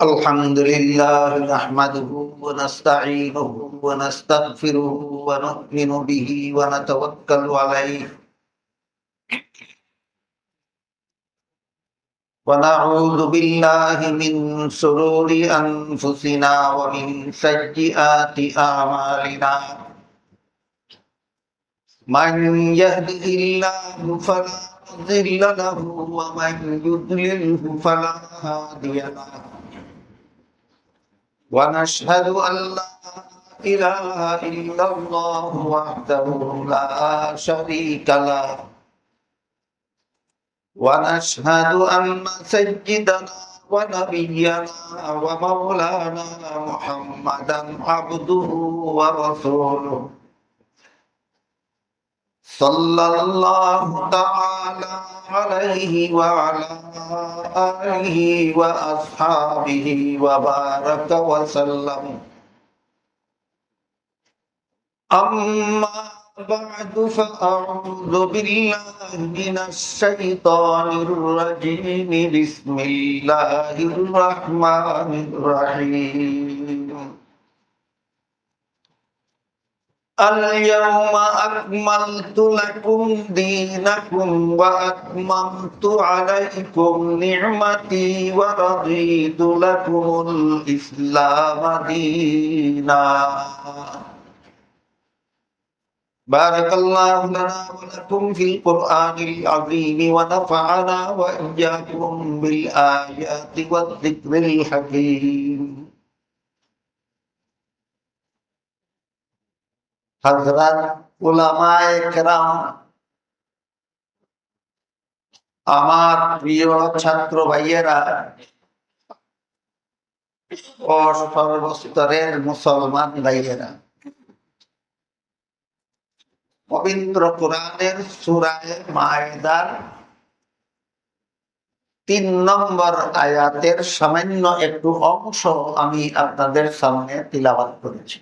الحمد لله نحمده ونستعينه ونستغفره ونؤمن به ونتوكل عليه ونعوذ بالله من شرور أنفسنا ومن سيئات أعمالنا من يهده الله فلا مضل له ومن يضلله فلا هادي له ونشهد أن لا إله إلا الله وحده لا شريك له ونشهد أن سيدنا ونبينا ومولانا محمدا عبده ورسوله صلى الله تعالى عليه وعلى آله وأصحابه وبارك وسلم أما بعد فأعوذ بالله من الشيطان الرجيم بسم الله الرحمن الرحيم اليوم أكملت لكم دينكم وأتممت عليكم نعمتي ورضيت لكم الإسلام دينا بارك الله لنا ولكم في القرآن العظيم ونفعنا وإياكم بالآيات والذكر الحكيم হযরত উলামায়ে কেরাম, আমার প্রিয় ছাত্র ভাইয়েরা ও সর্বস্তরের মুসলমান ভাইয়েরা, পবিত্র কোরআনের সূরা মায়েদার ৩ নম্বর আয়াতের সামান্য একটু অংশ আমি আপনাদের সামনে তিলাওয়াত করেছি।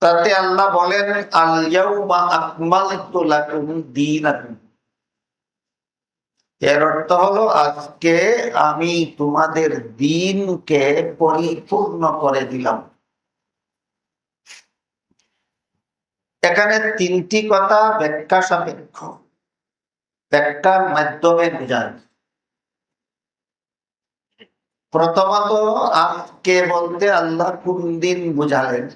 তাতে আল্লাহ বলেন, আল ইয়াউমা আকমালতু লাকুম দীনাকুম। এর অর্থ হলো, আজকে আমি তোমাদের দ্বীনকে পরিপূর্ণ করে দিলাম। এখানে ৩টি কথা ব্যাখ্যা সাপেক্ষ, ব্যাখ্যার মাধ্যমে বোঝায়। প্রথমত, আজকে বলতে আল্লাহ কোন দিন বুঝালেন।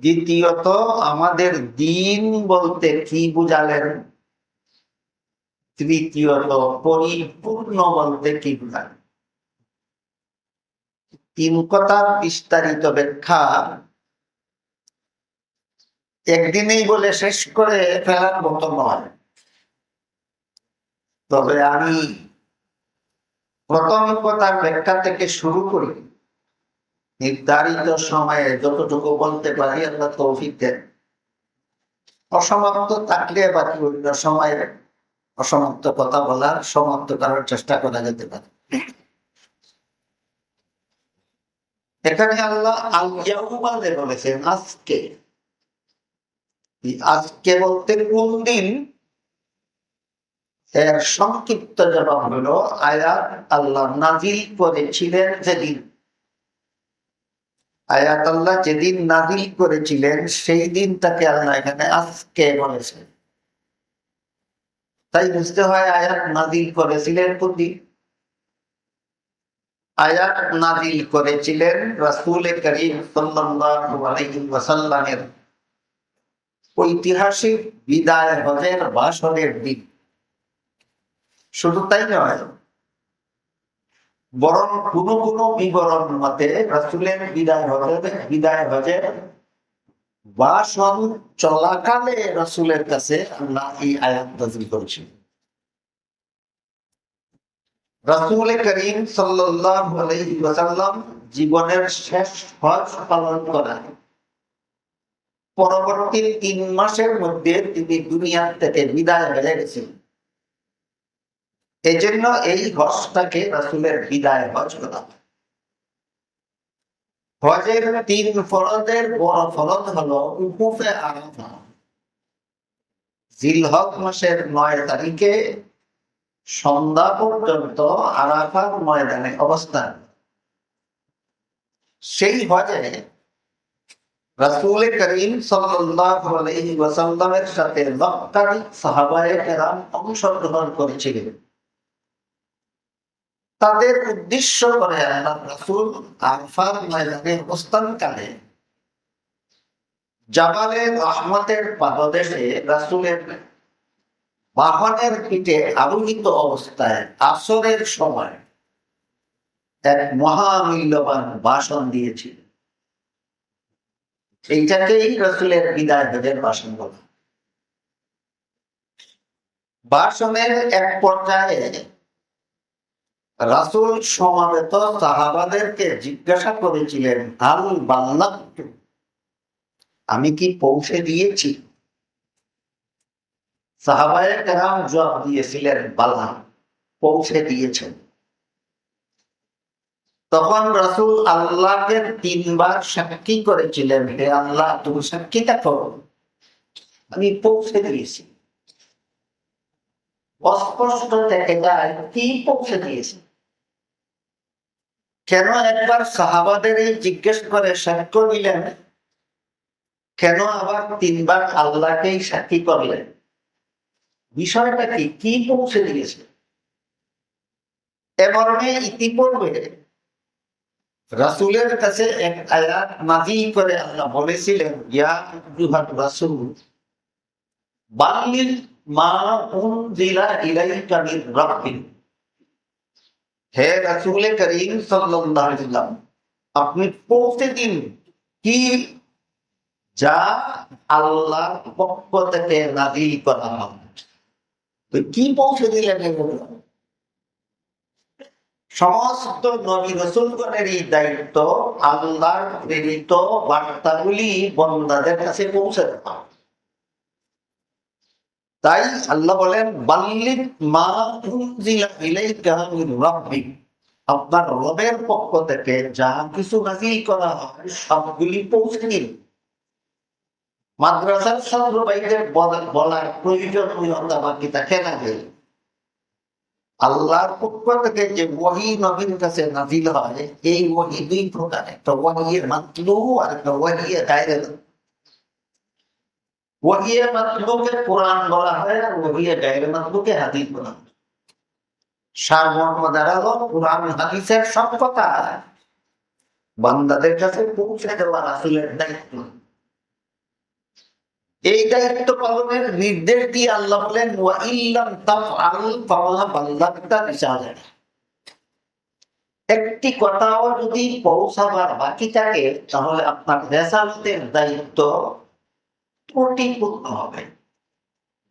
দ্বিতীয়ত, আমাদের দিন বলতে কি বুঝালেন। তৃতীয়ত, পরিপূর্ণ বলতে কি বুঝালেন। ৩ কথার বিস্তারিত ব্যাখ্যা একদিনেই বলে শেষ করে ফেলার মতো নয়। তবে আমি প্রথম কথার ব্যাখ্যা থেকে শুরু করি। নির্ধারিত সময়ে যতটুকু বলতে পারি আল্লাহ তৌফিক দেন। অসমাপ্ত থাকলে বাকি অন্য সময়ে অসমাপ্ত কথা বলার সমাপ্ত করার চেষ্টা করা যেতে পারে। এখানে আল্লাহ আল ইয়াউমা বলেছেন, আজকে। আজকে বলতে কোন দিন? এর সংক্ষিপ্ত জবাব হলো, আয়াত আল্লাহ নাজিল করেছিলেন যেদিন। আয়াত আল্লাহ যেদিন নাজিল করেছিলেন সেই দিনটাকে আল্লাহ এখানে আজকে বলেছেন। তাই বুঝতে হয় আয়াত নাজিল করেছিলেন কোন দিন। আয়াত নাজিল করেছিলেন রাসূল করিম সাল্লাল্লাহু আলাইহি ওয়াসাল্লামের ঐতিহাসিক বিদায় হজের ভাষণের দিন। শুধু তাই নয়, বরং কোন কোন বিবরণ মতে রাসূলের বিদায় হজের ভাষণ চলাকালে রাসূলের কাছে আল্লাহ এই আয়াত নাযিল করেছিলেন। রাসূল করিম সাল্লাল্লাহু আলাইহি ওয়াসাল্লাম জীবনের শেষ হজ পালন করেন। পরবর্তী ৩ মাসের মধ্যে তিনি দুনিয়া থেকে বিদায় হয়ে গেছেন। এই জন্য এই হজটাকে রাসূলের বিদায় হজ বলা হয়। হজের ৩ ফরজের বড় ফরজ হলো উকুফে আরাফা। জিলহজ মাসের ৯ তারিখে সন্ধ্যা পর্যন্ত আরাফার ময়দানে অবস্থান। সেই হজে রাসূল করিম সাল্লাল্লাহু আলাইহি ওয়াসাল্লামের সাথে মক্কার সাহাবায়ে কেরাম অংশগ্রহণ করেছিলেন। তাদের উদ্দেশ্য করে আল্লাহ রাসূল আরাফার ময়দানে অবস্থানকালে জাবালে রহমতের পাদদেশে রাসূলের বাহনের পিঠে আরোহিত অবস্থায় আসরের সময় এক মহামূল্যবান ভাষণ দিয়েছিলেন। এইটাকেই রাসূলের বিদায় হজের ভাষণ বলা। ভাষণের এক পর্যায়ে রাসূল সমবেত সাহাবাদেরকে জিজ্ঞাসা করেছিলেন, হাল বাল্লাগতু, আমি কি পৌঁছে দিয়েছি? সাহাবায়ে কেরাম জবাব দিয়েছিলেন, বালা, পৌঁছে দিয়েছেন। তখন রাসূল আল্লাহকে 3 বার সাক্ষী করেছিলেন, হে আল্লাহ, তুমি সাক্ষী থাকো, আমি পৌঁছে দিয়েছি। অস্পষ্ট থেকে যায় কি পৌঁছে দিয়েছে। কেন একবার সাহাবাদের জিজ্ঞেস করে সাক্ষ্য নিলেন, কেন আবার 3 বার আল্লাহকেই সাক্ষী করলেন? বিষয়টা কি পৌঁছে দিয়েছে? এমরণে ইতিপূর্বে রাসূলের কাছে এক আয়াত নাযিল করে আল্লাহ বলেছিলেন, ইয়া আইয়ুহার রাসূল বাল্লিগ মা উনজিলা ইলাইকা মির রাব্বিক, হে রাসূল করিম সাল্লাল্লাহু আলাইহি ওয়াসাল্লাম, আপনি পৌঁছে দিন কি যা আল্লাহর পক্ষ থেকে নাযিল করা হয়। তো কি পৌঁছে দিলেন? সমস্ত নবী রাসূলগণের এই দায়িত্ব আল্লাহর প্রেরিত বার্তাগুলি বান্দাদের কাছে পৌঁছে দেওয়া। তাই আল্লাহ বলেন, বাল্লিগ মা উনজিলা ইলাইকা মির রাব্বিক, আপনার রবের পক্ষ থেকে যা কিছু নাযিল করা হয় সবগুলি পৌঁছে দিন। মাদ্রাসার ছাত্র ভাইদের বলার প্রয়োজনীয়তা বাকি থাকে না যে আল্লাহর পক্ষ থেকে যে ওহী নবীর কাছে নাযিল হয়, এই ওহী 2 প্রকার, একটা ওহী মাতলু আর একটা ওহী গায়রে। ওহী মাতলুকে কোরআন বলা হয় আর ওহী গায়রে মাতলুকে হাদিস বলা হয়। সারমর্ম দাঁড়ালো কোরআন হাদিসের সব কথা বান্দাদের কাছে পৌঁছে দেওয়া রাসূলের দায়িত্ব। এই দায়িত্ব পালনের নির্দেশ দিয়ে আল্লাহ বলেন, ওয়া ইল্লাম তাফআল ফামা বাল্লাগতা রিসালাত। একটি কথাও যদি পৌঁছাবার বাকি থাকে তাহলে আপনার রিসালাতের দায়িত্ব ত্রুটিপূর্ণ হবে,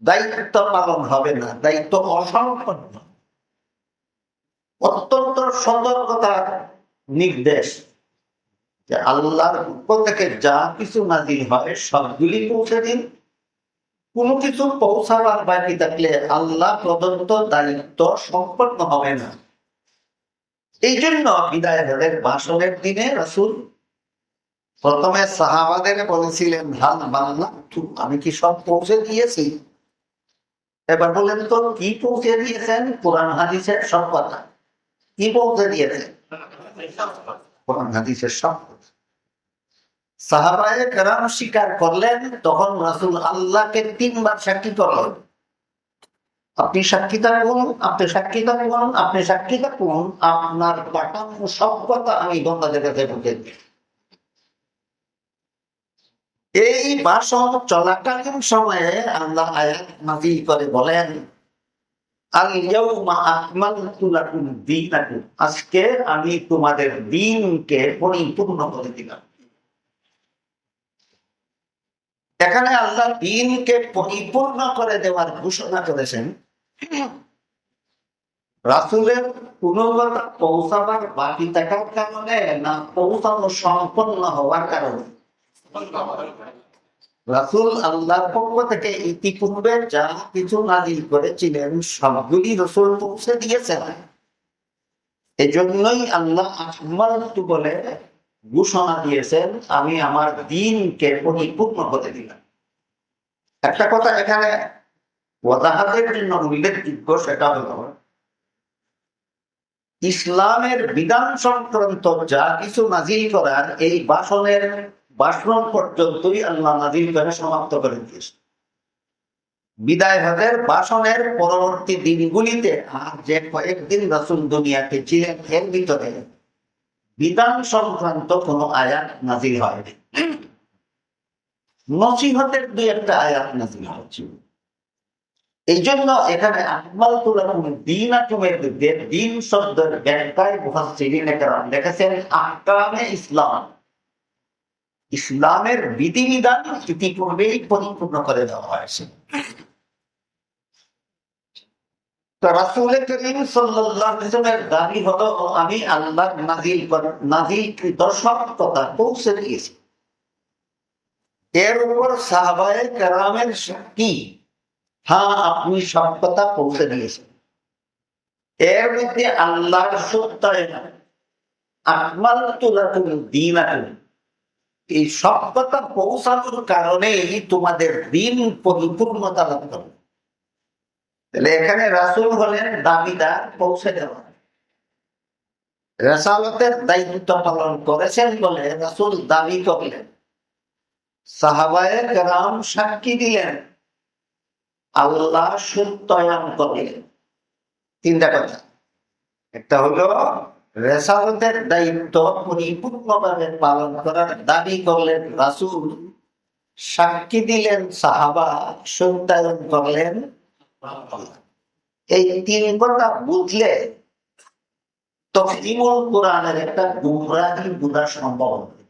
দায়িত্ব পালন হবে না, দায়িত্ব অসম্পূর্ণ। অত্যন্ত সতর্কতার নির্দেশ যে আল্লাহর পক্ষ থেকে যা কিছু নাযিল হয় সবগুলি পৌঁছে দিন। কোনো কিছু পৌঁছাবার বাকি থাকলে আল্লাহ প্রদত্ত দায়িত্ব সম্পন্ন হবে না। এই জন্য বিদায় হজের ভাষণের দিনে রাসূল প্রথমে সাহাবাদের বলেছিলেন, হাল বাল্লাগতু, আমি কি সব পৌঁছে দিয়েছি? এবার বলেন তো কি পৌঁছে দিয়েছেন? কোরআন হাদিসের সব কথা কি পৌঁছে দিয়েছেন? কোরআন হাদিসের সব। সাহাবায়ে কেরাম স্বীকার করলেন, তখন রাসূল আল্লাহকে 3 বার সাক্ষী করলেন, আপনি সাক্ষী থাকুন, আপনি সাক্ষী থাকুন, আপনি সাক্ষী থাকুন, আপনার পাঠানো সব কথা আমি বান্দাদের কাছে পৌঁছে দিই। এই ভাষণ চলাকালীন সময়ে আল্লাহ আয়াত নাযিল করে বলেন, আল ইয়াউমা আকমালতু লাকুম দীনাকুম, আজকে আমি তোমাদের দ্বীনকে পরিপূর্ণ করে দিলাম। এখানে আল্লাহ দ্বীনকে পরিপূর্ণ করে দেওয়ার ঘোষণা করেছেন। রাসূলের কোন কথা পৌঁছাবার বাকি থাকার কারণে না পৌঁছানো সম্পন্ন হওয়ার কারণে? রাসূল আল্লাহর পক্ষ থেকে ইতিপূর্বে যা কিছু নাযিল করেছিলেন সবগুলি রাসূল পৌঁছে দিয়েছেন। এজন্যই আল্লাহ আকমালতু বলে ঘোষণা দিয়েছেন, আমি আমার দ্বীনকে পরিপূর্ণ করে দিলাম। একটা কথা এখানে ওয়াজাহাতের জন্য উল্লেখযোগ্য, সেটা হলো ইসলামের বিধান সংক্রান্ত যা কিছু নাজিল করার এই বাসন পর্যন্তই আল্লাহ নাজিল করে সমাপ্ত করে দিয়েছে। বিদায় হজের বাসনের পরবর্তী দিনগুলিতে আর যে কয়েকদিন রাসূল দুনিয়াতে ছিলেন এর ভিতরে বিধান সংক্রান্ত কোন আয়াত নাজিল হয়নি। নসিহতের দুই একটা আয়াত নাজিল হয়েছিল। এই জন্য এখানে আকমালতু লাকুম দীনাকুমের মধ্যে দিন শব্দের ব্যাখ্যায় মুফাসসিরিনে কেরাম লিখেছেন আহকামে ইসলাম, ইসলামের বিধিবিধান ইতিপূর্বেই পরিপূর্ণ করে দেওয়া হয়েছে। তো রাসূল করিম সাল্লাল্লাহু আলাইহি ওয়াসাল্লামের দাবি হলো আমি আল্লাহর নাযিলকৃত সব কথা পৌঁছে দিয়েছি। এর উপর সাহাবায়ে কেরামের সাক্ষী, হ্যাঁ আপনি সব কথা পৌঁছে দিয়েছেন। এর মধ্যে আল্লাহর সত্যায়ন, আকমালতু লাকুম দীনাকুম, এই সব কথা পৌঁছানোর কারণেই তোমাদের দিন পরিপূর্ণতা লাভ করবে। তাহলে এখানে রাসূল হলেন দাবিদার, পৌঁছে দেওয়া। রাসালতের দায়িত্ব পালন করেছেন বলে রাসূল দাবি করলেন, সাহাবায়ে কেরাম সাক্ষী দিলেন, আল্লাহ সত্যায়ন করলেন। তিনটা কথা। একটা হলো রেসালতের দায়িত্ব পরিপূর্ণভাবে পালন করার দাবি করলেন রাসূল, সাক্ষী দিলেন সাহাবা, সত্যায়ন করলেন। এই তিন কথা বুঝলে তাফহিমুল কোরআনের একটা গুমরাহি বোঝা সম্ভব হবে।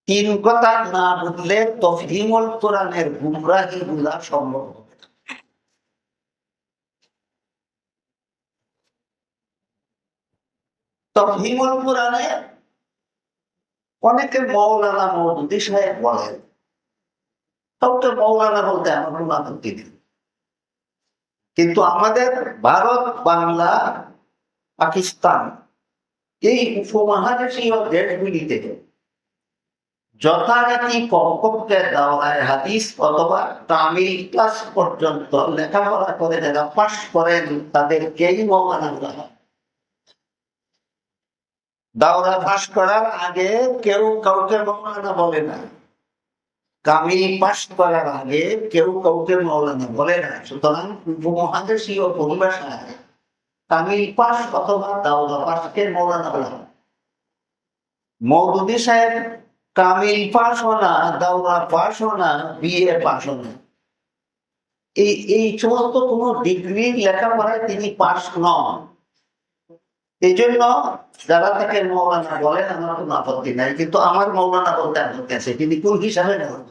তিন কথা না বুঝলে তাফহিমুল কোরআনের গুমরাহি বোঝা সম্ভব হবে। তাফহিমুল কোরআনে অনেকে মৌলানা মওদুদী সাহেব বলেন, তবে মৌলানা বলতে আমার কোনো আপত্তি নেই, কিন্তু আমাদের ভারত, বাংলা, পাকিস্তান এই উপমহাদেশীয় দেশগুলিতে যথারীতি কমপক্ষে দাওরায়ে হাদিস অথবা তামিল ক্লাস পর্যন্ত লেখাপড়া করে যারা পাশ করেন তাদেরকেই মৌলানা বলা হয়। দাওরা পাশ করার আগে কেউ কাউকে মৌলানা বলে না, কামিল পাশ করার আগে কেউ কাউকে মৌলানা বলে না। সুতরাং উপমহাদেশীয় পরিভাষায় কামিল পাশ অথবা দাওরা পাশকে মৌলানা বলা হয়। মওদুদী সাহেব কামিল পাশ না, দাওরা পাশ না, বিএ পাশ না, এই সমস্ত কোন ডিগ্রি লেখাপড়ায় তিনি পাশ নন। এই জন্য যারা তাকে মৌলানা বলেন আমার কোনো আপত্তি নাই, কিন্তু আমার মৌলানা বলতে আপত্তি আছে, তিনি কোন হিসাবে নেন।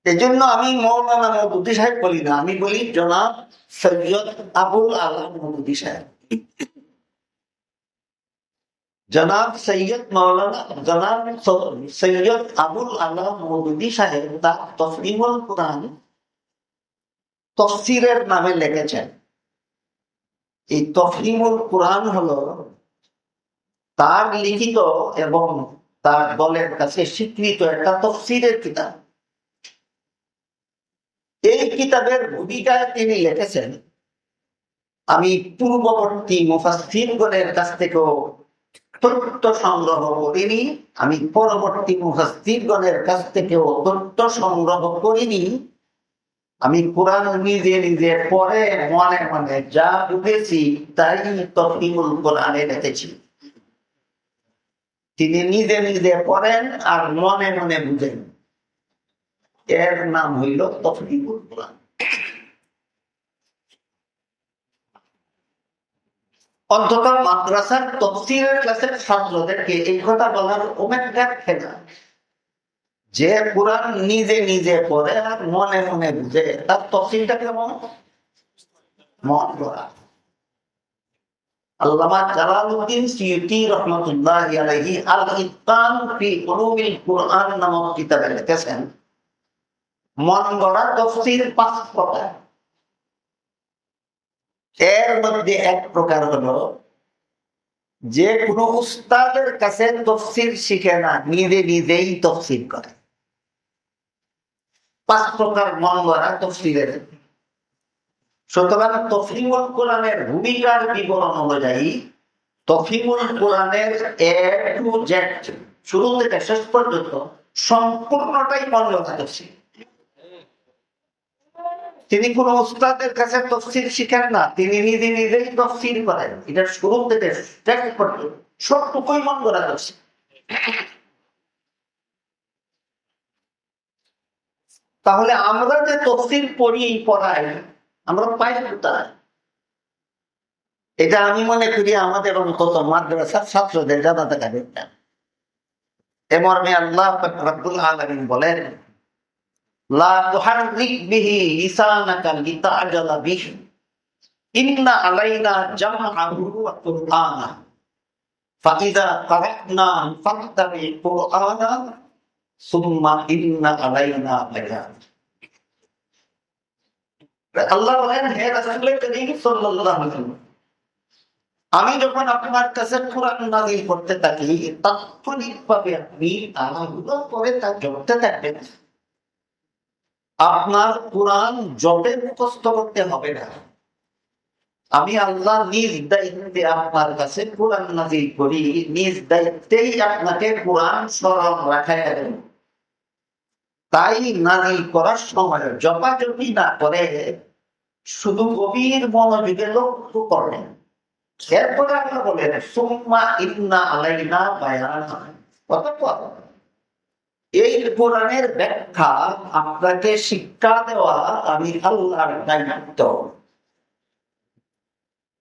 এই জন্য আমি মৌলানা মওদুদী সাহেব বলি না, আমি বলি জনাব সৈয়দ আবুল আলা মওদুদী সাহেব। জনাব সৈয়দ আবুল আলা মওদুদী সাহেব তার তাফহিমুল কোরআন তাফসীরের নামে লিখেছেন। এই তাফহিমুল কোরআন হলো তার লিখিত এবং তার দলের কাছে স্বীকৃত একটা তাফসীরের কিতাব। এই কিতাবের ভূমিকায় তিনি লিখেছেন, আমি পূর্ববর্তী মুফাসসিরগণের কাছ থেকেও তথ্য সংগ্রহ করিনি, আমি পরবর্তী মুফাসসিরগণের কাছ থেকেও তথ্য সংগ্রহ করিনি, আমি কোরআন নিজে নিজে পড়ে মনে মনে যা বুঝেছি তাই তাফহিমুল কোরআনে লিখেছি। তিনি নিজে নিজে পড়েন আর মনে মনে বুঝেন, এর নাম হইল তাফহিমুল কোরআন। অন্তত মাদ্রাসার তাফসীরের ক্লাসের ছাত্রদেরকে এই কথা বলার অনেকটা খেলা, যে কোরআন নিজে নিজে পড়ে আর মনে মনে বুঝে তার তাফসীরটা কেমন মন করা। আল্লামা জালালউদ্দিন সুয়ুতী রাহমাতুল্লাহি আলাইহি আল-ইতকান ফি উলুমিল কুরআন নামক কিতাবে লিখেছেন, মন গড়া তাফসীর 5 প্রকার। এর মধ্যে এক প্রকার হলো যে কোনো উস্তাদের কাছে তাফসীর শিখে না, নিজে নিজেই তাফসীর করে। 5 প্রকার মন গড়া তাফসীরের। সুতরাং তফহিমুল কোরআনের ভূমিকার বিবরণ অনুযায়ী তফহিমুল কোরআনের এ টু জেড শুরু থেকে শেষ পর্যন্ত সম্পূর্ণটাই বাংলাদেশী। তিনি কোন উস্তাদের কাছে তফসির শিখেন না, তিনি নিজে নিজেই তফসির করেন। এটা শুরু থেকে শেষ পর্যন্ত সবটুকুই বাংলাদেশী। তাহলে আমরা যে তফসির পড়াই আমরা পাই কোথায়? এটা আমি মনে করি আমাদের অন্তত মাদ্রাসার ছাত্রদের জানাতে পারেন না। এ মর্মে আল্লাহ রাব্বুল আলামিন বলেন, লা তুহাররিক বিহি লিসানাকা লিতা'জালা বিহি ইন্না আলাইনা জামআহু ওয়া কুরআনা ফাইযা কারা'না ফাত্তাবি কুরআনা সুম্মা ইন্না আলাইনা বায়ান। আল্লাহ বলেন, হে রাসূল করিম সাল্লাল্লাহু আলাইহি ওয়াসাল্লাম, আমি যখন আপনার কাছে কোরআন নাযিল করতে থাকি তাৎক্ষণিকভাবে আপনি তাড়াহুড়ো করে তা জপতে থাকবেন। আপনার কোরআন জপে মুখস্থ করতে হবে না। আমি আল্লাহ নিজ দায়িত্বে আপনার কাছে কোরআন নাযিল করি, নিজ দায়িত্বেই আপনাকে কোরআন স্মরণ রাখায় দেব। তাই নাযিল করার সময় জপাজপি না করে শুধু গভীর মনোযোগে লক্ষ্য করবেন। এরপরে আল্লাহ বলেন, সুম্মা ইন্না আলাইনা বায়ানা। অতঃপর এই কোরআনের ব্যাখ্যা আপনাকে শিক্ষা দেওয়া আমি আল্লাহর দায়িত্ব।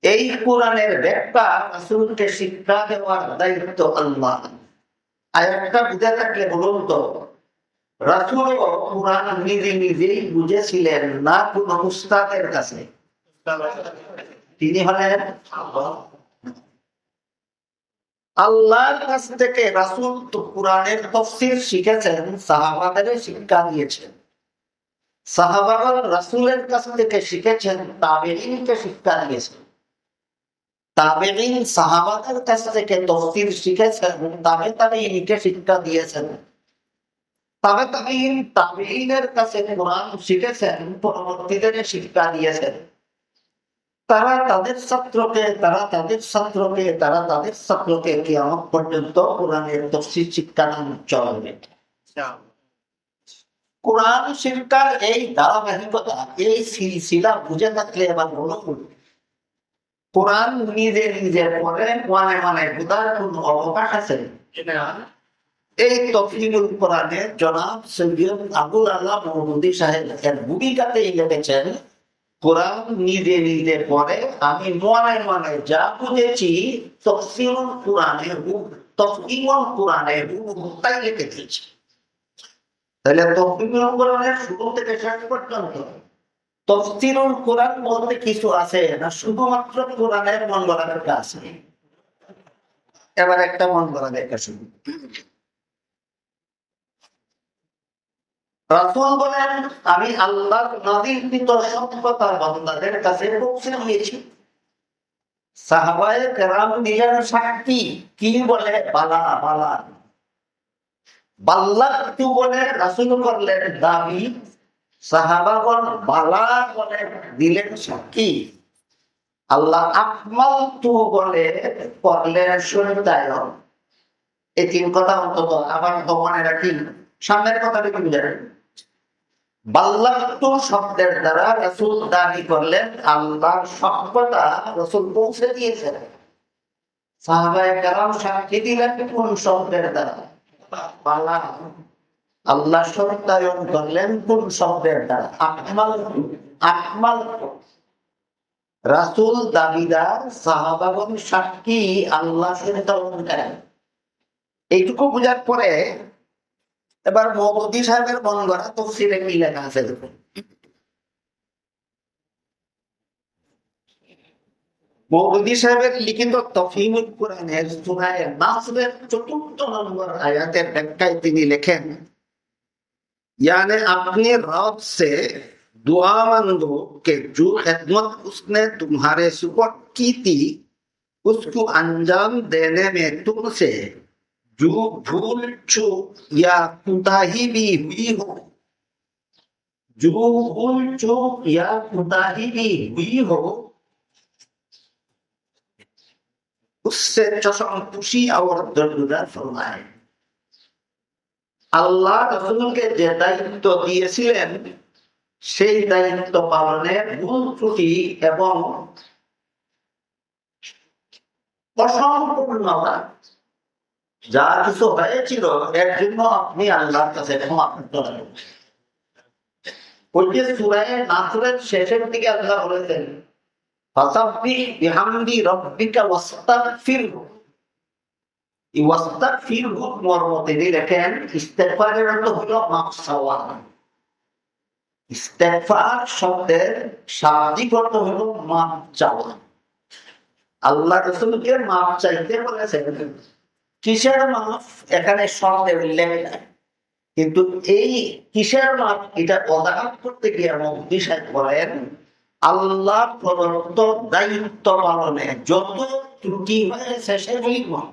এই কোরআনের ব্যাখ্যা রাসূলকে শিক্ষা দেওয়ার দায়িত্ব আল্লাহ। আয়াতটা বুঝে থাকলে বলুন তো, রাসূল কোরআন নিজে নিজেই বুঝেছিলেন না কোন উস্তাদের কাছে? তিনি হলেন আল্লাহর কাছ থেকে। রাসূল তো কোরআনের তাফসীর শিখেছেন, সাহাবাদের শিক্ষা দিয়েছেন। সাহাবারা রাসূলের কাছ থেকে শিখেছেন, তাবেঈনকে শিক্ষা দিয়েছেন। তাবেঈন সাহাবাদের কাছ থেকে তাফসীর শিখেছেন, তাবেঈনকে শিক্ষা দিয়েছেন। তাবেঈনের কাছে কোরআন শিখেছেন, পরবর্তীদের শিক্ষা দিয়েছেন। তারা তাদের ছাত্রকে কিয়ামত পর্যন্ত কোরআনের তাফসীর শিক্ষা চলবে। কোরআন শিক্ষার এই ধারাবাহিকতা, এই সিলসিলা বুঝে থাকলে এবার বলুন, কোরআন নিজে নিজে পড়ে মানে বুঝার কোন অবকাশ আছে? এই তফসিরুল কোরআনে জনাব সৈয়দ আবুল আলা মওদুদী সাহেব এর ভূমিকাতেই লিখেছেন, কোরআন নিজে নিজে পড়ে আমি মানে যা বুঝেছি তফসিরুল কোরআনে তাই লিখে দিয়েছি। তাহলে তফসিরুল কোরআনের শুরু থেকে শেষ পর্যন্ত তফসিরুল কোরআন বলতে কিছু আছে না, শুধুমাত্র কোরআনের মন গড়া ব্যাখ্যা আছে। এবার একটা মন গড়া ব্যাখ্যা শুনি। রাসূল বলেন, আমি আল্লাহর নাযিলকৃত সত্যতা বান্দাদের কাছে পৌঁছে দিয়েছি। সাহাবায়ে কেরাম নিজের সাক্ষী। কি বলে? বালা বালা বাল্লাতু বলে রাসূল করলেন দাবি, সাহাবাগণ বালা বলে দিলেন সাক্ষী। আল্লাহ আকমালতু বলে করলেন সত্যায়ন। এই তিন কথা অন্তত আবার মনে রাখি। সামনের কথাটা কি বুঝালেন? বাল্লাতু শব্দের দ্বারা রাসূল দাবি করলেন আল্লাহর সত্যতা রাসূল পৌঁছে দিয়েছেন। সাহাবায়ে কেরাম সাক্ষী দিলেন কোন শব্দের দ্বারা? বালা। আল্লাহ সত্যায়ন করলেন কোন শব্দের দ্বারা? আকমালতু। রাসূল দাবিদার, সাহাবাগণ সাক্ষী, আল্লাহ সত্যায়ন করেন। এইটুকু বোঝার পরে এবার মওদুদী সাহেবের মন গড়া তাফসীরে কি লেখা আছে দেখুন। মওদুদী সাহেবের লিখিত তফহিমুল কোরআনের সূরা নাসরের ৪র্থ নম্বর আয়াতের ব্যাখ্যায় তিনি লেখেন, यानी अपने रब से दुआ मांगो कि जो खिदमत उसने तुम्हारे सुपुर्द की थी उसको अंजाम देने में तुमसे जो भूल चूक या कुताही भी हुई हो जो भूल चूक या कोताही भी हुई हो उससे चौसंकुशी और दरगुजर फरमाए। আল্লাহ রাসূলকে যে দায়িত্ব দিয়েছিলেন সেই দায়িত্ব পালনে ভুল ত্রুটি এবং অসম্পূর্ণতা যা কিছু হয়েছিল এর জন্য আপনি আল্লাহর কাছে ক্ষমা প্রার্থনা করুন। ওই যে সূরা নাসরের শেষের দিকে আল্লাহ বলেছেন ফাসাব্বিহ বিহামদি রাব্বিকা ওয়াস্তাগফিরহু। এই ওয়াস্তাগফিরহু মর্ম তিনি লেখেন ইস্তেগফারের অর্থ হলো মাফ চাওয়া। ইস্তেগফার শব্দের শাব্দিক অর্থ হলো মাফ চাওয়া। আল্লাহ রাসূলকে মাফ চাইতে বলেছেন। কিসের মাফ এখানে শব্দের উল্লেখ নাই, কিন্তু এই কিসের মাফ এটা অজাহাত করতে গিয়ে মুফতি সাহেব বলেন আল্লাহ প্রদত্ত দায়িত্ব পালনে যত ত্রুটি হয়েছে সেগুলি মাফ।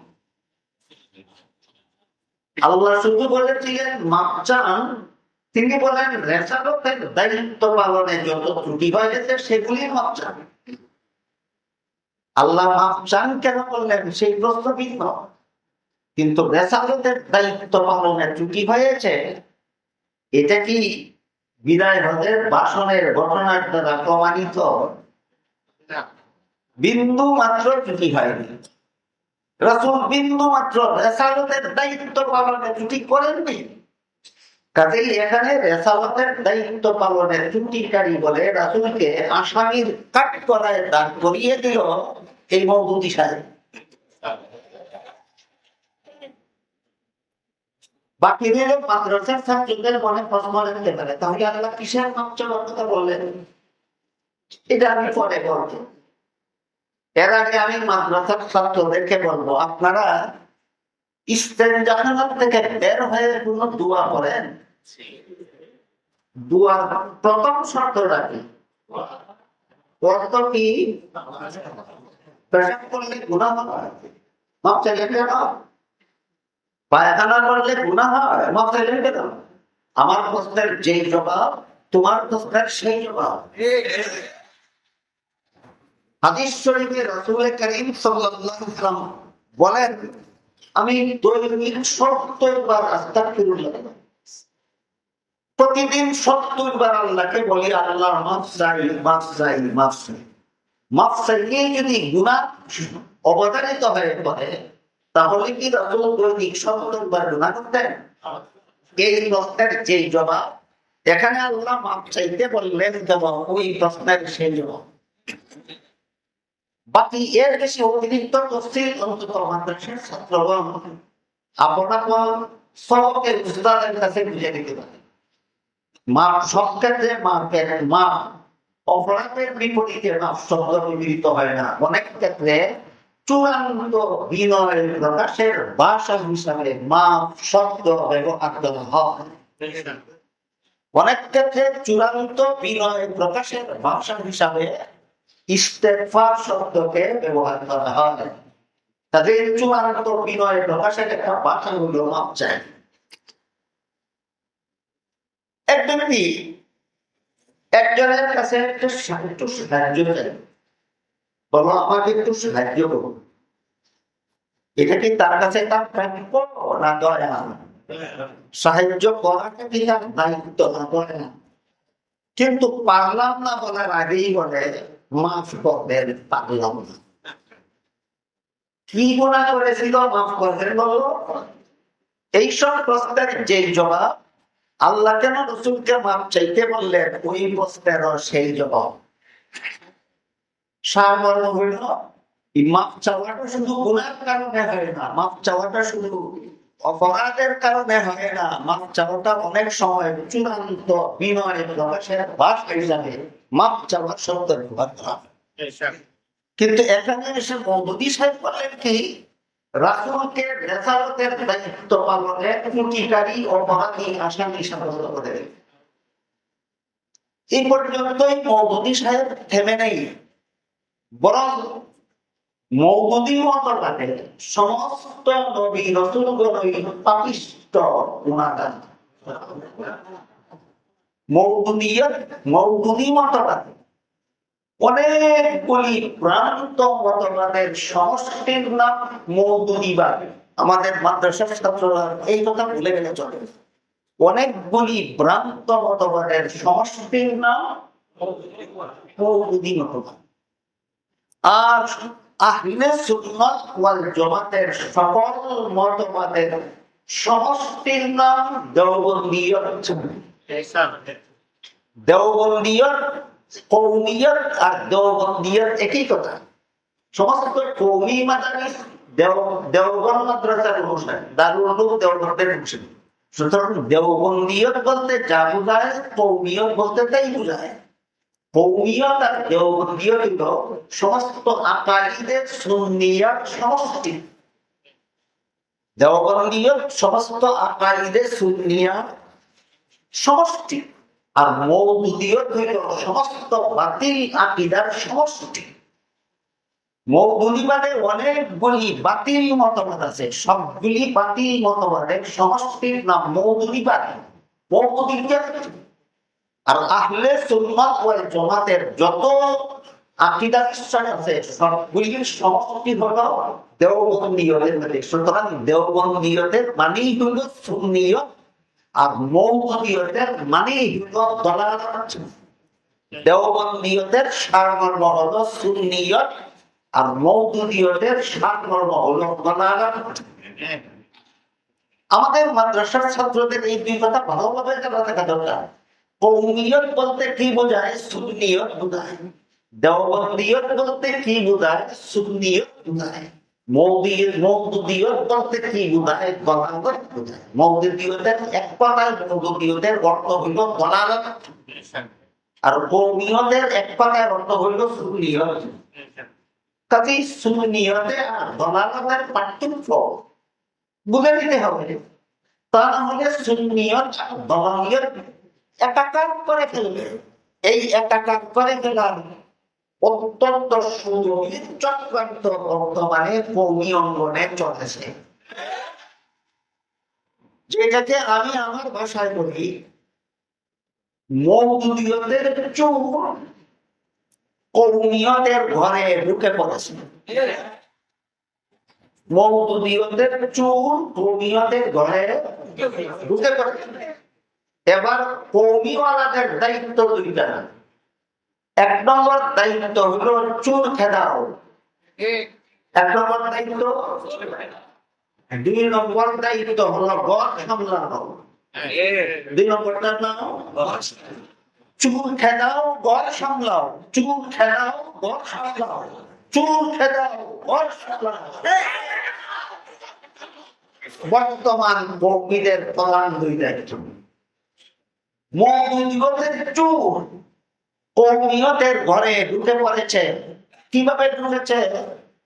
আল্লাহ শুধু বলেছিলেন মাফ চান, তিনি বলেন রেসালতের দায়িত্ব পালনে যত ত্রুটি হয়েছে সেগুলি মাফ চান। আল্লাহ মাফ চান কেন বললেন সেই প্রশ্ন ভিন্ন, কিন্তু রেসালতের দায়িত্ব পালনে ত্রুটি হয়েছে এটা কি বিদায় হজের ভাষণের ঘটনার দ্বারা প্রমাণিত? বিন্দু মাত্র ত্রুটি হয়নি। রাসূল বিন্দু মাত্র রেসালতের দায়িত্ব পালনে ত্রুটি করেননি। কাজেই এখানে রেসালতের দায়িত্ব পালনের ত্রুটিকারী বলে রাসূলকে আসামির কাট করায় দাঁড় করিয়ে দিল এই মওদুদি সাহেব। বাকি দিলে মাদ্রাসার ছাত্রদের মনে প্রশ্ন রাখতে পারে তাহলে আল্লাহ কিসের মাপ চাওয়ার কথা বললেন? এটা আমি পরে বলবো। এর আগে আমি মাদ্রাসার ছাত্রদেরকে বলবো আপনারা ইস্তেনজাখানা থেকে বের হয়ে কোনো দোয়া করেন? দোয়ার প্রথম শর্তটা কি? অর্থ কি? পেশাব করলে গুনাহ হয়, মাপ চাইলে কেন? পায়খানা করলে গুনাহ হয়, মাপ চাইলে কেন? আমার প্রশ্নের যেই জবাব তোমার প্রশ্নের সেই জবাব। হাদিস শরীফে রাসূল করিম সাল্লাল্লাহু আলাইহি ওয়াসাল্লাম বলেন আমি দৈনিক ৭০ বার আস্তাগফিরুল্লাহ, প্রতিদিন ৭০ বার আল্লাহকে বলি আল্লাহ মাফ চাই, মাফ চাই, মাফ চাই। মাফ চাইলে যদি গুনাহ অবধারিত হয়ে পড়ে তাহলে কি রাসূল দৈনিক ৭০ বার গুনাহ করতেন? এই প্রশ্নের যেই জবাব এখানে আল্লাহ মাফ চাইতে বললেন জবাব ওই প্রশ্নের সেই জবাব। বাকি এর বেশি অতিরিক্ত তফসিল অন্তত মাদ্রাসার ছাত্রগণ আপনার সবকে উস্তাদের কাছে বুঝে দিতে পারে। মাপ সব ক্ষেত্রে মাপের মাপ অপরাধের বিপরীতে মাপ শব্দ ব্যবহৃত হয় না। অনেক ক্ষেত্রে চূড়ান্ত বিনয় প্রকাশের ভাষা হিসাবে মাপ শব্দ ব্যবহার করা হয়। অনেক ক্ষেত্রে চূড়ান্ত বিনয় প্রকাশের ভাষা হিসাবে ইস্তেগফার শব্দকে ব্যবহার করা হয়। তাদের চূড়ান্ত বিনয় প্রকাশের একটা ভাষা হলো মাপ চাই। একজনের কাছে একটু সাহায্য চাই, বলো আমাকে একটু সাহায্য করুন, এটা কি তার কাছে তার প্রাপ্য না দয়া? সাহায্য করাটা কি তার দায়িত্ব না দয়া? কিন্তু পারলাম না বলার আগেই বলে মাফ করবেন, পারলাম না। কি গুনাহ করেছিল মাফ করবেন বলো? এইসব প্রশ্নের যে জবাব আল্লাহ কেন রাসূলকে মাফ চাইতে বললেন ওই প্রশ্নেরও সেই জবাব। সারমর্ম হইল এই মাফ চাওয়াটা শুধু গুনাহের কারণে হয় না, মাফ চাওয়াটা শুধু অপরাধের কারণে হয় না, মাফ চাওয়াটা অনেক সময় চূড়ান্ত বিনয় প্রকাশের ভাষা হিসাবে মাফ চাওয়ার শব্দ ব্যবহার করা হয়। কিন্তু এখানে এসে মওদুদি সাহেব বলেন কি রাসূলকে রিসালাতের দায়িত্ব পালনে ত্রুটিকারী অপরাধী আসামি সাব্যস্ত করে। এই পর্যন্তই মওদুদি সাহেব থেমে নেই, বরং মওদুদি মতবাদে সমস্ত নবী রাসূলগণই পাপিষ্ঠ গুনাহগার। মওদুদিয়ত, মওদুদি মতবাদ অনেকগুলি ভ্রান্ত মতবাদের সমষ্টির নাম মওদুদিবাদ। আমাদের মাদ্রাসার ছাত্ররা এই কথা ভুলে গেলে চলে। অনেকগুলি ভ্রান্ত মতবাদের সমষ্টির নাম মওদুদি মতবাদ। আর আহলে সুন্নাত ওয়াল জামাতের সকল মতবাদের সমষ্টির নাম দেওবন্দিয়ত। দেওবন্দিয়ত, কওমিয়ত আর দেওবন্দিয়ত একই কথা। সমস্ত কওমি মাদারিস দেওবন্দ মাদ্রাসার অনুসারে, দারুল উলুম দেওবন্দের অনুসারে। সুতরাং দেওবন্দিয়ত বলতে যা বোঝায়, কওমিয়ত বলতে তাই বোঝায়। কওমিয়ত আর দেওবন্দিয়ত হলো সমস্ত আকাইদের সুন্নিয়ার সমষ্টি। দেওবন্দিয়ত সমস্ত আকাইদের সুন্নিয়ার সমষ্টি, আর মওদুদিয়ত হইল সমস্ত বাতিল আকীদার সমষ্টি। মওদুদিবাদে অনেকগুলি বাতিল মতবাদ আছে, সবগুলি বাতিল মতবাদের সমষ্টির নাম মওদুদিবাদ, মওদুদিয়ত। আর আহলে সুন্নাত ওয়াল জামাতের যত আকীদা বিশ্বাস আছে সবগুলির সমষ্টি হলো দেওবন্দিয়তের মধ্যে। সুতরাং দেওবন্দিয়তের মানেই হলো সুন্নিয়ত, আর মওদুদিয়তের মানেই হলো দালালাত। দেওবন্দিয়তের সারমর্ম হলো সুন্নিয়ত, আর মওদুদিয়তের সারমর্ম হলো দালালাত। আমাদের মাদ্রাসার ছাত্রদের এই দুই কথা ভালোভাবে জানা থাকা দরকার। কওমিয়ত বলতে কি বোঝায়? সুন্নিয়ত বোঝায়। দেওবন্দিয়ত বলতে কি বোঝায়? সুন্নিয়ত বোঝায়। মওদুদিয়ত বলতে কি বোঝায়? দালালাত বোঝায়। মওদুদিয়তের এক কথায় মওদুদিয়তের অর্থ হইল দালালাত, আর কওমিয়তের এক কথায় অর্থ হইল সুন্নিয়ত। কাজেই সুন্নিয়তে আর দালালাতের পার্থক্য বুঝে নিতে হবে, তা না হলে সুন্নিয়ত আর দালালিয়ত একাকার করে ফেলবে। এই একাকার করে ফেলার অত্যন্ত সুযোগের চক্রান্ত বর্তমানে কওমি অঙ্গনে চলেছে, যেটাকে আমি আমার ভাষায় বলি মওদুদিয়তের চোর কওমিয়তের ঘরে ঢুকে পড়েছে। মওদুদিয়তের চোর কওমিয়তের ঘরে ঢুকে পড়েছে। এবার কওমিওয়ালাদের দায়িত্ব দুইটা। এক নম্বর দায়িত্ব হলো চোর খেদাও, এক নম্বর দায়িত্ব। দুই নম্বর দায়িত্ব হলো ঘর সামলানো। দুই নম্বরটার নাম চোর খেদাও ঘর সামলাও, চোর খেদাও ঘর সামলাও, চোর খেদাও ঘর সামলাও। বর্তমান কওমিদের প্রধান দুই দায়িত্ব। মওদুদিয়তের চোর কওমিয়তের ঘরে ঢুকে পড়েছে। কিভাবে ঢুকেছে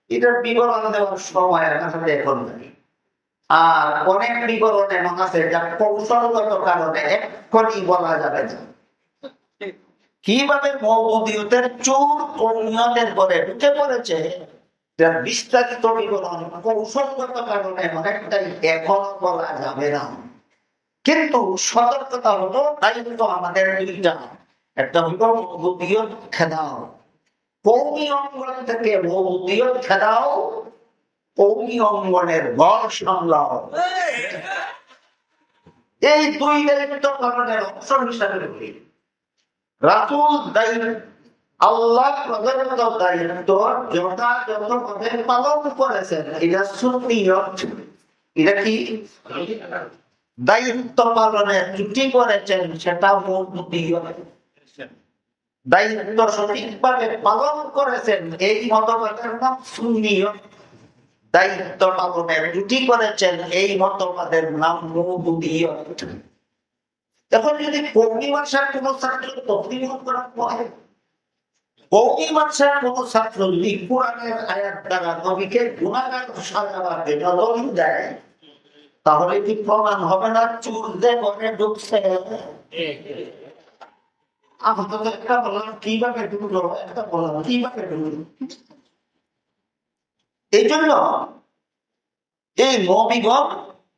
এটার বিবরণ দেওয়ার সময় আসলে এখন নেই। আর অনেক বিবরণ এমন আছে যা কৌশলগত কারণে এক্ষুনি বলা যাবে না। কিভাবে মওদুদিয়তের চোর কওমিয়তের ঘরে ঢুকে পড়েছে যার বিস্তারিত বিবরণ কৌশলগত কারণে অনেকটাই এখন বলা যাবে না। কিন্তু সতর্কতা হলো দায়িত্ব আমাদের দুইটা। একটা হলো মওদুদিয়ত খেদাও, কওমি অঙ্গন থেকে মওদুদিয়ত খেদাও, কওমি অঙ্গনের ঘর সামলাও। এই দুই দায়িত্ব পালনের অংশ হিসাবে রাসূল দায়িত্ব, আল্লাহ প্রদত্ত দায়িত্ব যথাযথভাবে পালন করেছেন। এটা সুন্নিয়ত। এটা কি? দায়িত্ব পালনে ত্রুটি করেছেন সেটা মওদুদিয়ত। দায়িত্ব সঠিকভাবে পালন করেছেন এই মতবাদের নাম সুন্নিয়ত। দায়িত্ব পালনে ত্রুটি করেছেন এই মতবাদের নাম মওদুদিয়ত। এখন যদি কওমি ভাষার কোন ছাত্র তকলিমত করার পরে, কওমি ভাষার কোন ছাত্র যদি কোরআনের আয়াত দ্বারা নবীকে গুনাহগার সাজাবার দলিল দেয়, তাহলে কি প্রমাণ হবে না চোর যে ঘরে ঢুকছে? আপনাদের একটা বললাম কিভাবে ঢুকলো, একটা বললাম কিভাবে ঢুকলো। এই জন্য এই নবীগণ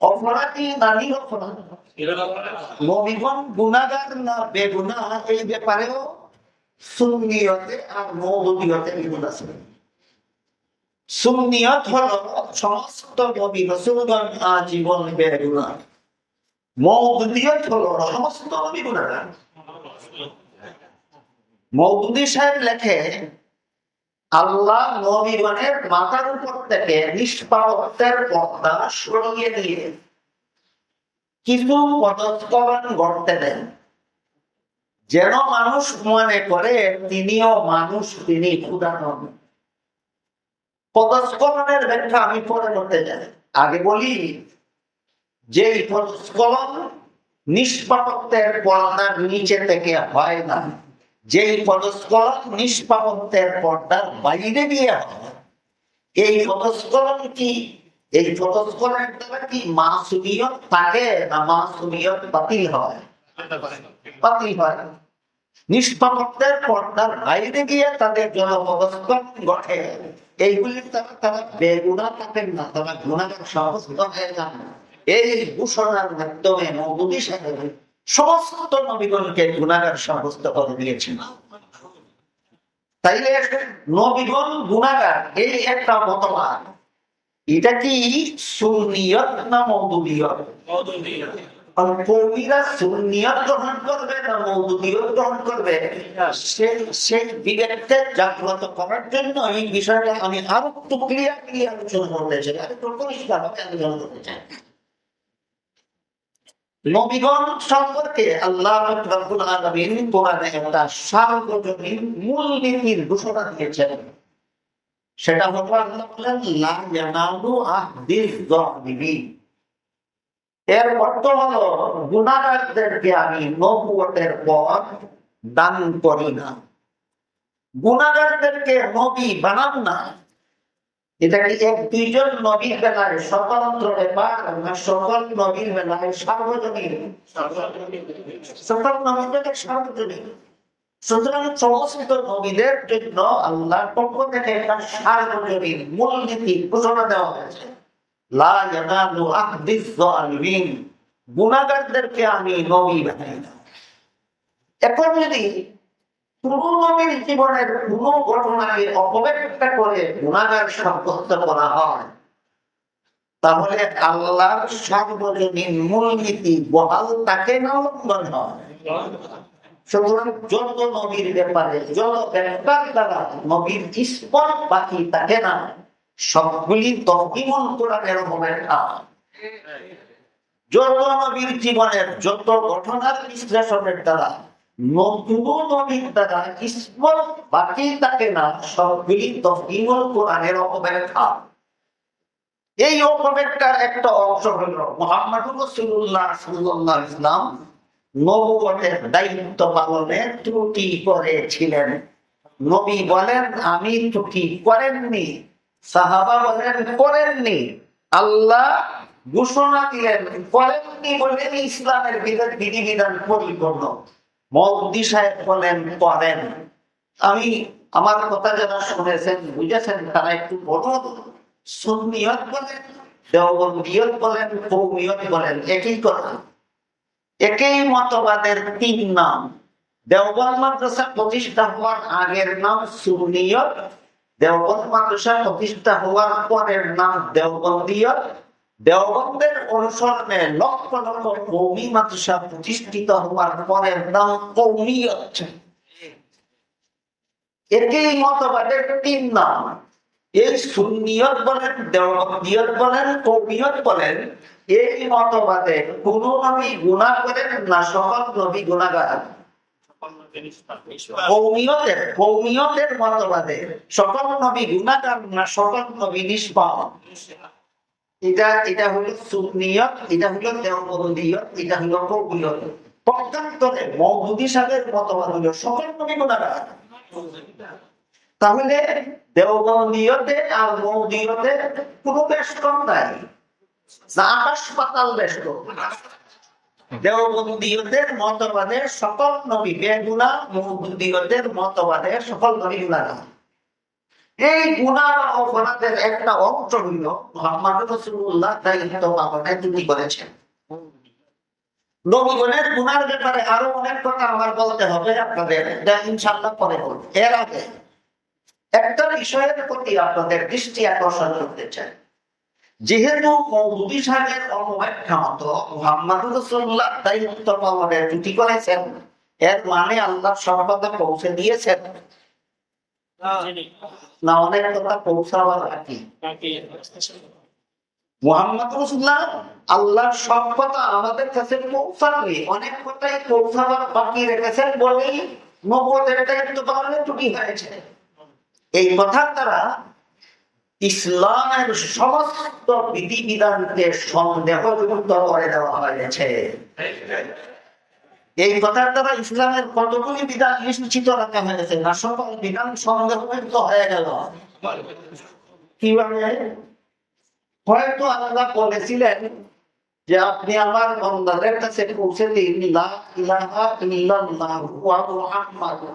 অপরাধী না নিরপরাধ, নবীগণ গুনাহগার না বেগুনাহ, এই ব্যাপারেও সুন্নিয়তে আর মওদুদিয়তে বিরোধ আছে। সুন্নিয়ত হলো সমস্ত নবী রাসূলগণ আজীবন বেগুনাহ, মওদুদিয়ত হলো সমস্ত নবী গুনাহগার। মওদুদি সাহেব লেখে, আল্লাহ নবীগণের মাথার উপর থেকে নিষ্পাপত্বের পর্দা সরিয়ে দিয়ে কিছু পদস্খলন ঘটতে দেন, যেন মানুষ মনে করে তিনিও মানুষ, তিনি খোদা নন। পদস্খলনের ব্যাখ্যা আমি পরে করতে যাই, আগে বলি যে পদস্খলন নিষ্পাপত্বের পর্দার নিচে থেকে হয় না, যেই পদস্খলন নিষ্পাপত্বের পর্দার বাইরে দিয়ে হয়, এই পদস্খলন কি, এই পদস্খলনের দ্বারা কি মাসুমিয়ত থাকে না মাসুমিয়ত বাতিল হয়? বাতিল হয়। নিষ্পাপত্বের পর্দার বাইরে গিয়ে তাদের জন্য পদস্খলন ঘটে, এইগুলির দ্বারা তারা বেগুনাহ থাকেন না, তারা গুনাহগার সাব্যস্ত হয়ে যান। এই ঘোষণার মাধ্যমে মওদুদি সাহেব সমস্ত নবীগণকে গুনাহগার সাব্যস্ত করে দিয়েছেন। তাইলে নবীগণ গুনাহগার, এই একটা মতবাদ, এটা কি সুন্নিয়ত না মওদুদিয়ত? কওমিরা সুন্নিয়ত গ্রহণ করবে না মওদুদিয়ত গ্রহণ করবে, সেই বিবেককে জাগ্রত করার জন্য এই বিষয়টা আমি আরো একটু ক্লিয়ারলি আলোচনা করতে চাই, আরো একটু পরিষ্কারভাবে আলোচনা করতে চাই। নবীগণ সম্পর্কে আল্লাহ রাব্বুল আলামিন কোরআনে একটা সার্বজনীন মূলনীতির ঘোষণা দিয়েছেন। সেটা হলো আল্লাহ বলেন, লা ইয়ানালু আহদিজ যালিমিন। এর অর্থ হলো গুনাহগারদেরকে আমি নবুয়তের পদ দান করি না, গুনাহগারদেরকে নবী বানান না। এটা কি এক দুইজন নবীর বেলায় স্বতন্ত্র ব্যাপার না সকল নবীর বেলায় সার্বজনীন? সকল নবীর বেলায় সার্বজনীন। সুতরাং সমস্ত নবীদের জন্য আল্লাহর পক্ষ থেকে একটা সার্বজনীন মূলনীতি ঘোষণা দেওয়া হয়েছে, লা ইয়ানালু আহদিজ যালিমিন, গুনাহগারদেরকে আমি নবী বানাই না। এখন যদি কোন নবীর জীবনের কোন ঘটনাকে অপব্যাখ্যা করে গুনাহগার সাব্যস্ত করা হয়, তাহলে আল্লাহর সার্বজনীন মূলনীতি বহাল তাকে না লঙ্ঘন হয়। সুতরাং যত নবীর ব্যাপারে যত ব্যাখ্যার দ্বারা নবীর স্পর্শ বাকি থাকে না, সবগুলি তহকিমুল কোরআনের অপব্যাখ্যা। যত নবীর জীবনের যত ঘটনার বিশ্লেষণের দ্বারা নতুন নবীর দ্বারা স্পর্শ বাকি থাকে না, সবগুলি তহকিমুল কোরআনের অপব্যাখ্যা। এই অপব্যাখ্যার একটা অংশ হলো মুহাম্মদুর রাসূলুল্লাহ সাল্লাল্লাহু আলাইহি ওয়াসাল্লাম নবুয়তের দায়িত্ব পালনে ত্রুটি করেছিলেন। নবী বলেন আমি ত্রুটি করেননি, সাহাবা বলেন করেননি, আল্লাহ ঘোষণা দিলেন করেননি বলে ইসলামের বিধিবিধান পরিপূর্ণ। মওদুদি সাহেব বলেন করেন। আমি আমার কথা যারা শুনেছেন বুঝেছেন তারা একটু বলুন, সুন্নিয়ত বলেন, দেওবন্দিয়ত বলেন, কওমিয়ত বলেন, একই কথা, একই মতবাদের তিন নাম। দেওবন্দ মাদ্রাসা প্রতিষ্ঠা হওয়ার আগের নাম সুন্নিয়ত, দেওবন্দ মাদ্রাসা প্রতিষ্ঠা হওয়ার পরের নাম দেওবন্দিয়ত, দেওবন্দের অনুসরণে লক্ষ লক্ষ কওমি মাদ্রাসা প্রতিষ্ঠিত হওয়ার পরের নাম কওমিয়ত। একই মতবাদের তিন নাম। এই সুন্নিয়ত বলেন, দেওবন্দিয়ত বলেন, কওমিয়ত বলেন, এই মতবাদে কোন নবী গুনাহ করেন না সকল নবী গুনাহগার। কওমিয়তের মতবাদে সকল নবী গুনাহগার না সকল নবী নিষ্পাপ। এটা হলো সুন্নিয়ত, এটা হলো দেওবন্দিয়ত, এটা হলো কওমিয়ত। পক্ষান্তরে মওদুদি সাহেবের মতবাদ হলো সকল নবী গুনাহগার। তাহলে দেওবন্দিয়তে আর মওদুদিয়তে কোনো বেষ্টন নাই, আকাশ পাতাল বেষ্টন। দেওবন্দিয়তের মতবাদে সকল নবী বেগুনাহ, মওদুদিয়তের মতবাদে সকল নবী গুনাহগার। এই গুনাহ অপরাধের একটা অংশ হইল মুহাম্মদ রাসূলুল্লাহ দায়িত্ব পালনে তিনি করেছেন। নবীগণের গুনার ব্যাপারে আরো অনেক কথা আমার বলতে হবে আপনাদের, যা ইনশাআল্লাহ পরে বলবো। এর আগে একটা বিষয়ের প্রতি আপনাদের দৃষ্টি আকর্ষণ করতে চাই। যেহেতু মওদুদী সাহেবের অপব্যাখ্যা মতো মুহাম্মদ রাসূলুল্লাহ দায়িত্ব পালনের ত্রুটি করেছেন, এর মানে আল্লাহ সর্বদা পৌঁছে দিয়েছেন না, অনেক কথা পৌঁছাবার বাকি। মুহাম্মদ রাসূলুল্লাহ আল্লাহর সব কথা আমাদের কাছে পৌঁছাবে, অনেক কথাই পৌঁছাবার বাকি রেখেছেন বলেই নবুয়তের দায়িত্ব পালনে ত্রুটি হয়েছে। এই কথার দ্বারা ইসলামের সমস্ত বিধিবিধানকে সন্দেহযুক্ত করে দেওয়া হয়েছে। এই কথার দ্বারা ইসলামের কতগুলি বিধান নিশ্চিত রাখা হয়েছে না, সকল বিধান সন্দেহযুক্ত হয়ে গেল। কিভাবে? হয়তো আল্লাহ বলেছিলেন যে আপনি আমার বান্দাদের কাছে পৌঁছে দিন লা ইলাহা ইল্লাল্লাহু ওয়া মুহাম্মাদুর,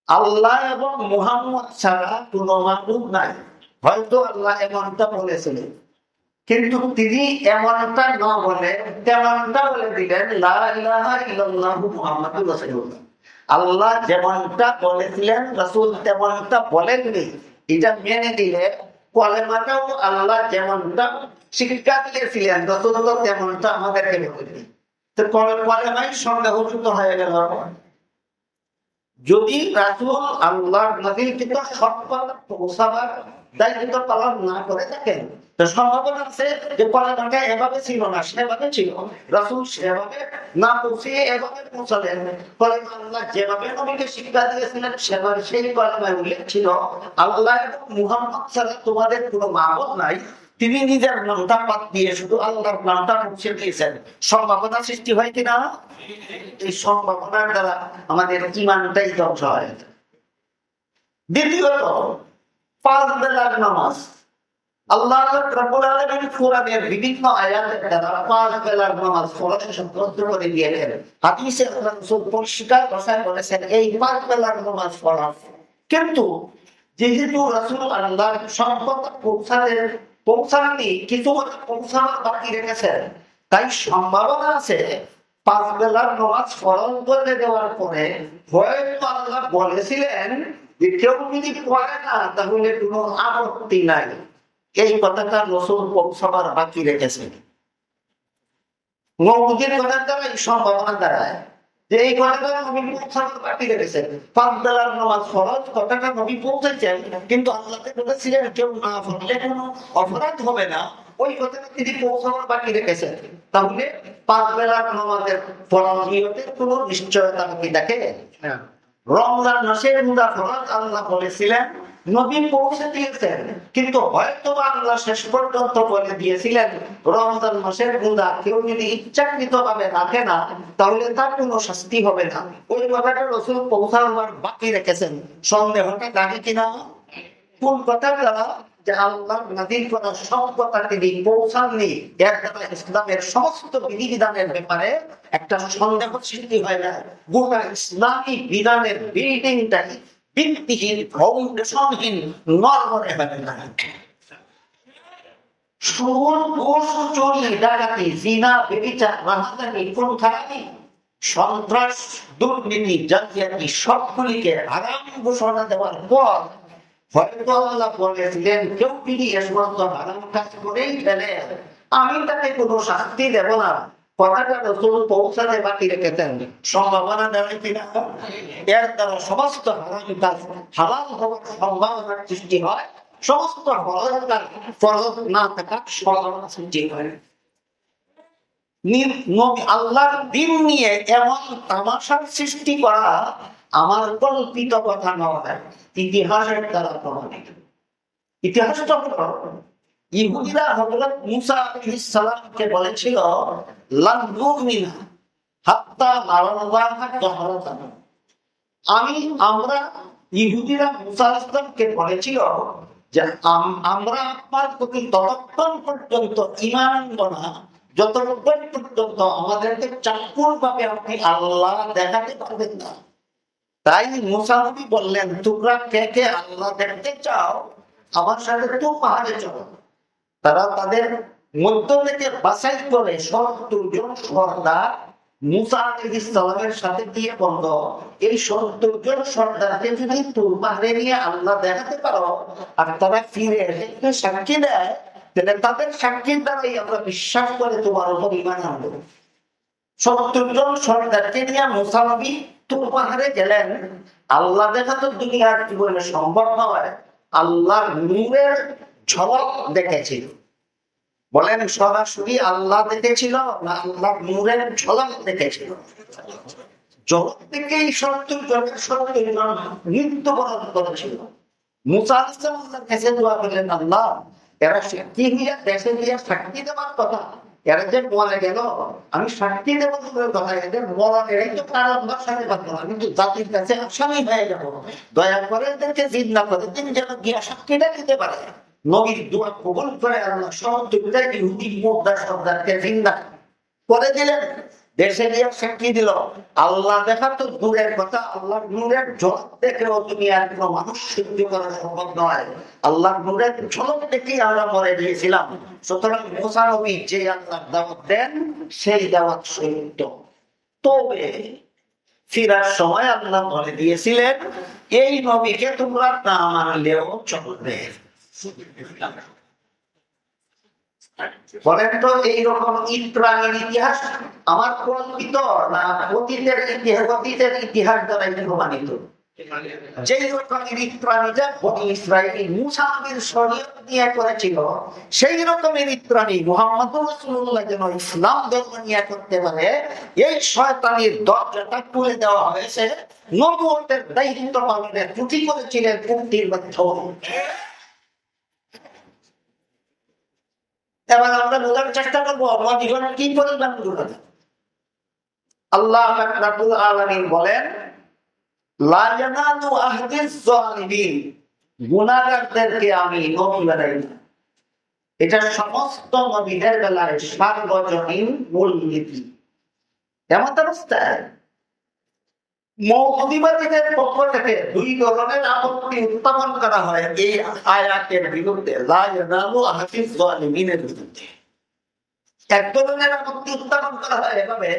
আল্লাহ এবং মুহাম্মদ ছাড়া কোনো মাবুদ নাই। হয়তো আল্লাহ এমনটা বলেছিলেন, কিন্তু তিনি এমনটা না বলে তেমনটা বলে দিলেন লা ইলাহা ইল্লাল্লাহু মুহাম্মাদুর রাসূলুল্লাহ। আল্লাহ যেমনটা বলেছিলেন রাসূল তেমনটা বলেননি, এটা মেনে দিলে কলেমাটাও আল্লাহ যেমনটা শিক্ষা দিয়েছিলেন রাসূল তেমনটা আমাদেরকে বলেনি, তো কলেমাই সন্দেহযুক্ত হয়ে গেল। যদি রাসূল আল্লাহর নাযিলকৃত সব কথা পৌঁছাবার দায়িত্ব পালন না করে থাকেন, তো সম্ভাবনা আছে যে কলেমাটা এভাবে ছিল না, সেভাবে ছিল। রাসূল সেভাবে না পৌঁছিয়ে এভাবে পৌঁছালেন। কলেমা আল্লাহ যেভাবে নবীকে শিক্ষা দিয়েছিলেন সেভাবে সেই কলেমায় উল্লেখ ছিল আল্লাহ এবং মুহাম্মদ ছাড়া তোমাদের কোনো মাবুদ নাই। তিনি নিজের নামটা বাদ দিয়ে শুধু আল্লাহর নামটা পৌঁছে দিয়েছেন। সম্ভাবনা সৃষ্টি হয় কিনা? এই সম্ভাবনার দ্বারা আমাদের ঈমানটাই ধ্বংস হয়। দ্বিতীয়ত, 5 বেলার নামাজ। আল্লাহ রাব্বুল আলামিন কোরআনের বিভিন্ন আয়াতের দ্বারা 5 বেলার নামাজ ফরজ শব্দ করে দিয়েছেন। হাদিসে রাসূল পরিষ্কার ভাষায় বলেছেন এই 5 বেলার নামাজ ফরজ। কিন্তু যেহেতু রাসূল আল্লাহর সম্পদ পৌঁছাননি, কিছু পৌঁছানোর বাকি রেখেছেন, তাই সম্ভাবনা আছে 5 বেলার নামাজ ফরজ করে দেওয়ার পরে হয়তো আল্লাহ বলেছিলেন যে কেউ যদি পড়ে না তাহলে কোনো আপত্তি নাই। এই কথাটা রাসূল পৌঁছাবার বাকি রেখেছেন। নবীর কথার দ্বারা এই সম্ভাবনা দাঁড়ায় যে এই কথাটা নবী পৌঁছাবার বাকি রেখেছেন। 5 বেলার নামাজ ফরজ কথাটা নবী পৌঁছেছেন, কিন্তু আল্লাহকে বলেছিলেন কেউ না পড়লে কোনো অপরাধ হবে না, ওই কথাটা তিনি পৌঁছাবার বাকি রেখেছেন। তাহলে 5 বেলার নামাজের ফরজিয়তের কোনো নিশ্চয়তা কি দেখে? রমজান মাসের রোজা ফরজ আল্লাহ বলেছিলেন, নবী পৌঁছে দিয়েছেন, কিন্তু হয়তো আল্লাহ শেষ পর্যন্ত বলে দিয়েছিলেন রমজান মাসের রোজা কেউ যদি ইচ্ছাকৃত ভাবে রাখে না তাহলে তার কোনো শাস্তি হবে না। ওই কথাটা রাসূল পৌঁছাবার বাকি রেখেছেন। সন্দেহটা লাগে কিনা? কোন কথা দ্বারা যে আল্লাহ নাযিল করা সব কথা তিনি পৌঁছাননি, এর দ্বারা ইসলামের সমস্ত বিধিবিধানের ব্যাপারে একটা সন্দেহ সৃষ্টি হয় না। গোটা ইসলামী বিধানের বিল্ডিংটাই ভিত্তিহীন, ফাউন্ডেশনহীন, নড়বড়ে হবে না। সুদ, ঘুষ, চুরি, ডাকাতি, জিনা, ব্যভিচার, রাহাজানি, খুন-খারাপি, সন্ত্রাস, দুর্নীতি, জালিয়াতি সবগুলিকে হারাম ঘোষণা দেওয়ার পর হয়তো আল্লাহ বলেছিলেন কেউ যদি এ সমস্ত হারাম কাজ করেই ফেলে আমি তাকে কোনো শাস্তি দেব না। কথাটা রাসূল পৌঁছাতে বাকি রেখেছেন। সম্ভাবনা দেয় কিনা? এর দ্বারা সমস্ত হারাম কাজ হালাল হওয়ার সম্ভাবনার সৃষ্টি হয়, সমস্ত হালাল কাজ ফরজ না থাকার সম্ভাবনা সৃষ্টি হয়। আল্লাহর দ্বীন নিয়ে এমন তামাশার সৃষ্টি করা আমার কল্পিত কথা নয়, ইতিহাসের দ্বারা প্রমাণিত। ইতিহাসটা হলো ইহুদিরা হযরত মুসা আলাইহিস সালামকে বলেছিল লান নুমিনা হাত্তা নারাল্লাহা জাহরাতান। আমরা ইহুদিরা মুসা আলাইহিস সালামকে বলেছিল যে আমরা আপনার প্রতি ততক্ষণ পর্যন্ত ঈমান আনবো না যতক্ষণ পর্যন্ত আমাদেরকে চাক্ষুষভাবে আপনি আল্লাহ দেখাতে পারবেন না। তাই মুসা নবী বললেন, তোমরা কে কে আল্লাহ দেখতে চাও আমার সাথে তো পাহাড়ে চলো। তারা তাদের মধ্য থেকে বাছাই করে ৭০ জন সর্দার মুসা আলাইহিস সালামের সাথে দিয়ে বলল, এই ৭০ জন সর্দারকে যদি তুর পাহাড়ে নিয়ে আল্লাহ দেখাতে পারো আর তারা ফিরে এসে সাক্ষী দেয়, তাহলে তাদের সাক্ষীর দ্বারাই আমরা বিশ্বাস করে তোমার উপর ঈমান আনবো। ৭০ জন সর্দারকে নিয়ে মুসা নবী তুর পাহাড়ে গেলেন। আল্লাহ দেখা তো দুনিয়ার জীবনে সম্ভব নয়, আল্লাহর নূরের ঝলক দেখেছিল। বলেন সরাসরি আল্লাহ দেখেছিল না আল্লাহর নূরের ঝলক দেখেছিল? ঝলক থেকেই ৭০ জনের ৭০ জন মৃত্যুবরণ করেছিল। মুসা আলাইহিস সালামের কাছে দোয়া করলেন, আল্লাহ এরা সাক্ষী হইয়া দেশে গিয়া সাক্ষী দেওয়ার কথা, এরা যে মরে গেল, আমি সাক্ষী দেব দূরের কথা, এদের মরণের এই তো কারণ দর্শাতে পারবো না, কিন্তু জাতির কাছে আসামি হয়ে যাবো। দয়া করে এদেরকে জিন্দা করে দিন যেন গিয়া সাক্ষীটা দিতে পারে। নবীর দোয়া কবুল করে আল্লাহ ৭০টা ইহুদি মুর্দা সর্দারকে জিন্দা করে দিলেন, দেশে গিয়ে সাক্ষী দিল। আল্লাহ দেখা তো দূরের কথা, আল্লাহর নূরের ঝলক দেখেও দুনিয়ার কোনো মানুষ সহ্য করা সম্ভব নয়। আল্লাহর নূরের ঝলক দেখেই আমরা মরে গিয়েছিলাম। সুতরাং মুসা নবী যে আল্লাহর দাওয়াত দেন সেই দাওয়াত সত্য। তবে ফিরার সময় আল্লাহ বলে দিয়েছিলেন, এই নবীকে তোমরা না মানলেও চলবে। বলেন তো এইরকম ইব্রাহিমের ইতিহাস আমার কল্পিত না অতীতের ইতিহাস? অতীতের ইতিহাস দ্বারা প্রমাণিত। যেই রকমের ইত্রাণীটা বনি ইসরাইল মুসা নবীর শরীয়ত নিয়ে করেছিল, সেই রকমের ইত্রাণী মুহাম্মদুর রাসূলুল্লাহ যেন ইসলাম ধর্ম নিয়ে করতে পারে, এই শয়তানির দরজাটা খুলে দেওয়া হয়েছে। নবুয়তের দায়িত্ব পালনের ত্রুটি করেছিলেন কুটির মাধ্যমে। এবার আমরা বোঝার চেষ্টা করবো আমার জীবনে কি পরিমাণ গুনাহ। আল্লাহ রাব্বুল আলামিন বলেন, লা ইয়ানালু আহদিস যালিমিন, গুনাহগারদেরকে আমি নবী বানাই না। এটা সমস্ত নবীদের বেলায় সার্বজনীন মূলনীতি। এমন অবস্থায় মৌলবাদীদের পক্ষ থেকে দুই ধরনের আপত্তি উত্থাপন করা হয় এই আয়াতের বিরুদ্ধে, লা ইয়ানালু আহদিস যালিমিনের বিরুদ্ধে। এক ধরনের আপত্তি উত্থাপন করা হয় এভাবে,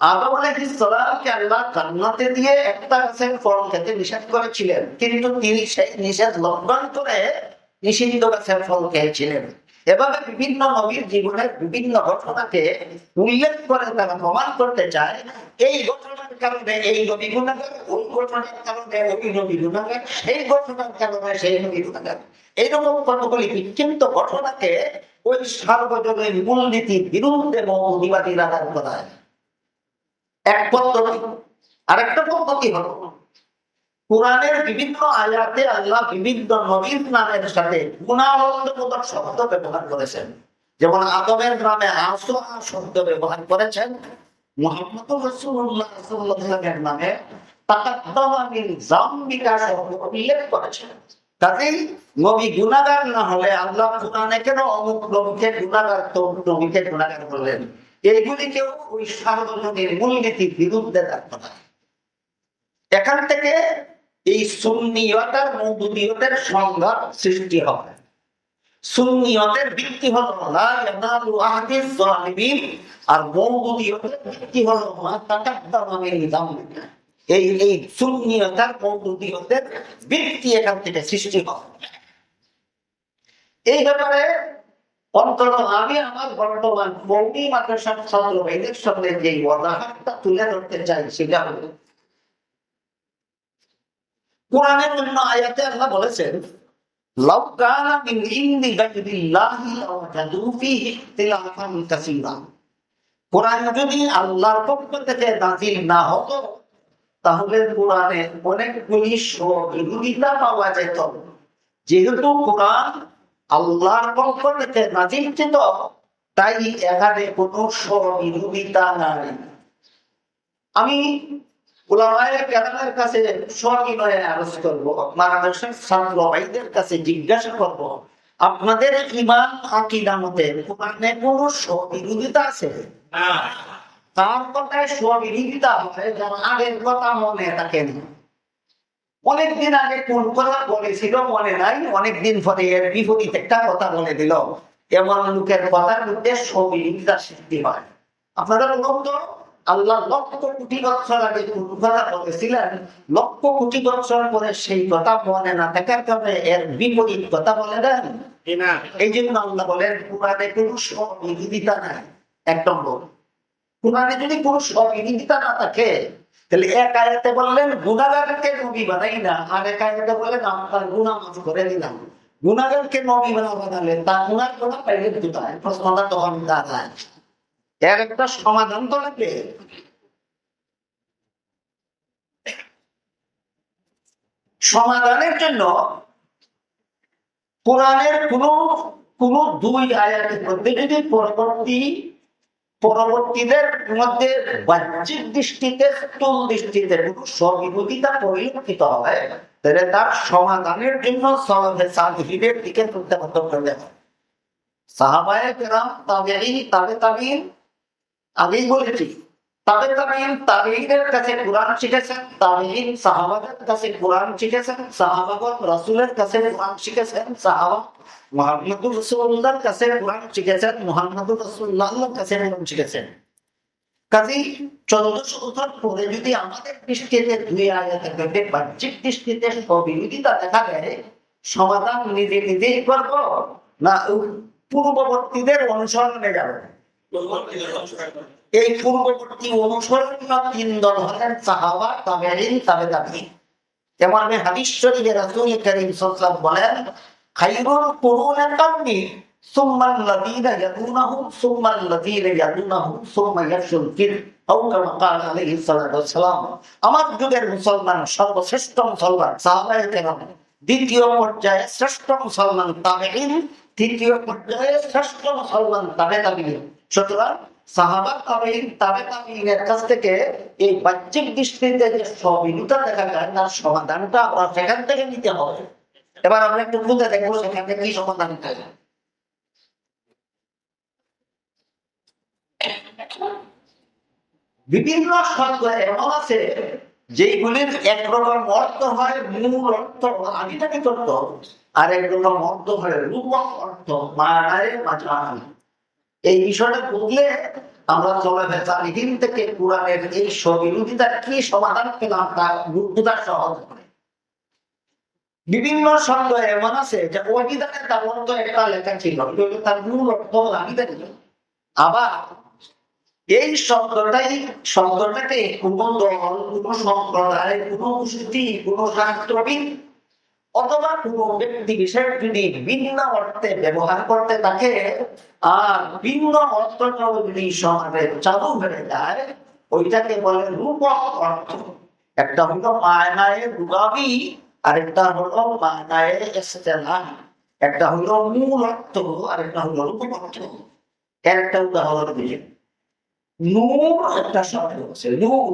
আদম আলাইহিস সালামকে আল্লাহ জান্নাতে দিয়ে একটা গাছের ফল খেতে নিষেধ করেছিলেন, কিন্তু তিনি সেই নিষেধ লঙ্ঘন করে নিষিদ্ধ গাছের ফল খেয়েছিলেন। এভাবে বিভিন্ন নবীর জীবনের বিভিন্ন ঘটনাকে উল্লেখ করে তারা প্রমাণ করতে চায় এই ঘটনার কারণে এই নবী গুনাহগার, ওই ঘটনার কারণে ওই নবী গুনাহগার, সেই ঘটনার কারণে সেই নবী গুনাহগার। এইরকম কতগুলি বিচ্ছিন্ন ঘটনাকে ওই সার্বজনীন মূলনীতির বিরুদ্ধে মৌলবাদীরা দাঁড় করায়। এক পদ্ধতি। আরেকটা পদ্ধতি হলো কোরআনের বিভিন্ন আয়াতে আল্লাহ বিভিন্ন নবীর নামের সাথে গুণাবন্ধবোধক শব্দ ব্যবহার করেছেন। যেমন আদমের নামে আসা শব্দ ব্যবহার করেছেন, মুহাম্মদুর রাসূলুল্লাহ সাল্লাল্লাহু আলাইহি ওয়াসাল্লামের নামে তাকাদ্দামা মিন যামবিকা শব্দ উল্লেখ করেছেন। কাজেই নবী গুনাহগার না হলে আল্লাহ কোরআনে কেন অমুক নবীকে গুনাহগার তো নবীকে গুনাহগার বললেন? এইগুলিকেও ওই সার্বজনীন মূলনীতির বিরুদ্ধে দাঁড়াতে হয়। এখান থেকে এই সুন্নিয়ত আর মওদুদিয়তের সংঘাত সৃষ্টি হয়। সুন্নিয়তের ভিত্তি হলো লা ইয়ানালু আহদিস যালিমিন, আর মওদুদিয়তের ভিত্তি হলো মা তাকাদ্দামা মিন যামবিকা। এই সুন্নিয়ত আর মওদুদিয়তের ভিত্তি এখান থেকে সৃষ্টি হয়। এই ব্যাপারে অন্তত আমি আমার বর্তমান মৌলী মাদ্রাসার ছাত্র ভাইদের সামনে যে ওয়াজাহাতটা তুলে ধরতে চাই সেটা হলো, কোরআনের অন্য আয়াতে আল্লাহ বলেছেন, লাউ কানা মিন ইনদি গায়রিল্লাহি লাওয়াজাদু ফীহি ইখতিলাফান কাসীরা। কোরআন যদি আল্লাহর পক্ষ থেকে নাযিল না হতো তাহলে কোরআনে অনেকগুলি বিরোধিতা পাওয়া যেত। যেহেতু কোরআন আল্লাহর পক্ষ থেকে নাযিলকৃত, তাই এখানে কোনো বিরোধিতা নাই। আমি উলামায়ে কেরামের কাছে সবিনয়ে আরজ করব, মাদ্রাসার ছাত্র ভাইদের কাছে জিজ্ঞাসা করব, আপনাদের ঈমান আকীদা মতে কোরআনে কোনো বিরোধিতা আছে? না। তার কথা জায়গায় সহবিরোধিতা হয়, যারা আগের কথা মনে থাকেন, অনেকদিন আগে কোন কথা বলেছিল মনে নাই, অনেকদিন পরে এর বিপরীত একটা কথা বলে দিল, এমন লোকের কথার মধ্যে সহবিরোধিতার সৃষ্টি হয়। আপনারা বলুন তো, আল্লাহ লক্ষ কোটি বছর আগে কোন কথা বলেছিলেন, লক্ষ কোটি বছর পরে সেই কথা মনে না থাকার কারণে এর বিপরীত কথা বলে দেন। এই জন্য আল্লাহ বলেন কোরআনে কোনো সহবিরোধিতা নাই। এক নম্বর, কোরআনে যদি কোনো সহবিরোধিতা না থাকে, তাহলে এক আয়াতে বললেন গুনাহগারকে নবী বানাই না, আর এক আয়াতে বললেন আপনার গুনাহ মাফ করে দিলাম। গুনাহগারকে নবী বানালেন, তার গুনাহ গুনাহ পাইলে কোথায়? প্রশ্নটা তখন দাঁড়ায়, এর একটা সমাধান তো লাগবে। সমাধানের জন্য কোরআনের কোন দুই আয়াতের মধ্যে যদি পরবর্তীদের মধ্যে বাহ্যিক দৃষ্টিতে, স্থূল দৃষ্টিতে কোনো সহবিরোধিতা পরিলক্ষিত হয়, তাহলে তার সমাধানের জন্য সালাফে সালেহিনের দিকে প্রত্যাবর্ত করতে হয়। সাহাবায়ে কেরাম, তাবেঈন, তাবে তাবেঈন, আগেই বলেছি, তাবে তাবেঈন তাবেঈনের কাছে কোরআন শিখেছেন, তাবেঈন সাহাবাদের কাছে কোরআন শিখেছেন, সাহাবাগণ রাসূলের কাছে কোরআন শিখেছেন, সাহাবা মুহাম্মদুর রাসূলুল্লাহর কাছে কোরআন শিখেছেন, মুহাম্মদুর রাসূলুল্লাহর কাছে কোরআন শিখেছেন। কাজেই 1400 বছর পরে যদি আমাদের দৃষ্টিতে দুই আয়াতের মধ্যে বাহ্যিক দৃষ্টিতে সহবিরোধিতা দেখা দেয়, সমাধান নিজে নিজেই করব না পূর্ববর্তীদের অনুসরণে যাব? এই পূর্ববর্তী অনুসরণীয় তিন দল হলেন সাহাবা, তাবেঈন, তাবে তাবেঈন। যেমন আমি হাদিস শরীফে রাসূল কারীম সাল্লাল্লাহু আলাইহি ওয়াসাল্লাম বলেন, খায়রুল কুরুনি কারনি সুম্মাল লাযীনা ইয়ালুনাহুম সুম্মাল লাযীনা ইয়ালুনাহুম সুম্মা ইয়াশুল ফিল আও কামা ক্বালা আলাইহিস সালাতু ওয়াস সালাম। আমার যুগের মুসলমান সর্বশ্রেষ্ঠ মুসলমান সাহাবায়ে কেরাম, দ্বিতীয় পর্যায়ে শ্রেষ্ঠ মুসলমান তাবেঈন, তৃতীয় পর্যায়ে শ্রেষ্ঠ মুসলমান তাবে তাবেঈন। সুতরাং সাহাবা, তাবেঈন, তাবে তাবেঈনের কাছ থেকে এই বাহ্যিক দৃষ্টিতে যে সহবিরোধিতা দেখা যায়, তার সমাধানটা আমরা সেখান থেকে নিতে হবে। এবার আমরা একটু বুঝে দেখবো সেখান থেকে কি সমাধান থাকে। বিভিন্ন শব্দ এমন আছে যেগুলির একরকম অর্থ হয় মূল অর্থ, আধিকারিক অর্থ, আর একরকম অর্থ হয় রূপক অর্থ, মানায় মাঝামাঝি। এই বিষয়টা বুঝলে আমরা চলাফেরা চালিদিন থেকে কোরআনের এই সহবিরোধিতার কি সমাধান পেলাম তা বুঝতে সহজ হয়। বিভিন্ন শব্দ এমন আছে যে অভিধানের তার অর্থ একটা লেখা ছিল, তার মূল অর্থ আধিকারিক। আবার এই শব্দটাকে কোনো দল, কোনো সম্প্রদায়, কোনো গোষ্ঠী, কোনো শাস্ত্রবিদ অথবা কোনো ব্যক্তি বিশেষ যদি ভিন্ন অর্থে ব্যবহার করতে থাকে, আর ভিন্ন অর্থটা যদি সমাজে চালু হয়ে যায়, ওইটাকে বলে রূপক অর্থ। একটা হলো মায়নায়ে লুগাবি, আরেকটা হলো মায়নায়ে ইসতিলাহ। একটা হলো মূল অর্থ, আরেকটা হলো রূপক অর্থ। এর একটা উদাহরণ দিই, নূর একটা শব্দ আছে, নূর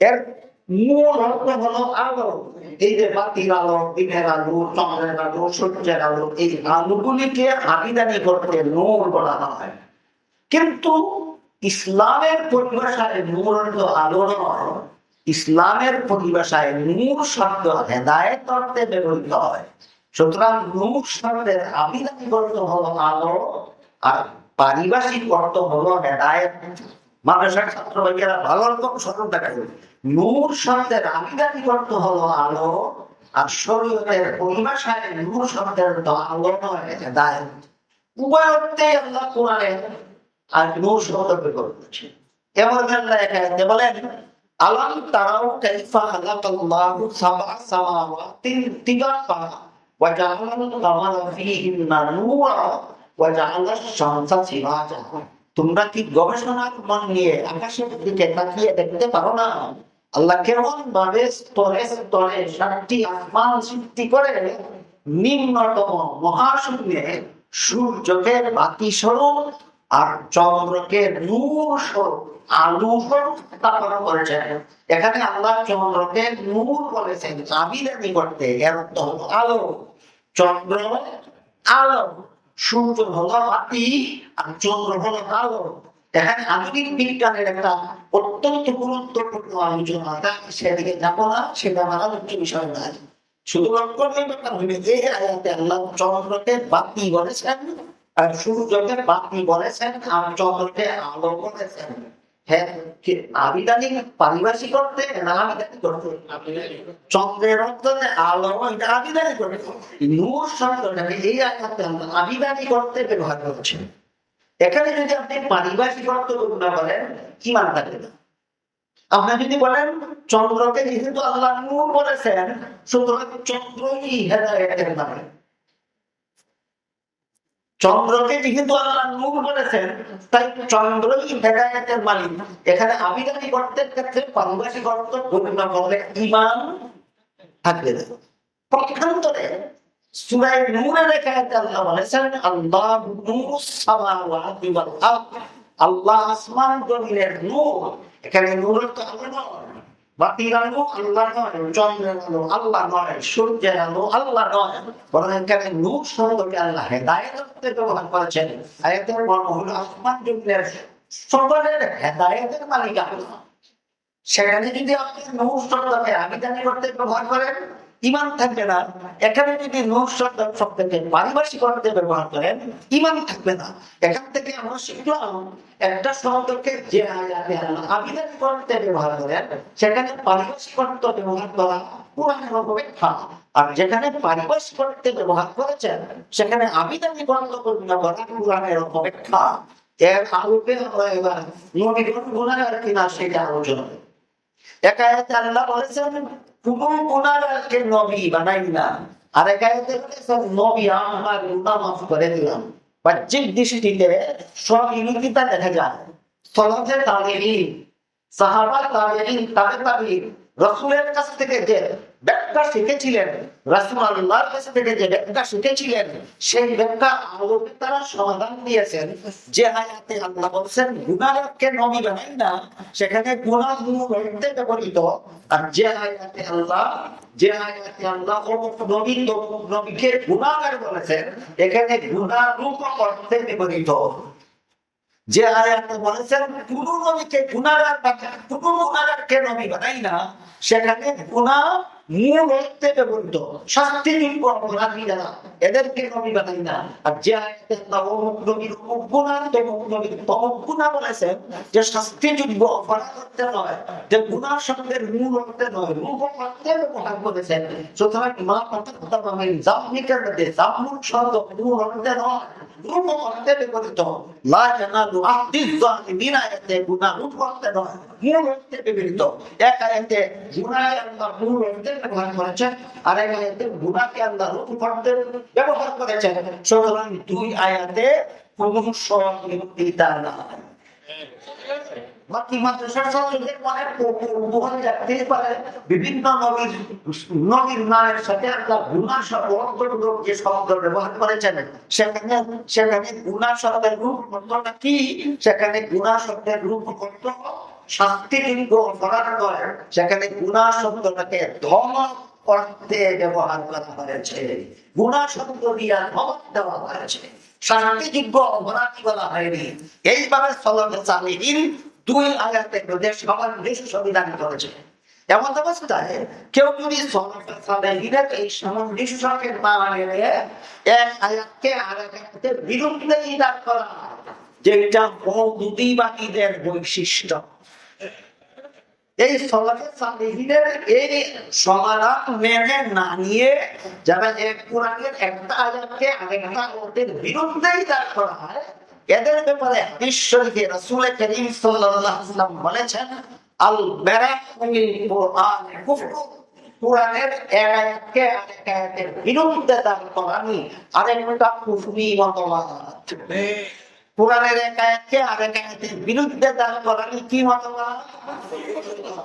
এর মূল অর্থ হলো আলো। এই যে বাতির আলো, দিনের আলো, চন্দ্রের আলো, সূর্যের আলো, এই আলোগুলিকে আবিদানি করতে নূর বলা হয়। কিন্তু ইসলামের পরিভাষায় নূর অর্থ আলো নয়, ইসলামের পরিভাষায় নূর শব্দ হেদায়েত অর্থে ব্যবহৃত হয়। সুতরাং নূর শব্দের আবিদানি অর্থ হলো আলো, আর পারিভাষিক অর্থ হলো হেদায়েত। মাদ্রাসার ছাত্র ভাইয়েরা ভালো রকম স্মরণ রাখবেন, নূর শব্দের আবিধানিক অর্থ হলো আলো, আর শরীয়তের পরিভাষায় নূর শব্দের অর্থ আলো নয়, হেদায়েত। উভয় অর্থে আল্লাহ কোরআনে আর নূর শব্দ ব্যবহার করেছেন। এমন আল্লাহ এখানে বলেন, আলাম তারাও কাইফা খালাকাল্লাহু সাবআ সামাওয়াতিন তিবাকা ওয়া জাআলাল কামারা ফীহিন্না নূরা ওয়া জাআলাশ শামসা সিরাজা। তোমরা কি গবেষণা নিয়ে আকাশের দিকে তাকিয়ে দেখতে পারো না আল্লাহ কেমন ভাবে স্তরে স্তরে 7টি আসমান সৃষ্টি করে নিম্নতম মহাশূন্যে সূর্যকে বাতি স্বরূপ আর চন্দ্রকে নূর স্বরূপ, আলো স্বরূপ স্থাপন করেছেন। এখানে আল্লাহ চন্দ্রকে নূর বলেছেন আবিদানি করতে, এর অর্থ হলো আলো। চন্দ্র আলো, সূর্য হলো বাতি, আর চন্দ্র হলো আলো। এখানে আধুনিক বিজ্ঞানের একটা অত্যন্ত গুরুত্বপূর্ণ আলোচনা, সেদিকে যাবো না, সেটা আমার আলোচ্য বিষয় নয়। শুধু লক্ষ্য ব্যাপার হইলে যে আয়াতে আল্লাহ চন্দ্রকে বাতি বলেছেন আর সূর্যকে বাতি বলেছেন আর চন্দ্রকে আলো বলেছেন। হ্যাঁ, আবিধানিক পারিভাষিক করতে না আবিধানিক করতে? চন্দ্রের অন্তরে আলো এটা আবিধানিক করতে। নূর শব্দটাকে এই আয়াতে আমরা আবিধানিক করতে ব্যবহার করছি। এখানে যদি আপনি পারিভাষিক অর্থ না বলেন কি মান থাকবে না। আপনি যদি বলেন চন্দ্রকে যেহেতু আল্লাহ নূর বলেছেন, সুতরাং চন্দ্রই হেদায়েতের নামে। চন্দ্রকে যেহেতু আল্লাহ নূর বলেছেন, তাই চন্দ্রই হেদায়েতের মালিক। এখানে আবিধানিক অর্থের ক্ষেত্রে পারিভাষিক অর্থ গণনা করলে ঈমান থাকবে না। পক্ষান্তরে সূরা নূরের আয়াতে আল্লাহ বলেছেন আল্লাহু নূরুস সামাওয়াতি ওয়াল আরদ, আল্লাহ আসমান জমিনের নূর। এখানে নূরের তো আলো নয়, বাতির আলো আল্লাহ নয়, চন্দ্রের আলো আল্লাহ নয়, সূর্যের আলো আল্লাহ নয়, বরং এখানে নূর শব্দকে আল্লাহ হেদায়েত করতে ব্যবহার করেছেন। আয়াতের মর্ম হলো আসমান জমিনের সকলের হেদায়েতের মালিক আল্লাহ। সেখানে যদি আপনি নূর শব্দকে আবিধানিক করতে ব্যবহার করেন ঈমান থাকবে না। এখানে যদি নূর শব্দকে পারিভাষিক অর্থে ব্যবহার করেন ঈমান থাকবে না। এখান থেকে আমরা শিখলাম একটা শব্দকে যে আয়াতে আল্লাহ আবিধানিক অর্থে ব্যবহার করেন সেখানে পারিভাষিক অর্থ ব্যবহার করা কোরআনের অপেক্ষা, আর যেখানে পারিভাষিক অর্থে ব্যবহার করেছেন সেখানে আবিধানিক অর্থ গণনা করা কোরআনের অপেক্ষা। এর আলোকে আমরা এবার নবীগণ গুনাহগার কিনা সেটা আলোচনা। এক আয়াতে আল্লাহ বলেছেন কোন গুনাহগারকে নবী বানাই না, আর এক আয়াতে বলেছেন নবী আমার গুনাহ মাফ করে দিলাম। বাহ্যিক দৃষ্টিতে সব ইঙ্গিত দেখা যায়। সালাফে তাবেঈন, সাহাবা তাবেঈন, তাবেঈন রাসূলের কাছ থেকে যে ব্যাখ্যা শিখেছিলেন, রাসূল আল্লাহর কাছ থেকে যে ব্যাখ্যা শিখেছিলেন, সেই ব্যাখ্যা আলোকে তারা সমাধান দিয়েছেন। যে আয়াতে আল্লাহ বলছেন গুনাহগারকে নবী বানাই না, সেখানে গুনাহ করতে ব্যবহৃত। আর যে আয়াতে আল্লাহ নবীকে গুনাহগার বলেছেন, এখানে গুনাহ রূপ অর্থে ব্যবহৃত। যে আয়াতে বলেছেন কোন নবীকে গুনাহগার বানাই, কোন গুনাহগারকে নবী বানাই না, সেখানে গুনাহ মূল অর্থে ব্যবহৃত। শাস্তিযোগ্য অপরাধী যারা এদেরকে নবী বানাই না। আর যে আয়াতে আল্লাহ নবীর গুনাহ বলেছেন যে শাস্তিযোগ্য অপরাধ অর্থে নয়, যে গুনাহ শব্দের মূল অর্থে নয়, রূপ অর্থে ব্যবহার করেছেন। সুতরাং মা কথা মানে জামিকের মধ্যে জামুল শব্দ মূল অর্থে নয়, রূপ অর্থে ব্যবহৃত। লা জানালু আহদিজ জালিমিন আয়াতে গুনাহ রূপ অর্থে নয়, মূল অর্থে ব্যবহৃত। এক আয়াতে গুনাহ আল্লাহ মূল অর্থে ব্যবহার করেছেন, আর এক আয়াতে গুনাহকে আল্লাহ রূপ অর্থে ব্যবহার করেছেন। সুতরাং দুই আয়াতে কোনো সমিতা না। বাকি মাদ্রাসার ছাত্রদের মনে উপহার রাখতে পারে বিভিন্ন নবীর নামের সাথে আল্লাহ গুনাহ শব্দ যে শব্দ ব্যবহার করেছেন, সেখানে গুনাহ শব্দের রূপ অর্থটা কি? সেখানে গুনাহ শব্দের রূপ অর্থ শাস্তিযোগ্য অপরাধ নয়, সেখানে গুনাহ শব্দটাকে ধমক অর্থে ব্যবহার করা হয়েছে। গুনাহ শব্দ দিয়ে ধমক দেওয়া হয়েছে, শাস্তিযোগ্য অপরাধী বলা হয়নি। এইভাবে সালাফে সালেহীন দুই আয়াতের মধ্যে সামঞ্জস্য সংবিধান করেছে। এমন অবস্থায় কেউ যদি সালাফে সালেহীনের এই সামঞ্জস্যকে না মেনে এক আয়াতকে আরেক আয়াতের বিরুদ্ধে ইরাদ করা, যেটা বহুদিবাদীদের বৈশিষ্ট্য। এই সালাফে সালেহীনের এই সমাধান মেনে না নিয়ে যারা এক কোরআনের একটা আয়াতকে আরেকটা আয়াতের বিরুদ্ধে ইরাদ করা হয়, এদের ব্যাপারে হাদিস শরীফে রাসূল করিম সাল্লাল্লাহু আলাইহি ওয়াসাল্লাম বলেছেন আল বারাকুল কুরআন কুফর। কোরআনের এক আয়াতকে আরেক আয়াতের বিরুদ্ধে দাঁড় করানি আরেকটা কুফরি মতবাদ। কোরআনের এক আয়াতকে আরেক আয়াতের বিরুদ্ধে দাঁড় করানি কি মতবাদ?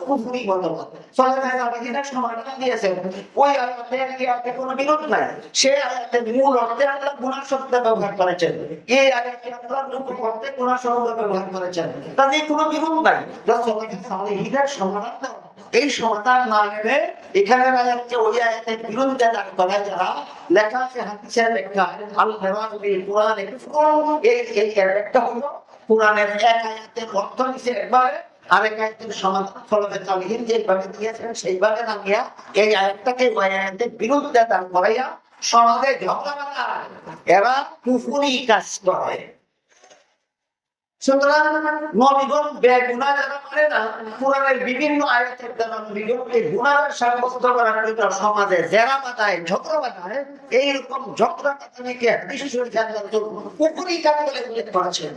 কুফরি মতবাদ। সালাফে সালেহীনরা সমাধান দিয়েছেন ওই আয়াতে কোনো বিরোধ নাই, সে আয়াতের মূল অর্থে আল্লাহ গুনাহ শব্দ ব্যবহার করেছেন, এই আয়াতে আল্লাহ রূপ অর্থে গুনাহ শব্দ ব্যবহার করেছেন, তাতে কোনো বিরোধ নাই। সালাফে সালেহীনরা সমাধান দেওয়া এই সমাধান না নেবে এখানের আয়াতকে ওই আয়াতের বিরুদ্ধে দাঁড় করা, যারা লেখা আছে হাদিসের ব্যাখ্যা আল হেওয়াজ বিল কোরআন, এই একটা হলো কোরআনের এক আয়াতের অর্থ নিচে একবারে আরেক আয়াতের সমাধান ফলবে তালিম যেভাবে দিয়েছেন সেইভাবে নামিয়া এই আয়াতটাকে ওই আয়াতের বিরুদ্ধে দান করাইয়া সমাজে ঝগড়া বাঁধায়। এরা কুফরি কাজ করে। সুতরাং নবীগণ বেগুনাহ যারা করে না, কোরআনের বিভিন্ন আয়াতের দ্বারা নবীগণ এই গুনাহ সাব্যস্ত করার জন্য সমাজে জেরা বাঁধায়, ঝগড়া বাঁধায়। এইরকম ঝগড়া বাঁধানোকে হাদিস শরীফে কুফরি কাজ বলে উল্লেখ করেছেন।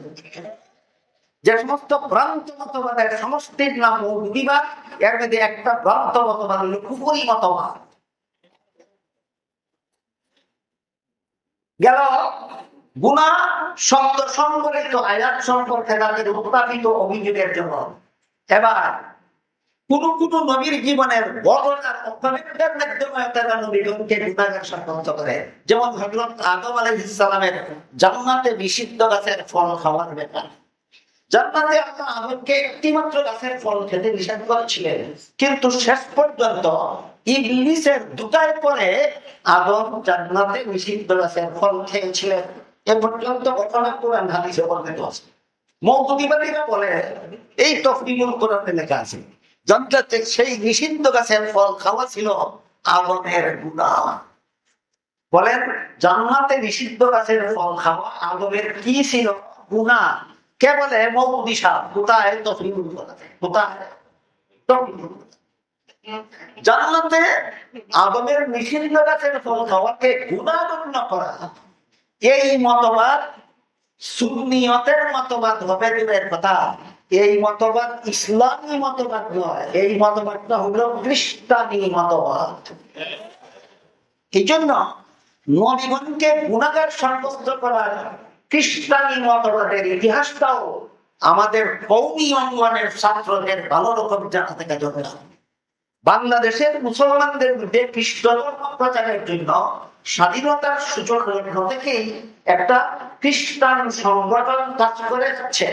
যে সমস্ত ভ্রান্ত মতবাদের সমষ্টির নাম মৌলুদীবাদ, এর মধ্যে একটা ভ্রান্ত মতবাদ হল কুফরি মতবাদ। গেল গুনাহ শব্দ সংবলিত আয়াত সম্পর্কে তাদের উত্থাপিত অভিযোগের জন্য। এবার কোন কোন নবীর জীবনের বর্ণনার মাধ্যমে তারা নবীগণকে গুনাহগার সাব্যস্ত করে। যেমন হযরত আদম আলাইহিস সালামের জান্নাতে নিষিদ্ধ গাছের ফল খাওয়ার ব্যাপার। জান্নাতে আল্লাহ আদমকে একটি মাত্র গাছের ফল খেতে নিষেধ করেছিলেন, কিন্তু শেষ পর্যন্ত ইবলিসের দুটায় পরে আদম জান্নাতে নিষিদ্ধ গাছের ফল খেয়েছিলেন। এ পর্যন্ত ঘটনা কোরআন হাদিসে বর্ণিত আছে। মওদুদীবাদীরা বলে এই তফসিরুল কোরআনে লেখা আছে জান্নাতে সেই নিষিদ্ধ গাছের ফল খাওয়া ছিল আদমের গুনাহ। বলেন জান্নাতে নিষিদ্ধ গাছের ফল খাওয়া আদমের কি ছিল? গুনাহ। কে বলে? মওদুদী সাহেব। কোথায়? তফসিরুল কোরআনে। কোথায়? জান্নাতে আদমের নিষিদ্ধ গাছের ফল খাওয়াকে গুনাহ গণ্য করা, এই মতবাদ সুন্নিয়তের মতবাদ হবে দূরের কথা। এই মতবাদ ইসলামী মতবাদ নয়, এই মতবাদটা হলো খ্রিস্টানি মতবাদ। এই জন্য নবীগণকে গুনাহগার সাব্যস্ত করার খ্রিস্টানি মতবাদের ইতিহাসটাও আমাদের কওমি অঙ্গনের ছাত্রদের ভালো রকম জানা থাকা দরকার। বাংলাদেশের মুসলমানদের মধ্যে খ্রিস্ট ধর্ম প্রচারের জন্য স্বাধীনতার সূচনা থেকেই একটা খ্রিস্টান সংগঠন কাজ করে যাচ্ছে।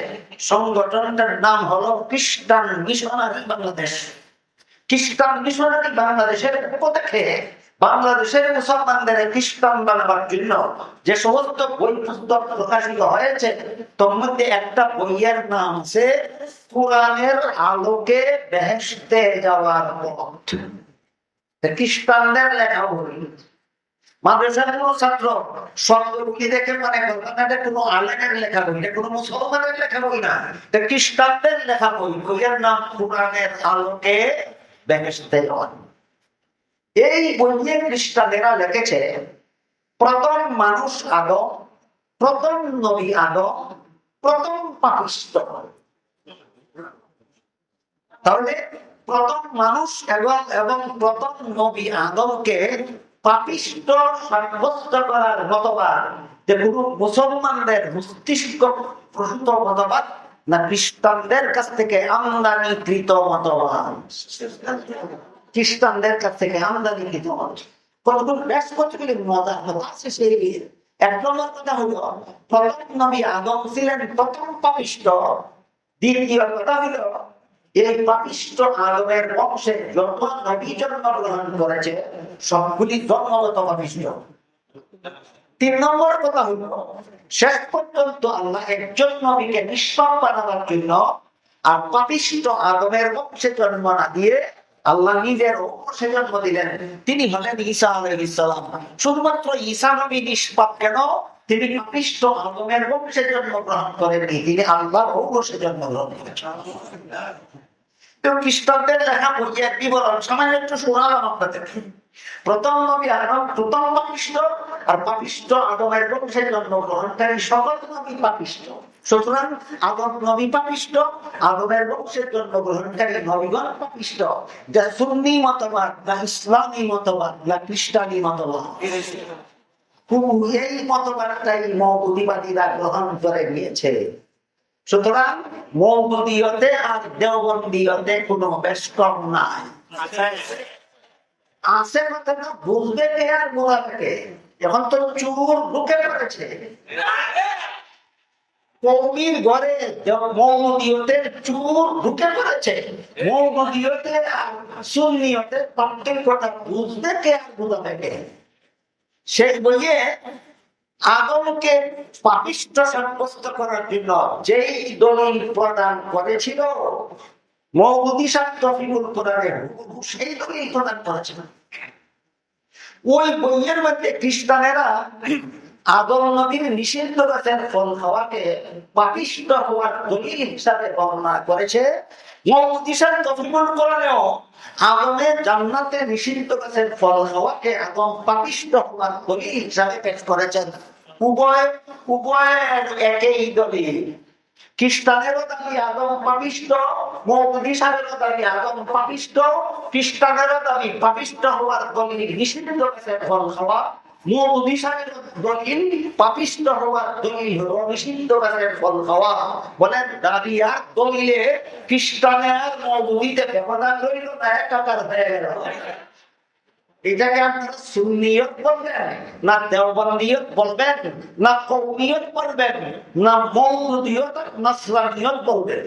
সংগঠনটার নাম হলো খ্রিস্টান মিশনারি বাংলাদেশ। খ্রিস্টান মিশনারি বাংলাদেশের পক্ষে বাংলাদেশের মুসলমানদের খ্রিস্টান বানাবার জন্য যে সমস্ত বই পুস্তক প্রকাশিত হয়েছে, তার মধ্যে একটা বইয়ের নাম আছে কোরআনের আলোকে বেহেশতে যাওয়ার পথ। খ্রিস্টানদের লেখা বই। মাদ্রাসার কোন ছাত্র শব্দগুলি দেখে মনে করবেন এটা কোনো আলেমের লেখা বই, এটা কোনো মুসলমানের লেখা বই না, এটা খ্রিস্টানদের লেখা বই। বইয়ের নাম কোরআনের আলোকে বেহেশতে যাওয়ার। এই বইয়ে খ্রিস্টানেরা লিখেছে প্রথম মানুষ আদম, প্রথম নবী আদম, প্রথম পাপিষ্ঠ। তাহলে প্রথম মানুষ এবং প্রথম নবী আদমকে পাপিষ্ঠ সাব্যস্ত করার মতবাদ যে কোনো মুসলমানদের মস্তিষ্ক প্রসূত মতবাদ না খ্রিস্টানদের কাছ থেকে আমদানিকৃত মতবাদ? খ্রিস্টানদের কাছ থেকে আমদানিকৃত কতগুলো বেশ কতগুলি মজার কথা আছে। সেই এক নম্বর কথা হলো প্রথম নবী আদম ছিলেন প্রথম পাপিষ্ঠ। দ্বিতীয় কথা হলো এই পাপিষ্ঠ আদমের বংশে যত নবী জন্মগ্রহণ করেছে সবগুলি জন্মগত পাপিষ্ঠ। তিন নম্বর কথা হলো শেষ পর্যন্ত আল্লাহ একজন নবীকে নিষ্পাপ বানাবার জন্য আর পাপিষ্ঠ আদমের বংশে জন্ম না দিয়ে আল্লাহ নিজের বংশে জন্ম দিলেন। তিনি হলেন ঈসা আলাইহিস সালাম। শুধুমাত্র ঈসা নবী নিষ্পাপ কেন? তিনি পাপিষ্ঠ আদমের বংশে জন্মগ্রহণ করেননি, তিনি আল্লাহর বংশে জন্মগ্রহণ করেছেন। খ্রিস্টানদের লেখা বইয়ের বিবরণ সামান্য একটু শোনালাম আপনাদের। প্রথম নবী আদম প্রথম পাপিষ্ঠ, আর পাপিষ্ঠ আদমের বংশে জন্মগ্রহণকারী সকল নবী পাপিষ্ঠ। সুতরাং আদম নবী পাপিষ্ঠ, আদমের বংশে জন্মগ্রহণকারী নবীগণ পাপিষ্ঠ। যা সুন্নি মতবাদ না ইসলামী মতবাদ না খ্রিস্টানি মতবাদ, এই মতবাদটাই মওদুদীবাদীরা গ্রহণ করে নিয়েছে। সুতরাং মওদুদিয়তে আর দেওবন্দিয়তে কোনো বেশকম নাই। আছে কথাটা বুঝবে কে আর বোঝাবে কে? এখন তো চোর ঢুকে পড়েছে কওমির ঘরে, মওদুদিয়তে চোর ঢুকে পড়েছে। মওদুদিয়তে আর সুন্নিয়তে পার্থক্যটা বুঝবে কে আর বোঝাবে কে? সেই বইয়ে আদমকে পাপিষ্ঠ সাব্যস্ত করার জন্য যেই দলিল প্রদান করেছিল মওদুদি শাফিউল কোরআনে সেই দলিল প্রদান করেছিল। ওই বইয়ের মধ্যে খ্রিস্টানেরা আদম নবীর নিষিদ্ধ গাছের ফল খাওয়াকে পাপিষ্ঠ হওয়ার দলিল হিসাবে বর্ণনা করেছে। মওদুদি শাফিউল কোরআনেও আদমের জান্নাতে নিষিদ্ধ গাছের ফল খাওয়াকে আদম পাপিষ্ঠ হওয়ার দলিল হিসাবে পেশ করেছেন। উভয়ের একই দলিল। খ্রিস্টানেরও দাবি আদম পাপিষ্ঠ, মওদুদি সাহেবেরও দাবি আদম পাপিষ্ঠ। খ্রিস্টানেরও দাবি পাপিষ্ঠ হওয়ার দলিল নিষিদ্ধ গাছের ফল খাওয়া, মওদুদি সাহেবের দলিল পাপিষ্ঠ হওয়ার দলিল হলো নিষিদ্ধ গাছের ফল খাওয়া। বলেন দাবি আর দলিলে খ্রিস্টানের মওদুদিতে ব্যবধান রইল না, একাকার হয়ে গেল। এটাকে আপনারা সুন্নিয়ত বলবেন, না দেওবন্দিয়ত বলবেন, না কওমিয়ত বলবেন, না মওদুদিয়ত নাসরানিয়ত বলবেন?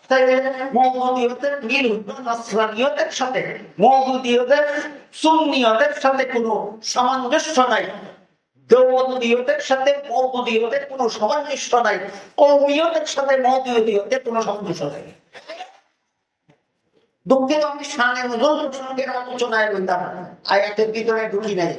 তাইলে মওদুদিয়তের মিল নাসরানিয়তের সাথে, মওদুদিয়তের সুন্নিয়তের সাথে কোনো সামঞ্জস্য নাই, দেওবন্দিয়তের সাথে মওদুদিয়তের কোনো সামঞ্জস্য নাই, কওমিয়তের সাথে মওদুদিয়তের কোনো সামঞ্জস্য নাই। দুঃখিত, আমি শানে নজুল প্রসঙ্গের আলোচনায় বলতাম, আয়াতের ভিতরে ঢুকি নাই।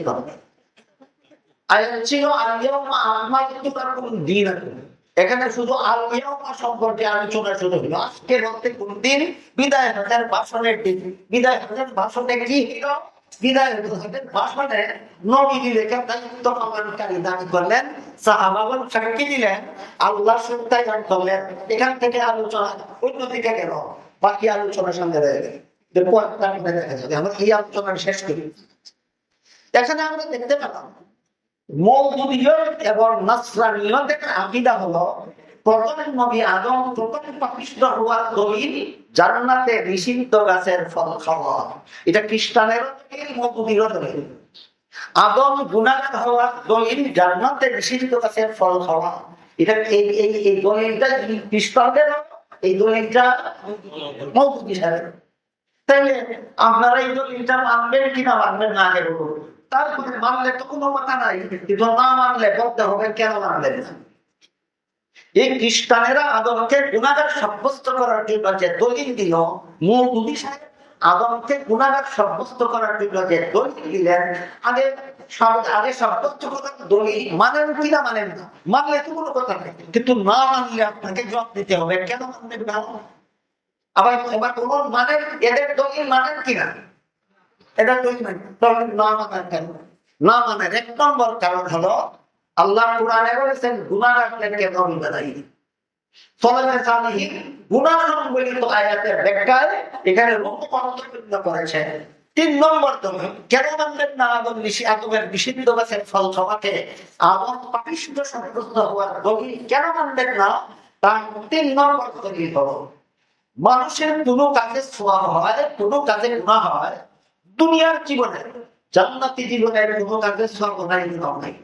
আয়াত ছিল আল-ইয়াউমা আকমালতু লাকুম দীনাকুম, এখানে শুধু আল-ইয়াউমা সম্পর্কে আলোচনা শুরু হলো। আজকে বলতে কোন দিন? বিদায় হজের ভাষণের দিন। বিদায় হজের ভাষণে কি হলো? বিদায় হজের ভাষণে নবীজি রেখে দায়িত্ব পালনকারী দাবি করলেন, সাহাবাগণ সাক্ষী দিলেন, আল্লাহ সত্যায়ন করলেন। এখান থেকে আলোচনা অন্যদিকে গেল, বাকি আলোচনার সঙ্গে রয়ে গেল। আমরা এই আলোচনা শেষ করি। এখানে আমরা দেখতে পেলাম মওদুদিয়ত এবং নাসরানিয়তের আকীদা হলো প্রথম নবী আদম প্রথম পাপিষ্ঠ হওয়ার দলিল জান্নাতে নিষিদ্ধ গাছের ফল খাওয়া। এটা খ্রিস্টানের দলিল, মওদুদির দলিল। আদম গুনাহগার হওয়ার দলিল জান্নাতে নিষিদ্ধ গাছের ফল খাওয়া। এটা এই দলিলটা খ্রিস্টানদের, এই দলিলটা মওদুদি সাহেবের। তাইলে আপনারা এই দলিলটা মানবেন কিনা মানবেন না আগে বলুন। তারপরে মানলে তো কোনো কথা নাই, কিন্তু না মানলে বলতে হবে কেন মানলেন না। এই খ্রিস্টানেরা আদমকে গুনাহগার সাব্যস্ত করার জন্য যে দলিল দিল, মওদুদি সাহেব আদমকে গুনাহগার সাব্যস্ত করার জন্য যে দলিল দিলেন, আগে সাব্যস্ত করার দলিল মানেন কিনা মানেন না, মানলে তো কোনো কথা নেই, কিন্তু না মানলে আপনাকে জবাব দিতে হবে কেন মানবেন না। আবার এবার কোন মানেন, এদের দলিল মানেন কিনা, এটা দলিল মানে না মানার কেন? না মানের এক নম্বর কারণ হলো আল্লাহ কুরআনে বলেছেন গুনাহগারদেরকে দণ্ড দেয়। সূরা সালিহিন গুনাহ সম্বলিত আয়াতের ব্যাখ্যায় এখানে রূপকল্পনা করেছে। ৩ নম্বর দলিল কেন মানবেন না আদমের নিষিদ্ধ গাছের ফল খাওয়াকে, আদম পাপিষ্ঠ সাব্যস্ত হওয়ার দলিল কেন মানবেন না, তার ৩ নম্বর দলিল হলো মানুষের কোনো কাজে সওয়াব হয়, কোনো কাজে গুনাহ হয়, দুনিয়ার জীবনে জান্নাতি জীবনের কোনো কাজে সওয়াব নাই, গুনাহ নাই।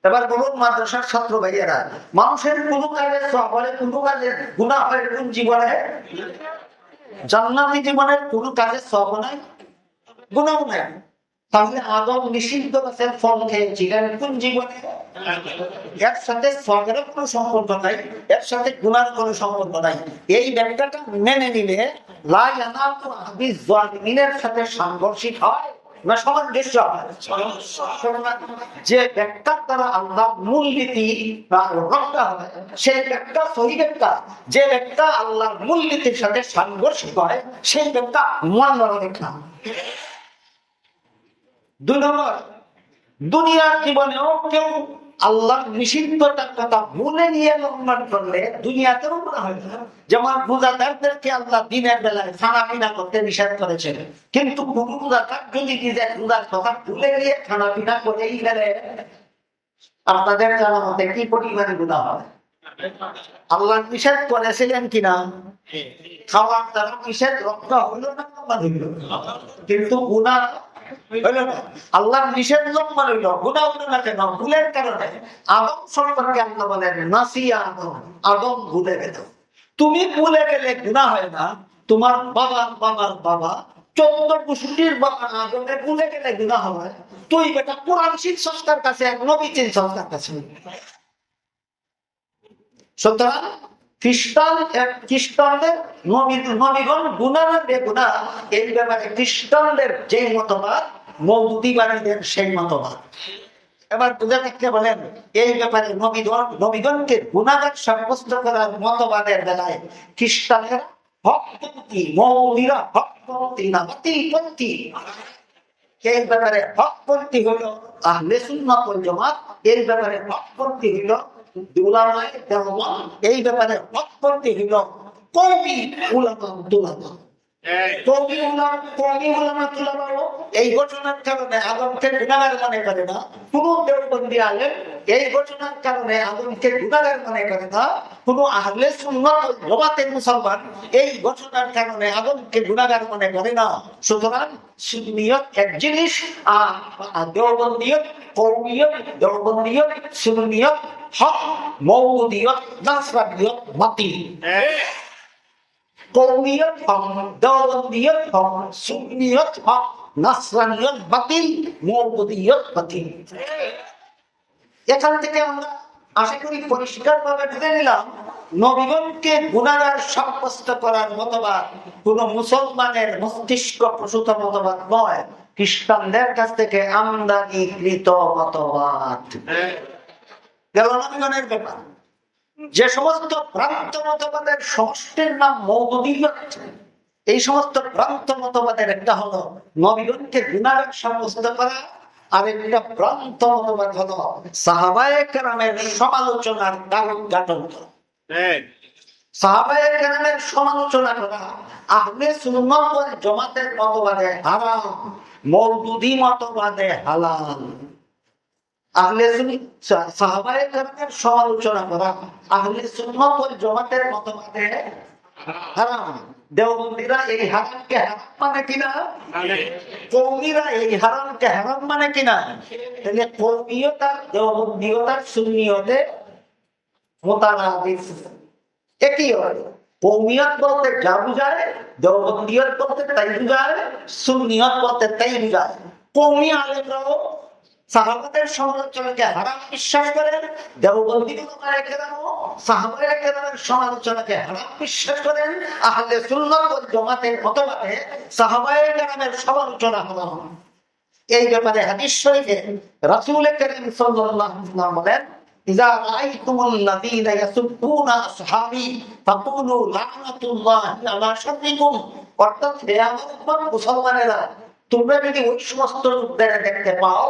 এবার বলুন মাদ্রাসার ছাত্র ভাইয়েরা, মানুষের কোনো কাজে সওয়াব হয়, কোনো কাজে গুনাহ হয় কোন জীবনে? জান্নাতি জীবনের কোনো কাজে সওয়াব নাই, গুনাহ নাই। তাহলে আদম নিষিদ্ধ গাছের ফল খেয়েছিলেন কোন জীবনে? এর সাথে সওয়াবের কোনো সম্পর্ক নাই, এর সাথে গুনাহর কোনো সম্পর্ক নাই। এই ব্যাখ্যাটা মেনে নিলে লা ইয়ানালু আহদি যালিমিনের সাথে সাংঘর্ষিক হয় না সামঞ্জস্য হয়? যে ব্যাখ্যার দ্বারা আল্লাহ মূলনীতি রক্ষা হয় সেই ব্যাখ্যা সহিহ ব্যাখ্যা, যে ব্যাখ্যা আল্লাহর মূলনীতির সাথে সাংঘর্ষিক হয় সেই ব্যাখ্যা মুআন্নার ব্যাখ্যা। ২ নম্বর, দুনিয়ার জীবনেও কেউ আল্লাহ নিষিদ্ধতার কথা ভুলে নিয়ে লঙ্ঘন করলে দুনিয়াতেও গুনাহ হয় না। যেমন রোজাদারদেরকে আল্লাহ দিনের বেলায় খানা পিনা করতে নিষেধ করেছেন, কিন্তু কোন রোজাদার যদি নিজের রোজার কথা ভুলে গিয়ে খানা পিনা করেই ফেলে, আপনাদের জানা মতে কি পরিমাণে গুনাহ হয়? আল্লাহ নিষেধ করেছিলেন কিনা? খাওয়ার দ্বারা নিষেধ রক্ষা হইল না, কিন্তু গুনাহ আল্লাহ নিষেধ লঙ্ঘন হইল, গুনাহ হইল না কেন? ভুলের কারণে। আদম সম্পর্কে আল্লাহ বলেন নাসিয়া আদম, আদম ভুলে গেল। তুমি ভুলে গেলে গুনাহ হয় না, তোমার বাবার বাবার বাবা 14 গোষ্ঠীর আগুনে গুলে গেলে গুনাহ হয়, তুই বেটা কোরআন শিক্ষক কাছে এক নবী শিক্ষক কাছে। সুতরাং খ্রিস্টানদের নবীগণ গুনাহ না বেগুনাহ এই ব্যাপারে খ্রিস্টানদের যে মতবাদ, মওদূদীবাদীদের সেই মতবাদ। এবার বুঝে থাকতে বলেন, এই ব্যাপারে নবীগণকে গুনাহগার সাব্যস্ত করার মতবাদের বেলায় খ্রিস্টানেরা হকপন্থী, মওদূদীরা হকপন্থী না বাতিলপন্থী। এই ব্যাপারে হকপন্থী হলো আহলে সুন্নাত ওয়াল জামাত, এই ব্যাপারে হকপন্থী হলো উলামায়ে দেওবন্দ, এই ব্যাপারে হকপন্থী হলো কওমি উলামা তুলামা। এই ঘটনার কারণে আদমকে গুনাহগার মনে করে না কোন দেওবন্দি আলেম, এই ঘটনার কারণে আদমকে গুনাহগার মনে করে না কোন আহলে সুন্নাত ওয়াল জামাতের মুসলমান, এই ঘটনার কারণে আদমকে গুনাহগার মনে করে না। সুতরাং সুন্নিয়ত এক জিনিস, আর দেওবন্দিয়ত, কওমিয়ত, দেওবন্দিয়ত, সুন্নিয়ত হক, মওদূদিয়ত, নাসরানিয়ত বাতিল। কওমিয়ত হক, দেওবন্দিয়ত হক, সুন্নিয়ত হক, নাসরানিয়ত বাতিল, মওদূদিয়ত বাতিল। এখান থেকে আমরা আশা করি পরিষ্কারভাবে বুঝে নিলাম, নবীগণকে গুনাহগার সাব্যস্ত করার মতবাদ কোন মুসলমানের মস্তিষ্ক প্রসূত মতবাদ নয়, খ্রিস্টানদের কাছ থেকে আমদানিকৃত মতবাদ। গেল নবীগণের ব্যাপার। যে সমস্ত ভ্রান্ত মতবাদের সমষ্টির নাম মওদূদিয়ত, এই সমস্ত ভ্রান্ত মতবাদের একটা হলো নবীগণকে গুনাহগার সাব্যস্ত করা, আর একটা ভ্রান্ত মতবাদ হলো সাহাবায়ে কেরামের সমালোচনার কারণ গাঠন করা। সাহাবায়ে কেরামের সমালোচনা করা আহলে সুন্নাত ওয়াল জামাতের মতবাদে হারাম, মওদূদী মতবাদে হালাল। সাহাবায়ে কেরামের সমালোচনা করা আহলে সুন্নাত ওয়াল জামাতের মতবাদে হারাম। দেওবন্দীরা এই হারামকে হারাম মানে কিনা, কওমিরা এই হারামকে হারাম মানে কিনা, তাহলে কওমিয়ত আর দেওবন্দিয়ত আর সুন্নিয়তে মুতানাফিস একই হয়। কওমিয়ত বলতে যা বুঝায়, দেওবন্দিয়ত বলতে তাই বুঝায়, সুন্নিয়ত বলতে তাই বুঝায়। কওমি আলেমরাও সাহাবাদের সমালোচনাকে হারাম বিশ্বাস করেন, দেওবন্দি উলামায়ে কেরামও সাহাবায়ে কেরামের সমালোচনাকে হারাম বিশ্বাস করেন। আহলে সুন্নাত ওয়াল জামাতের মতবাদে সাহাবায়ে কেরামের সমালোচনা হারাম। এই ব্যাপারে হাদিস শরীফে রাসূল করিম সাল্লাল্লাহু আলাইহি ওয়াসাল্লাম বলেন, ইযা রাআইতুমুল্লাযীনা ইয়াসুব্বুনা আসহাবী ফাকুলু লা'নাতুল্লাহি আলা শাররিকুম। অর্থাৎ হে আমার উম্মত মুসলমানেরা, তোমরা যদি ওই সমস্ত লোকদের দেখতে পাও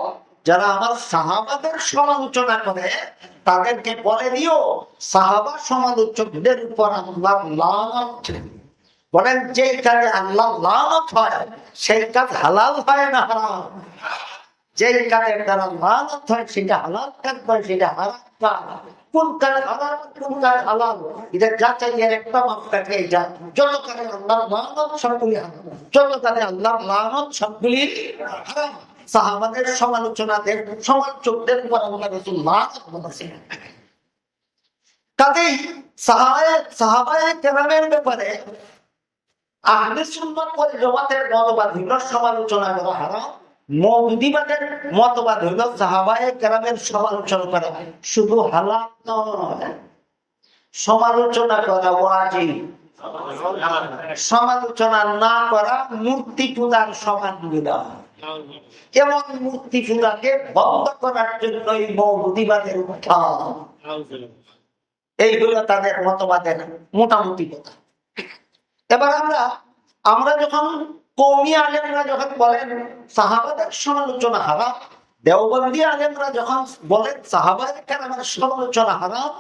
যারা আমার সাহাবাদের সমালোচনা করে, তাদেরকে বলে দিও সাহাবা সমালোচকদের উপর আল্লাহর লানত। বলেন যে কাজে আল্লাহর লানত হয় সেই কাজ হালাল হয় না হারাম, যে কাজের দ্বারা লানত হয় সেটা হালাল কাজ হয়, সেটা হারাম কাজ। কোন কাজ হালাল, কোন কাজ হালাল, এটা যাচাইয়ের একটা মাপকাঠি। এটা যত কাজে আল্লাহর লানত সবগুলি হারাম, যত কাজে আল্লাহর লানত সবগুলি হারাম। সাহাবাদের সমালোচনাদের সমালোচকদের উপর আল্লাহ রাসূল লানত বলেছেন। কাজেই সাহাবায়ে কেরামের ব্যাপারে আহলে সুন্নাত ওয়াল জামাতের মতবাদ হলো সমালোচনা করা হারাম, মওদূদীবাদের মতবাদ হলো সাহাবায়ে কেরামের সমালোচনা করা শুধু হালাল নয়, সমালোচনা করা ওয়াজিব। সমালোচনা না করা মূর্তি পূজার সমান বিধান। এমন মূর্তি পূজাকে বন্ধ করার জন্যই মওদূদীবাদের উত্থান। এইগুলো তাদের মতবাদের মোটামুটি কথা। এবার আমরা যখন কওমি আলেমরা যখন বলেন সাহাবাদের সমালোচনা হারাম, দেওবন্দি আলেমরা যখন বলেন সাহাবায়ে কেরামের সমালোচনা হারাম,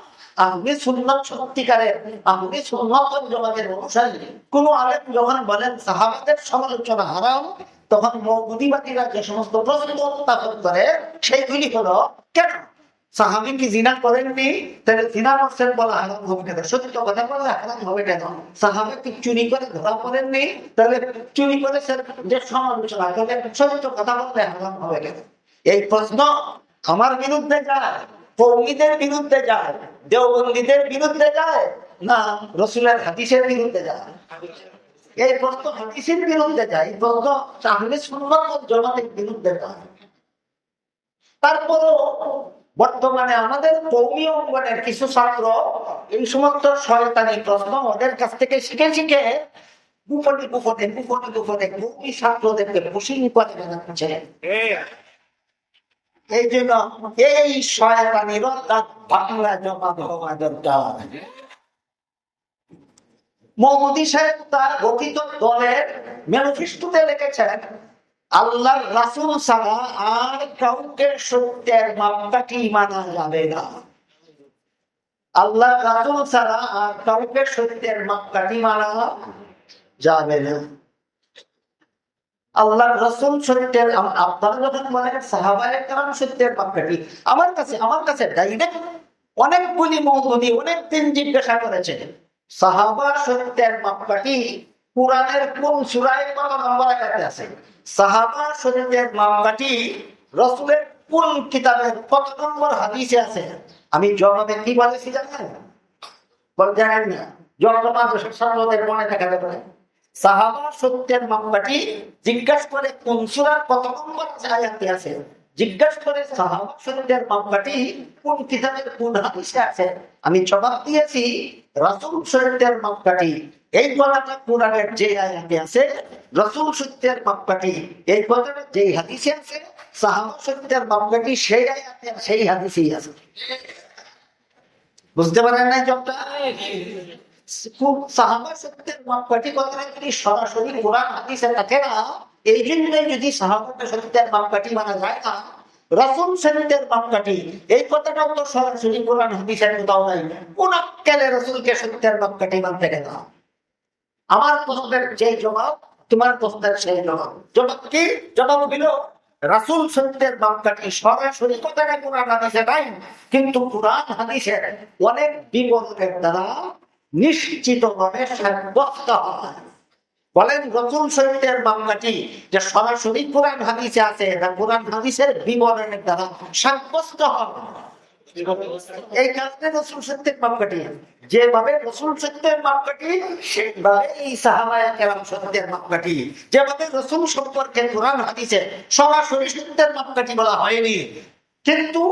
আহলে সুন্নাত সত্যিকারের আহলে সুন্নাত ওয়াল জামাতের অনুসারী কোন আলেম যখন বলেন সাহাবাদের সমালোচনা হারাম, তখন মওদূদীবাদীরা যে সমস্ত প্রশ্ন উত্থাপন করে সেইগুলি হলো, কেন সাহাবী কি জিনা করেননি, তাহলে জিনা করছেন বলা হারাম হবে কেন? সত্য কথা বলা হারাম হবে কেন? সাহাবী কি চুরি করে ধরা পড়েননি, তাহলে চুরি করেছেন যে সমালোচনা করে সত্য কথা বললে হারাম হবে কেন? এই প্রশ্ন আমার বিরুদ্ধে যায়, কওমিদের বিরুদ্ধে যায়, দেওবন্দীদের বিরুদ্ধে যায়, না রাসূলের হাদিসের বিরুদ্ধে যায়? এই প্রশ্ন হাদিসের বিরুদ্ধে যায়, প্রশ্ন আহলে সুন্নাত ওয়াল জামাতের বিরুদ্ধে যায়। তারপরও বর্তমানে আমাদের কওমি অঙ্গনের কিছু ছাত্র এই সমস্ত শয়তানি প্রশ্ন ওদের কাছ থেকে শিখে শিখে গোপনে কওমি ছাত্রদেরকে খুশি করে বেড়াচ্ছে। এই জন্য এই শয়তানির বাংলা জবাব হওয়া দরকার। মওদুদী সাহেব তার গঠিত দলের ম্যানিফেস্টোতে লিখেছেন, আল্লাহর রাসূল ছাড়া আর কাউকে সত্যের মাপকাঠি মানা যাবে না। আল্লাহর রাসূল ছাড়া আর কাউকে সত্যের মাপকাঠি মানা যাবে না। আল্লাহর রাসূল সত্যের, আপনারা যখন বলেন সাহাবায়ে কেরাম সত্যের মাপকাঠি, আমার কাছে ডাইরেক্ট অনেকগুলি মওদুদী অনেকদিন জিজ্ঞাসা করেছে, সাহাবা সত্যের মাপকাঠি কুরআনের কোন সূরায় কত নম্বর আয়াতে আছে? সাহাবা সত্যের মাপকাঠি রাসূলের কোন কিতাবের কত নম্বর হাদিসে আছে? আমি জবাবে কি বলেছি জানেন? জানেন না? জবাবে মনে থাকা যাবে না। সাহাবা সত্যের মাপকাঠি জিজ্ঞাসা করে কোন সূরার কত নম্বর আয়াতে আছে, জিজ্ঞাসা করে সাহাবা সত্যের মাপকাঠি কোন কিতাবের কোন হাদিসে আছে। আমি জবাব দিয়েছি রাসূল সত্যের মাপকাঠি এই কথাটা কোরআনের যে আয়াতে আছে, রাসূল সত্যের মাপকাঠি এই কথাটা যে হাদিসে আছে, সাহাবা সত্যের মাপকাঠি সেই আয়াতে সেই হাদিসেই আছে। বুঝতে পারেন না? জবটা সাহাবা সত্যের মাপকাঠি কথাটা যদি সরাসরি কোরআন হাদিসে থাকে না, এই জন্যই যদি সাহাবা সত্যের মাপকাঠি মানা যায় না, রাসূল সত্যের মাপকাঠি এই কথাটাও তো সরাসরি কোরআন হাদিসের কোথাও নাই, কোন আক্কেলে রাসূলকে সত্যের মাপকাঠি মানতে গেল? আমার প্রশ্নের যে জবাব, তোমার প্রশ্নের সেই জবাব। জবাব কি? জবাব দিল রাসূল সত্যের মাপকাঠি সরাসরি কথাটা কোরআন হাদিসে নাই, কিন্তু কোরআন হাদিসের অনেক বিবরণের দ্বারা নিশ্চিতভাবে সাব্যস্ত হয়। বলেন রাসূল সত্যের মাপকাঠি যে সরাসরি কোরআন হাদিসে আছে, না কোরআন হাদিসের বিবরণের দ্বারা সাব্যস্ত হয়। এই কারণে রাসূল সত্যের মাপকাঠি, যেভাবে রাসূল সত্যের মাপকাঠি সেভাবে এই সাহাবায়ে কেরাম সত্যের মাপকাঠি। যেভাবে রাসূল সম্পর্কে কোরআন হাদিসে সরাসরি সত্যের মাপকাঠি বলা হয়নি, কিন্তু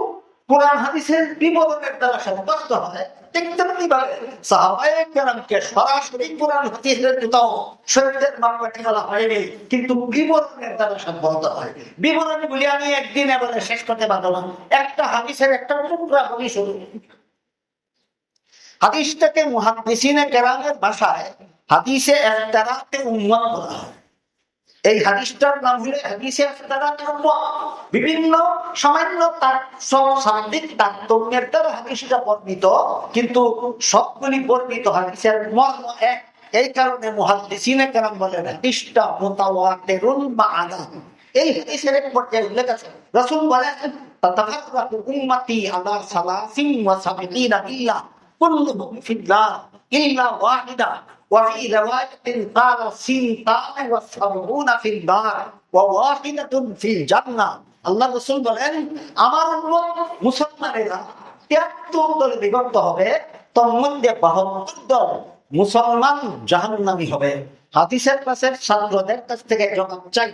কোরআন হাদিসের বিবরণের দ্বারা সাব্যস্ত হয়, সাহাবায়ে কেরামকে সরাসরি কোরআন হাদিসের কোথাও সত্যের মাপকাঠি বলা হয়নি, কিন্তু বিবরণের দ্বারা সাব্যস্ত হয়। বিবরণগুলি আমি একদিনে বলে শেষ করতে পারবো না। একটা হাদিসের একটা টুকরা বলি শুরু। হাদিসটাকে মুহাদ্দিসিনে কেরামের ভাষায় হাদিসে ইফতিরাতে উম্মত বলা হয়। এই হাদিসটার নাম হলো হাদিসে ইফতিরাতে উম্মত। বিভিন্ন সামান্য শাব্দিক তারতম্যের দ্বারা হাদিসটা বর্ণিত, কিন্তু সবগুলি বর্ণিত হাদিসের মর্ম এক। এই কারণে মুহাদ্দিসিনে কেরাম বলেন হাদিসটা মুতাওয়াতিরুল মাআনা। এই হাদিসের এক পর্যায়ে উল্লেখ আছে, রাসূল বলেন তাতাফাররাকু উম্মতি আলা সালাসিন ওয়া সাবিঈনা ইল্লা কুল্লুহুম ফিন্নার ইল্লা ওয়াহিদা ওয়া ফি রিওয়ায়াতিন ক্বালা সিনতান ওয়া সাবউনা ফিন্নার ওয়া ওয়াহিদাতুন ফিল জান্নাহ। আল্লাহ রাসূল বলেন আমার উম্মত মুসলমানেরা ৭৩ দলে বিভক্ত হবে, তার মধ্যে ৭২ দল মুসলমান জাহান্নামী হবে। হাদিসের ক্লাসের ছাত্রদের কাছ থেকে জবাব চাই,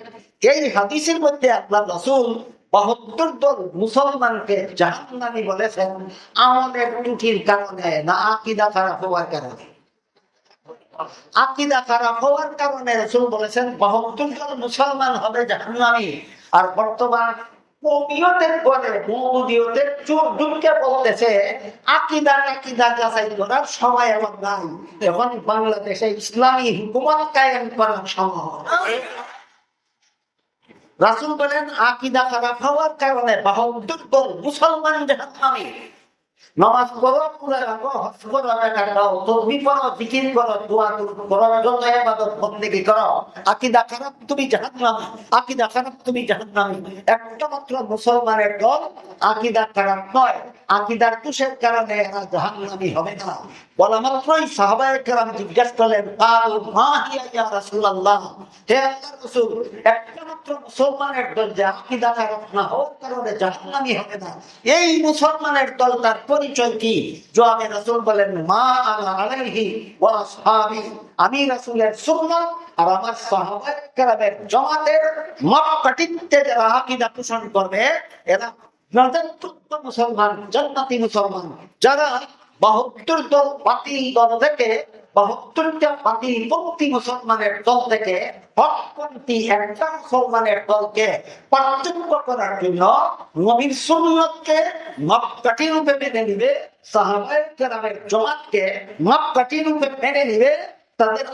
এই হাদিসের মধ্যে আল্লাহ রাসূল ৭২ দল মুসলমানকে জাহান্নামী বলেছেন আমাদের ত্রুটির কারণে, না আকীদা খারাপ হওয়ার কারণে? আকীদা খারাপ হওয়ার কারণে রাসূল বলেছেন ৭২ দল মুসলমান হবে জাহান্নামী। আর বর্তমান কওমিয়তের বলে মওদুদিয়তের চোখ ঢুকে বলতেছে আকীদা যাচাই করার সময় এখন নাই, এখন বাংলাদেশে ইসলামী হুকুমত কায়েম করার সময়। রাসূল বলেন আকীদা খারাপ হওয়ার কারণে ৭২ দল মুসলমান জাহান্নামী। নামাজ পড়ো, কুরআন পড়ো, হজ করো, যাকাত দাও, তাসবিহ পড়ো, জিকির করো, দোয়া করো, যত ইবাদত বন্দেগী করো, আকীদা খারাপ তুমি জাহান্নামী, আকীদা খারাপ তুমি জাহান্নামী। একটা মাত্র মুসলমানের দল আকীদা খারাপ নয়, আকীদার দোষের কারণে এরা জাহান্নামী হবে না। বলা মাত্রই সাহাবায়ে কেরাম জিজ্ঞাসা করলেন, কাল মা হিয়া ইয়া রাসূলুল্লাহ, হে আল্লাহর রাসূল, একটা মাত্র মুসলমানের দল যে আকীদা খারাপ না হওয়ার কারণে জাহান্নামী হবে না, এই মুসলমানের দল তার পরিচয় কি? জবাবে রাসূল বলেন, মা আনা আলাইহি ওয়া আসহাবি, আমি রাসূলের সুন্নাত আর আমার সাহাবায়ে কেরামের জামাতের মক্কাটিতে যারা আকীদা পোষণ করবে এরা মুসলমান, জান্নাতি মুসলমান। যারা 72 দল বাতিল দল থেকে, 72টা বাতিলপন্থী মুসলমানের দল থেকে হকপন্থী একটা মুসলমানের দলকে পার্থক্য করার জন্য নবীর সুন্নতকে মাপকাঠি রূপে মেনে নিবে, সাহাবায়ে কেরামের জামাতকে মাপকাঠি রূপে মেনে নিবে, তাদের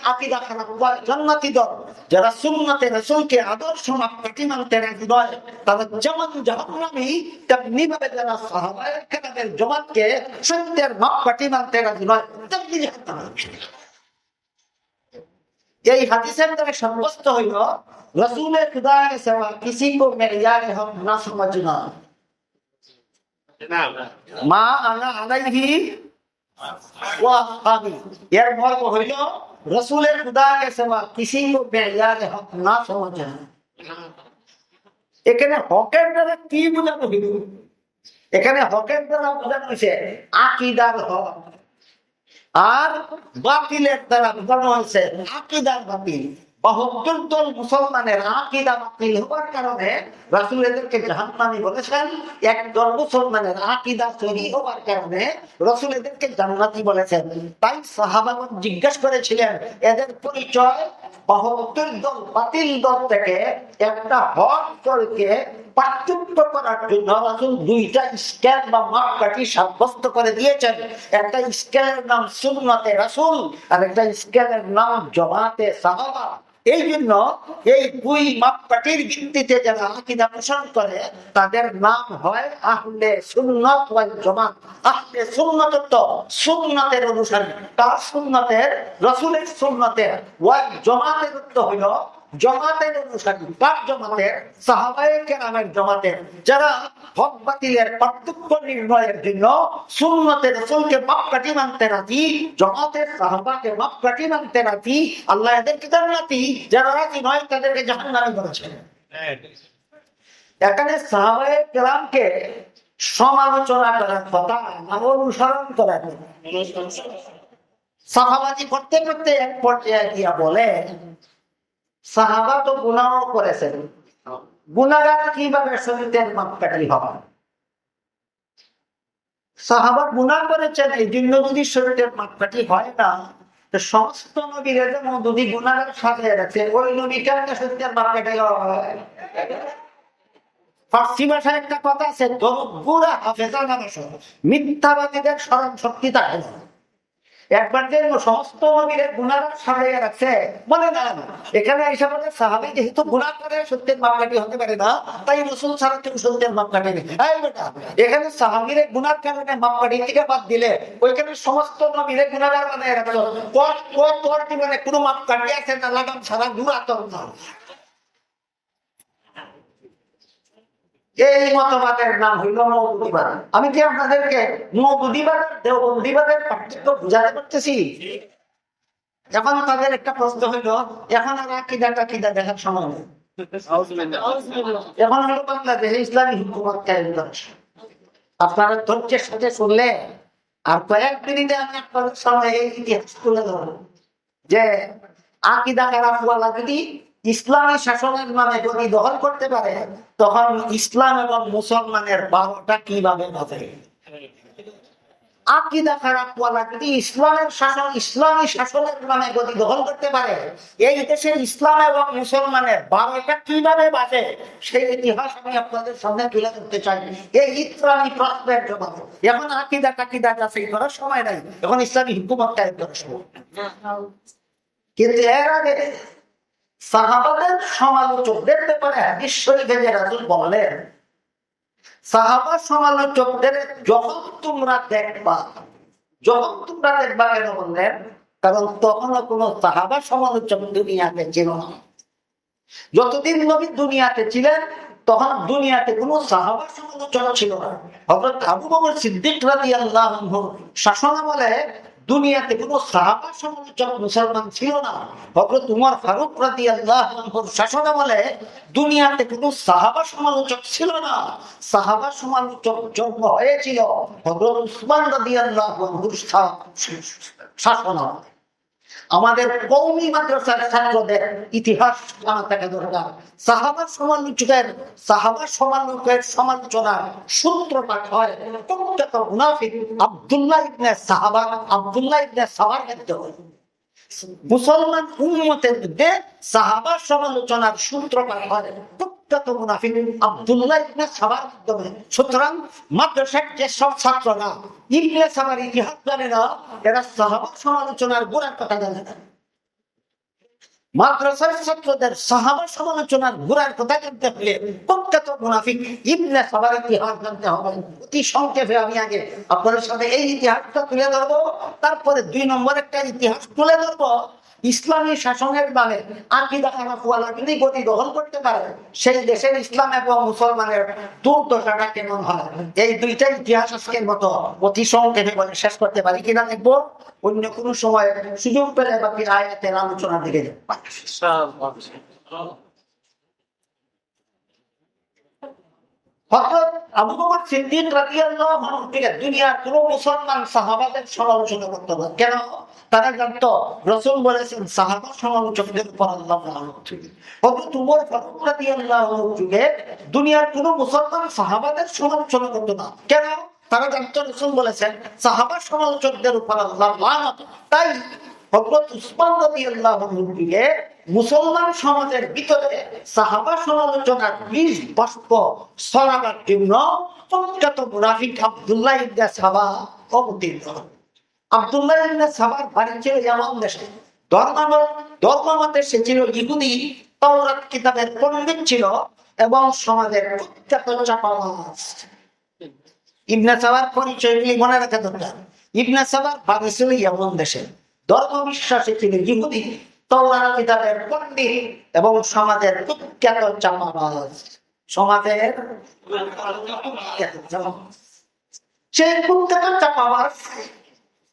আকীদা খারাপ হয় জান্নাতি দল। যারা সুন্নতে রাসূলকে আদর্শ মাপকাঠি মানতে রাজি নয় তারা যেমন জাহান্নামী, তেমনি ভাবে যারা সাহাবায়ে কেরামের জামাতকে সত্যের মাপকাঠি মানতে রাজি নয় তেমনি জাহান্নামী। এই হাদিসের দ্বারা সাব্যস্ত হইল রাসূলে খুদা কে সিवा किसी को मेयार हम ना समझना, মা আনা আলাইহি ওয়া আসহাবি। এর মর্ম হইল রাসূলে খুদা কে সিवा किसी को मेयार हम ना समझना। এখানে হকের দ্বারা কি বোঝানো হইল? এখানে হকের দ্বারা বোঝানো হয়েছে আকীদার হক, আর বাতিলের দ্বারা বোঝানো হয়েছে আকীদার বাতিল। 72 দল মুসলমানের আকীদা বাতিল হওয়ার কারণে রাসূল এদেরকে জাহান্নামী বলেছেন, একদল মুসলমানের আকীদা সহিহ হওয়ার কারণে রাসূল এদেরকে জান্নাতি বলেছেন। তাই সাহাবাগণ জিজ্ঞাসা করেছিলেন এদের পরিচয়। 72 দল বাতিল দল থেকে একটা হক দলকে পার্থক্য করার জন্য রাসূল 2টা স্কেল বা মাপকাঠি সাব্যস্ত করে দিয়েছেন। একটা স্কেলের নাম সুন্নতে রাসূল আর একটা স্কেলের নাম জামাতে সাহাবা। এই জন্য এই 2 মাপকাঠির ভিত্তিতে যারা আকীদা পোষণ করে তাদের নাম হয় আহলে সুন্নাত ওয়াল জামাত। আহলে সুন্নাত তো সুন্নাতের অনুসারী, তার সুন্নাতের, রাসূলের সুন্নাতের, ওয়াল জামাতের অর্থ হলো জামাতের অনুসারী। তার জামাতের, সাহাবায়ে কেরামের জামাতের, যারা হক বাতিলের পার্থক্য নির্ণয়ের জন্য সুন্নতের রাসূলকে মাপকাঠি মানতে রাজি, জামাতের সাহাবাকে মাপকাঠি মানতে রাজি, আল্লাহ এদেরকে জান্নাতি, যারা রাজি নয় তাদেরকে জাহান্নামী বলেছেন। এখানে সাহাবায়ে কেরামকে সমালোচনা করার কথা না অনুসরণ করার কথা। সাহাবাজি করতে করতে এক পর্যায়ে গিয়া বলে সাহাবা তো গুনাহ করেছেন, গুনাহগার কিভাবে শরীয়তের মাপকাঠি হবে? সাহাবা গুনাহ করেছেন, এই জন্য যদি শরীয়তের মাপকাঠি হয় না, তো সমস্ত নবীরা যেমন যদি গুনাহগার সাথে আছে, ওই নবী কেন শরীয়তের মাপকাঠি হয়? ফার্সি ভাষায় একটা কথা আছে, দরুগুরা হাফেজানা ভাষা, মিথ্যাবাদীদের স্মরণ শক্তি থাকে না। একবার যে সমস্ত নবীদের গুনাহগার সাজাইয়া রাখছে বলে না, এখানে এসে বলে সাহাবী যেহেতু গুনাহ করে সত্যের মাপকাঠি হতে পারে না, তাই রাসূল ছাড়া কেউ সত্যের মাপকাঠি নেই। এই বেটা, এখানে সাহাবীর গুনাহর কারণে মাপকাঠি থেকে বাদ দিলে ওইখানে সমস্ত নবীদের গুনাহগার বানায় রাখলো। তোর জীবনে কোনো মাপকাঠি আছে না? লাগাম ছাড়া গুনাহ তোর না। এই মতবাদের নাম হইল মওদুদিবাদ। আমি কি আপনাদেরকে মওদুদিবাদ আর দেওবন্দিবাদের পার্থক্য বুঝাতে পারতেছি? এখন তাদের একটা প্রশ্ন হইল, এখন আর আকীদা দেখার সময় নেই। এখন হলো বাংলাদেশে ইসলামী হুকুমত কায়েম করা। আপনারা ধৈর্যের সাথে শুনলে আর কয়েক মিনিটে আমি আপনাদের সামনে এই ইতিহাস তুলে ধরব যে আকীদা খারাপ ওয়ালা যদি ইসলামী শাসনের নামে যদি দখল করতে পারে, তখন ইসলাম এবং মুসলমানের 12টা কিভাবে বাঁচে? আকীদা খারাপ ওয়ালা যদি ইসলামের শাসন, ইসলামী শাসনের নামে যদি দখল করতে পারে, এই দেশে ইসলাম এবং মুসলমানের 12টা কিভাবে বাঁচে সেই ইতিহাস আমি আপনাদের সামনে তুলে ধরতে চাই। এই ইসলামী প্রশ্নের জবাব। এখন আকীদা যাচাই করার সময় নাই, এখন ইসলামী হুকুমত কায়েম করার সময়। কিন্তু এর আগে সাহাবাদের সমালোচকদের ব্যাপারে হাদিস শরীফে যে রাসূল বলেন, সাহাবা সমালোচকদের যখন তোমরা দেখবা কেন বললেন? কারণ তখনও কোন সাহাবা সমালোচক দুনিয়াতে ছিল না। যতদিন নবী দুনিয়াতে ছিলেন তখন দুনিয়াতে কোনো সাহাবা সমালোচনা ছিল না। হযরত আবু বকর সিদ্দিক রাদিয়াল্লাহু আনহু শাসনামলে দুনিয়াতে কোনো সাহাবা সমালোচক মুসলমান ছিল না। হযরত উমর ফারুক রাদিয়াল্লাহু আনহুর শাসনামলে দুনিয়াতে কোনো সাহাবা সমালোচক ছিল না। সাহাবা সমালোচক জন্ম হয়েছিল হযরত উসমান রাদিয়াল্লাহু আনহুর শাসনামলে। আমাদের কওমি মাদ্রাসার ছাত্রদের ইতিহাস জানা থাকা দরকার। সাহাবা সমালোচকের সমালোচনার সূত্রপাত হয় প্রখ্যাত মুনাফিক আব্দুল্লাহ ইবনে সাবার ক্ষেত্রে। মুসলমান উম্মতের মধ্যে সাহাবা সমালোচনার সূত্রপাত হয় প্রখ্যাত মুনাফিক আব্দুল্লাহ ইবনে সাবার মাধ্যমে। সুতরাং মাদ্রাসার যেসব ছাত্ররা ইবনে সাবার ইতিহাস জানে না, এরা সাহাবা সমালোচনার গোড়ার কথা জানে না। মাদ্রাসার ছাত্রদের সাহাবা সমালোচনার গোড়ার কথা জানতে হলে প্রখ্যাত মুনাফিক ইবনে সাবার ইতিহাস জানতে হবে। অতি সংক্ষেপে আমি আগে আপনাদের সাথে এই ইতিহাসটা তুলে ধরবো, তারপরে 2 নম্বর একটা ইতিহাস তুলে ধরবো। ইসলামী শাসনের মানে আকীদা খারাপওয়ালা যদি গতি দখল করতে পারে, সেই দেশের ইসলাম এবং মুসলমানের দুর্দশাটা কেমন হয়, এই দুইটা ইতিহাস আজকের মতো অতি সংক্ষেপে বলে শেষ করতে পারি কিনা দেখবো। অন্য কোনো সময় সুযোগ পেলে বাকি আয়াতের আলোচনার দিকে যাব। হযরত আবু বকর সিদ্দিক রাদিয়াল্লাহু আনহু দুনিয়ার কোনো মুসলমান সাহাবাদের সমালোচনা করত না। কেন? তারা জানতো রাসূল বলেছেন সাহাবা সমালোচকদের উপর আল্লাহ লানত। হযরত উমর ফারুক রাদিয়াল্লাহু আনহু দুনিয়ার কোনো মুসলমান সাহাবাদের সমালোচনা করত না। কেন? তারা জানতো রাসূল বলেছেন সাহাবা সমালোচকদের উপর আল্লাহ লানত। তাই হযরত উসমান রাদিয়াল্লাহু আনহু মুসলমান সমাজের ভিতরে সাহাবা সমালোচনার বীজ বাষ্প ছড়াবার জন্য প্রখ্যাত মুনাফিক আব্দুল্লাহ ইবনে সাবা অবতীর্ণ হন। আব্দুল্লাহ ইবনে সাবার বাড়ি ছিল ইয়ামান দেশে। ধর্মমতে সে ছিল ইহুদি, তাওরাত কিতাবের পণ্ডিত ছিল এবং সমাজের প্রখ্যাত চাপাবাজ। ইবনে সাবার পরিচয়গুলি মনে রাখা দরকার। ইবনে সাবার বাড়ি ছিল ইয়ামান দেশে। ধর্ম বিশ্বাসী ছিল ইহুদি, তাওরাত কিতাবের পণ্ডিত এবং সমাজের প্রখ্যাত চাপাবাজ। সমাজের সেই প্রখ্যাত চাপাবাজ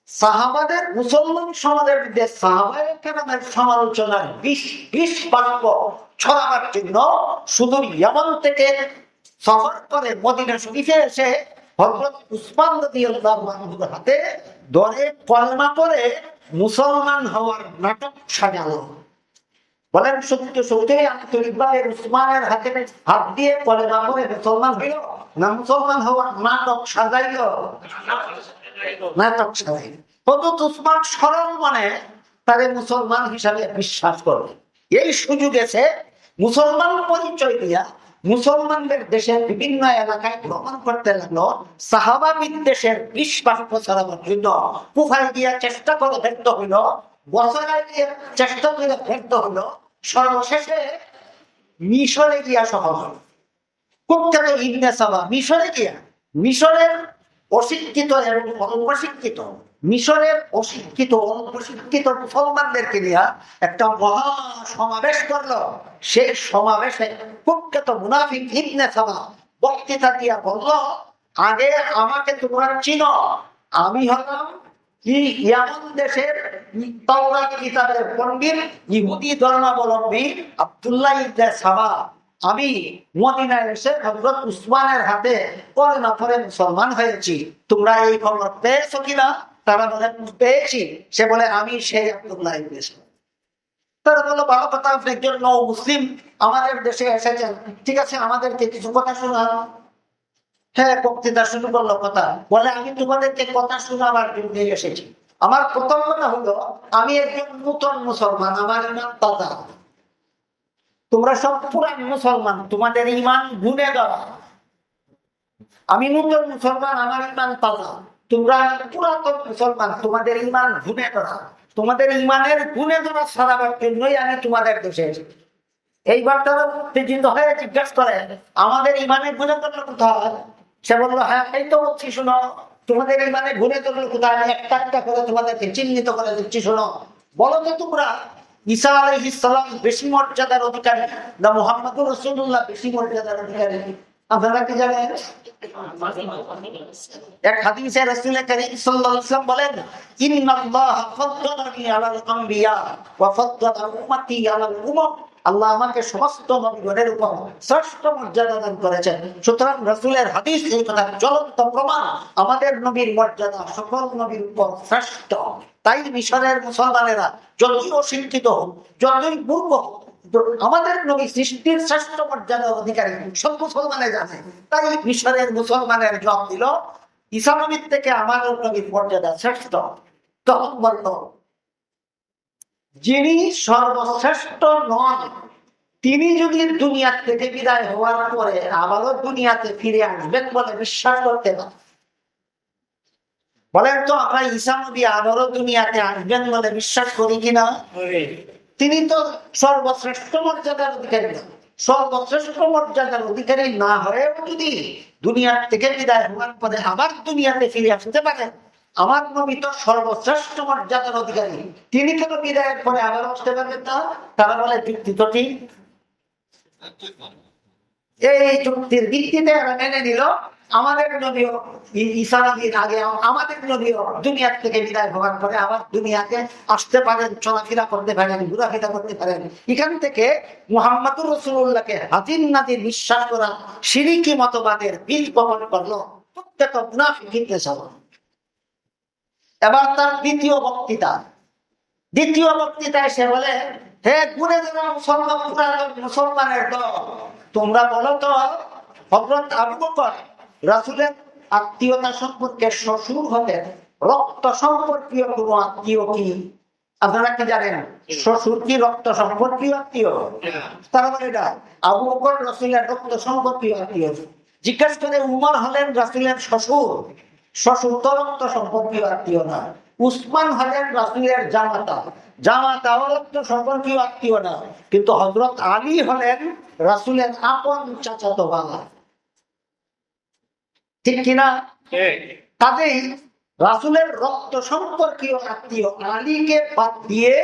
সাহাবাদের মুসলমান সমাজের মধ্যে সাহাবায়ে কেরামের সমালোচনার বিষ বাষ্প ছড়াবার জন্য সুদূর ইয়ামান থেকে সফর করে মদিনা শরীফে এসে হযরত উসমান রাদিয়াল্লাহু আনহুর হাতে ধরে কলমা করে মুসলমান হওয়ার নাটক সাজালো। বলেন সত্য সত্যি আন্তরিকভাবে উসমানের হাতে হাত দিয়ে কলমা করে মুসলমান হইল না মুসলমান হওয়ার নাটক সাজাইল? নাটক সাজাইল। হযরত উসমান সরল মনে তারে মুসলমান হিসাবে বিশ্বাস করে এই সুযোগ এসে মুসলমান পরিচয় দিয়া মুসলমানদের দেশের বিভিন্ন এলাকায় ভ্রমণ করতে লাগলো। সাহাবা বিদ্বেষের বিশ্বাস প্রচারের জন্য কুফায় গিয়া চেষ্টা করে ব্যর্থ হইল, বছরায় গিয়ে চেষ্টা করে ব্যর্থ হইল, সর্বশেষে মিশরে গিয়া সফল হল। কুখ্যাত ইবনে সাবা মিশরে গিয়া মিশরের অশিক্ষিত এবং অল্পশিক্ষিত অল্পশিক্ষিত মুসলমানদেরকে নিয়ে একটা মহা সমাবেশ করলো। সেই সমাবেশে প্রখ্যাত মুনাফিক ইবনে সাবা বক্তৃতা দিয়া বলল, আগে আমাকে তোমরা চিনো, আমি হলাম ইয়ামান দেশের তাওরাত কিতাবের পণ্ডিত ইহুদি ধর্মাবলম্বী আব্দুল্লাহ ইবনে সাবা। আমি মদিনায় এসে হযরত উসমানের হাতে কলেমা পড়ে মুসলমান হয়েছি। তোমরা এই খবর পেয়েছো কিনা? তারা বলে পেয়েছি। সে বলে আমি সেই আব্দুল্লাহ ইবনে সাবা। তারা বললো ভালো কথা, আপনি একজন নও মুসলিম আমাদের দেশে এসেছেন, ঠিক আছে আমাদেরকে কিছু কথা শোনান। হ্যাঁ, বক্তৃতা শুরু করলো কথা। বলে আমি তোমাদেরকে কথা শোনাবার জন্য এসেছি। আমার প্রথম কথা হলো আমি একজন নূতন মুসলমান, আমার ইমান তাজা। তোমরা সব পুরান মুসলমান, তোমাদের ইমান গুণে ধরা। আমি নূতন মুসলমান, আমার ইমান তাজা। তোমরা পুরাতন মুসলমান, তোমাদের ইমান গুণে ধরা। তোমাদের ইমানের গুণে ধরা সারাবার জন্যই আমি তোমাদের দেশে এসেছি। এইবার তারা উত্তেজিত হয়ে জিজ্ঞাসা করে আমাদের ইমানের গুণে ধরল কোথায়? সে বললো হ্যাঁ এই তো বলছি, শোনো তোমাদের ইমানের গুণে ধরল কোথায়, আমি একটা একটা করে তোমাদেরকে চিহ্নিত করে দিচ্ছি। শোনো, বলো তো তোমরা ঈসা আলাইহিস সালাম বেশি মর্যাদার অধিকারী না মুহাম্মদুর রাসূলুল্লাহ বেশি মর্যাদার অধিকারী? আপনারা কি জানেন? এক হাদিসে রাসূল কারীম সাল্লাল্লাহু আলাইহি ওয়াসাল্লাম বলেন, ইন্নাল্লাহা ফাদ্দালানি আলাল আমবিয়া ওয়া ফাদ্দালা উম্মতি আলাল উমাম। আল্লাহ আমাকে সমস্ত নবীগণের উপর শ্রেষ্ঠ মর্যাদা দান করেছেন। সুতরাং রাসূলের হাদিস এই কথা জ্বলন্ত প্রমাণ, আমাদের নবীর মর্যাদা সকল নবীর উপর শ্রেষ্ঠ। তাই মিশরের মুসলমানেরা যতই অশিক্ষিত হোক, যতই মূর্খ হোক, আমাদের নবী সৃষ্টির শ্রেষ্ঠ মর্যাদার অধিকারী সব মুসলমানে জানে। তাই মিশরের মুসলমানের জবাব দিল, ঈসা নবীর থেকে আমাদের নবীর মর্যাদা শ্রেষ্ঠ। তখন বলল, যিনি সর্বশ্রেষ্ঠ নন, তিনি যদি দুনিয়ার থেকে বিদায় হওয়ার পরে আবারও দুনিয়াতে ফিরে আসবেন বলে বিশ্বাস করতে না। বলেন তো, আমরা ঈসা নবী আবারও দুনিয়াতে আসবেন বলে বিশ্বাস করি কিনা? তিনি তো সর্বশ্রেষ্ঠ মর্যাদার অধিকারী না। সর্বশ্রেষ্ঠ মর্যাদার অধিকারী না হয়েও যদি দুনিয়ার থেকে বিদায় হওয়ার পরে আবার দুনিয়াতে ফিরে আসতে পারেন, আমার নবী তো সর্বশ্রেষ্ঠ মর্যাদার অধিকারী, তিনি কেন বিদায়ের পরে আবার আসতে পারবেন না? তারা বলে যুক্তি তো ঠিক। এই যুক্তির ভিত্তিতে এরা মেনে নিল আমাদের নবীও ঈসা নবীর আগে আমাদের নবীও দুনিয়ার থেকে বিদায় হওয়ার পরে আবার দুনিয়াতে আসতে পারেন, চলাফেরা করতে পারেন, ঘোরাফেরা করতে পারেন। এখান থেকে মুহাম্মদুর রাসূলুল্লাহকে হাজির নাজির বিশ্বাস করা শিরকি মতবাদের বীজ বপন করলো প্রত্যেক মুনাফিকদের সাথে। এবার তার দ্বিতীয় বক্তৃতায় সে বলে, হে ঘুরে যারা মুসলমানের দল, তোমরা বলো তো হযরত আবু বকর রাসূলের আত্মীয়তা সম্পর্কে শ্বশুর হতেন, রক্ত সম্পর্কীয় কোন আত্মীয় কি? আপনারা কি জানেন শ্বশুর কি রক্ত সম্পর্কীয় আত্মীয়? তারা বলে এটা আবু বকর রাসূলের রক্ত সম্পর্কীয় আত্মীয়। জিজ্ঞাসা করে উমর হলেন রাসূলের শ্বশুর, শ্বশুর তো রক্ত সম্পর্কীয় আত্মীয় না। উসমান হলেন রাসূলের জামাতা রক্ত সম্পর্কীয় আত্মীয় না। কিন্তু হযরত আলী হলেন রাসূলের আপন চাচাতো বাবা, ঠিক কিনা? কাজেই রাসূলের রক্ত সম্পর্কীয় আত্মীয় আলীকে বাদ দিয়ে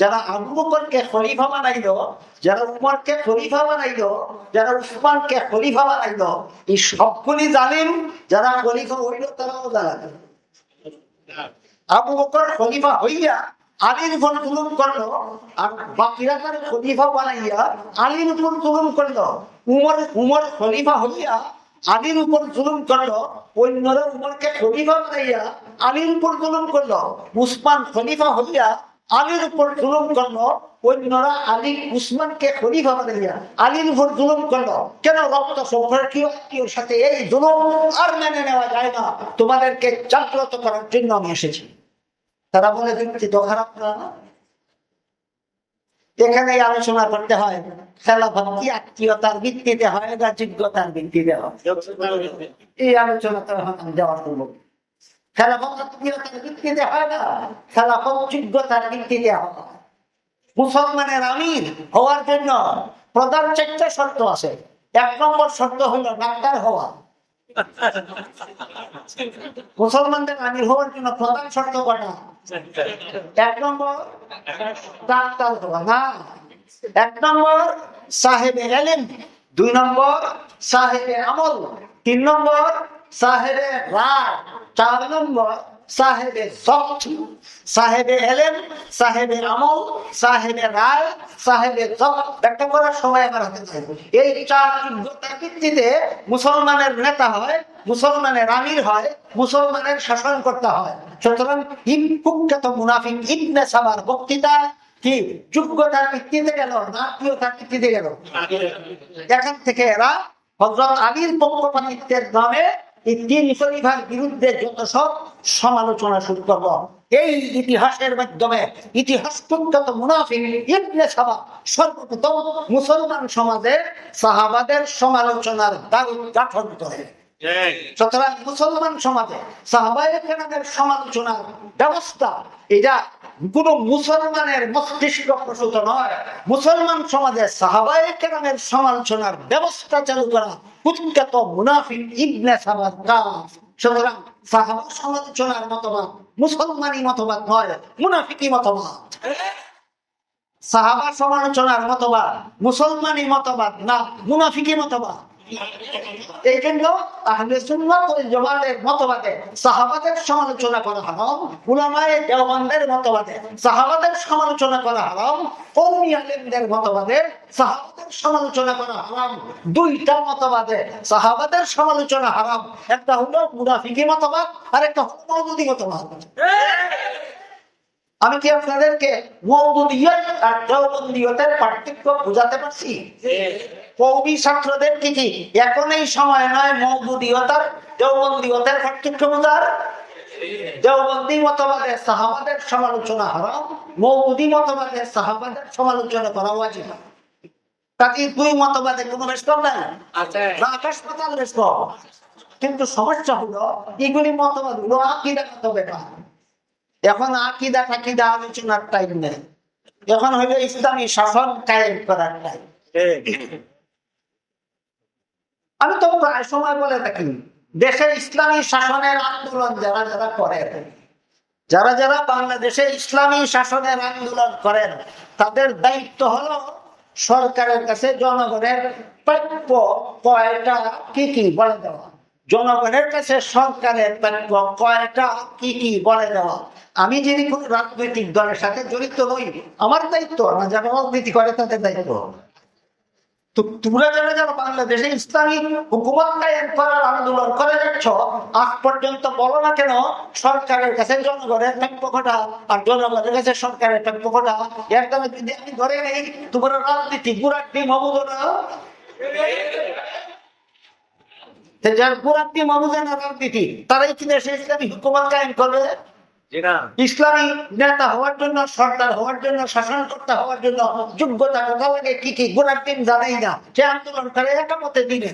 যারা আবু বকরকে খলিফা বানাইলো, যারা উমরকে খলিফা বানাইলো, যারা উসমানকে খলিফা বানাইলো, এই সবগুলি জানেন যারা খলিফা হইল তারাও জানেন। আবু বকর খলিফা হইয়া আলীর উপর জুলুম করলো, আর বাকিরা তার খলিফা বানাইয়া আলীর উপর জুলুম করলো। উমর খলিফা হইয়া আলীর উপর জুলুম করলো, অন্যরা উমরকে খলিফা বানাইয়া আলীর উপর জুলুম করলো। উসমান খলিফা হইয়া আলীর উপর জুলুম করলো, অন্যরা উসমানকে খলিফা বানাইয়া আলীর উপর জুলুম করলো। কেন? রক্ত সম্পর্কীয় সাথে এই জুলুম আর মেনে নেওয়া যায় না, তোমাদেরকে জাগ্রত করার জন্য আমি এসেছি। তারা বলে যুক্তি তো খারাপ না। এখানে আলোচনা করতে হয় খেলাফত কি আত্মীয়তার ভিত্তিতে হয় না যোগ্যতার ভিত্তিতে হয়? এই আলোচনা তো দেওয়ার করবো। খেলাফত আত্মীয়তার ভিত্তিতে হয় না, খেলাফত যোগ্যতার ভিত্তিতে হয়। মুসলমানের আমির হওয়ার জন্য প্রধান 4টা শর্ত আছে। 1 নম্বর শর্ত হলো ডাক্তার হওয়া। মুসলমানদের আমির হওয়ার জন্য প্রধান শর্ত কটা? 1 নম্বর ডাক্তার হওয়া না, 1 নম্বর সাহেবে ইলম, 2 নম্বর সাহেবে আমল, 3 নম্বর সাহেবে রায়, 4 নম্বর সাহেবে জব্ত। সাহেবে ইলম, সাহেবে আমল, সাহেবে রায়, সাহেবে জব্ত ব্যাখ্যা করার সময় আমার হাতে থাকবে। এই 4 যোগ্যতার ভিত্তিতে মুসলমানের নেতা হয়, মুসলমানের আমির হয়, মুসলমানের শাসন করতে হয়। সুতরাং কুখ্যাত মুনাফিক ইবনে সাবার বক্তৃতা কি যোগ্যতার ভিত্তিতে গেল না আত্মীয়তার ভিত্তিতে গেল? এখান থেকে এরা হযরত আলীর পক্ষপাতিত্বের নামে এই 3 খলিফার বিরুদ্ধে যত সব সমালোচনা শুরু করলো। এই ইতিহাসের মাধ্যমে ইতিহাস কুখ্যাত মুনাফিক ইবনে সাবা সর্বপ্রথম মুসলমান সমাজে সাহাবাদের সমালোচনার দারুণ গঠন করে। সুতরাং মুসলমান সমাজে সাহাবায়ে কেরামের সমালোচনার ব্যবস্থা এটা কোন মুসলমানের মস্তিষ্ক প্রসূত নয়। মুসলমান সমাজে সাহাবায়ে কেরামের সমালোচনার ব্যবস্থা চালু করা কুখ্যাত মুনাফিক ইবনে সাবার কাজ। সুতরাং সাহাবা সমালোচনার মতবাদ মুসলমানি মতবাদ নয়, মুনাফিকি মতবাদ। সাহাবা সমালোচনার মতবাদ মুসলমানি মতবাদ না মুনাফিকি মতবাদ? এই জন্য আহলে সুন্নাত ওয়াল জামাতের মতবাদে সাহাবাদের সমালোচনা করা হারাম, উলামায়ে দেওবন্দের মতবাদে সাহাবাদের সমালোচনা করা হারাম, কওমি আলেমদের মতবাদে সাহাবাদের সমালোচনা করা হারাম। দুইটা মতবাদে সাহাবাদের সমালোচনা হারাম, একটা হলো মুনাফিকি মতবাদ আর একটা হলো মওদুদি মতবাদ। আমি কি আপনাদেরকে মওদুদিয়ত আর দেওবন্দিয়তের পার্থক্য বুঝাতে পারছি? কওমি ছাত্রদের কি এখন এই সময় নয় মওদুদিয়ত আর দেওবন্দিয়তের পার্থক্য বোঝার? দেওবন্দি মতবাদে সাহাবাদের সমালোচনা হারাম, মওদুদি মতবাদে সাহাবাদের সমালোচনা করা ওয়াজিব। তাকে দুই মতবাদে কোনো রেস্টক নাই, আকাশ পাতাল রেস্টক। কিন্তু সমস্যা হলো এগুলি মতবাদ হলো আকীদাগত ব্যাপার। এখন আকীদা টাকিদা আলোচনার টাইম নেই, এখন হইলো ইসলামী শাসন কায়েম করার টাইম। আমি তো প্রায় সময় বলে থাকি, দেশে ইসলামী শাসনের আন্দোলন যারা যারা করেন, যারা যারা বাংলাদেশে ইসলামী শাসনের আন্দোলন করেন, তাদের দায়িত্ব হলো সরকারের কাছে জনগণের প্রাপ্য কয়টা কি কি বলে দেওয়া, জনগণের কাছে সরকারের প্রাপ্য কয়টা কি কি বলে দেওয়া। আমি যদি কোন রাজনৈতিক দলের সাথে জড়িত নই, আমার দায়িত্ব না, যারা রাজনীতি করে তাদের দায়িত্ব। তো তোমরা যারা যারা বাংলাদেশে ইসলামী হুকুমত কায়েম করার আন্দোলন করে যাচ্ছ, আজ পর্যন্ত বলো না কেন সরকারের কাছে জনগণের প্রাপ্য কটা আর জনগণের কাছে সরকারের প্রাপ্য কটা। এর দামে যদি আমি ধরে নেই তোমরা রাজনীতি গুড়াটি মমুদ না, যার গুড়াটি মমুদ না রাজনীতি, তারাই কি দেশে ইসলামী হুকুমত কায়েম করবে? ইসলামী নেতা হওয়ার জন্য, সরকার হওয়ার জন্য, শাসনকর্তা হওয়ার জন্য যোগ্যতা কথা লাগে কি কি গোড়ার দিন জানাই না। সে আন্দোলন করে একামতে দিনে,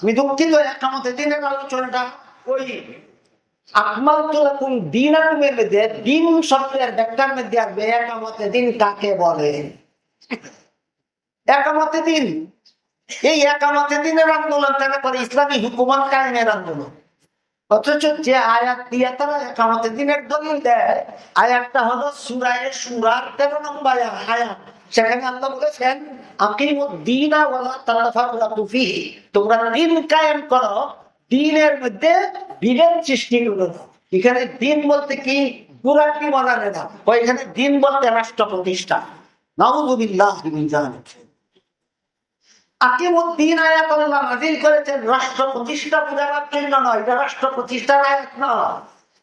আমি দুঃখিত, একামতে দিনের আলোচনাটা ওই আকমালতুলাকুম দীনাকুমের মধ্যে দিন শব্দের ব্যাখ্যার মধ্যে আসবে একামতে দিন কাকে বলে। একামতে দিন, এই একামতে দিনের আন্দোলন তারা করে ইসলামী হুকুমত কায়েমের আন্দোলন। অথচ যে আয়াত দিয়ে তারা একামতের দিনের দলিল দেয়, আয়াতটা হলো সূরা শুরার 13 নম্বর আয়াত। সেখানে আল্লাহ বলেছেন আকিমুদ্দীনা ওয়ালা তাতাফাররাকু ফীহি, তোমরা দিন কায়েম করো, দিনের মধ্যে বিভেদ সৃষ্টি করো না। এখানে দিন বলতে কি পুরাটি বলারে না, ওইখানে দিন বলতে রাষ্ট্র প্রতিষ্ঠা। নাউযুবিল্লাহি মিন যালিক। আকিমুদ্দিন আয়াত আল্লাহ নাযিল করেছেন রাষ্ট্র প্রতিষ্ঠা বোঝানোর জন্য নয়, এটা রাষ্ট্র প্রতিষ্ঠার আয়াত নয়।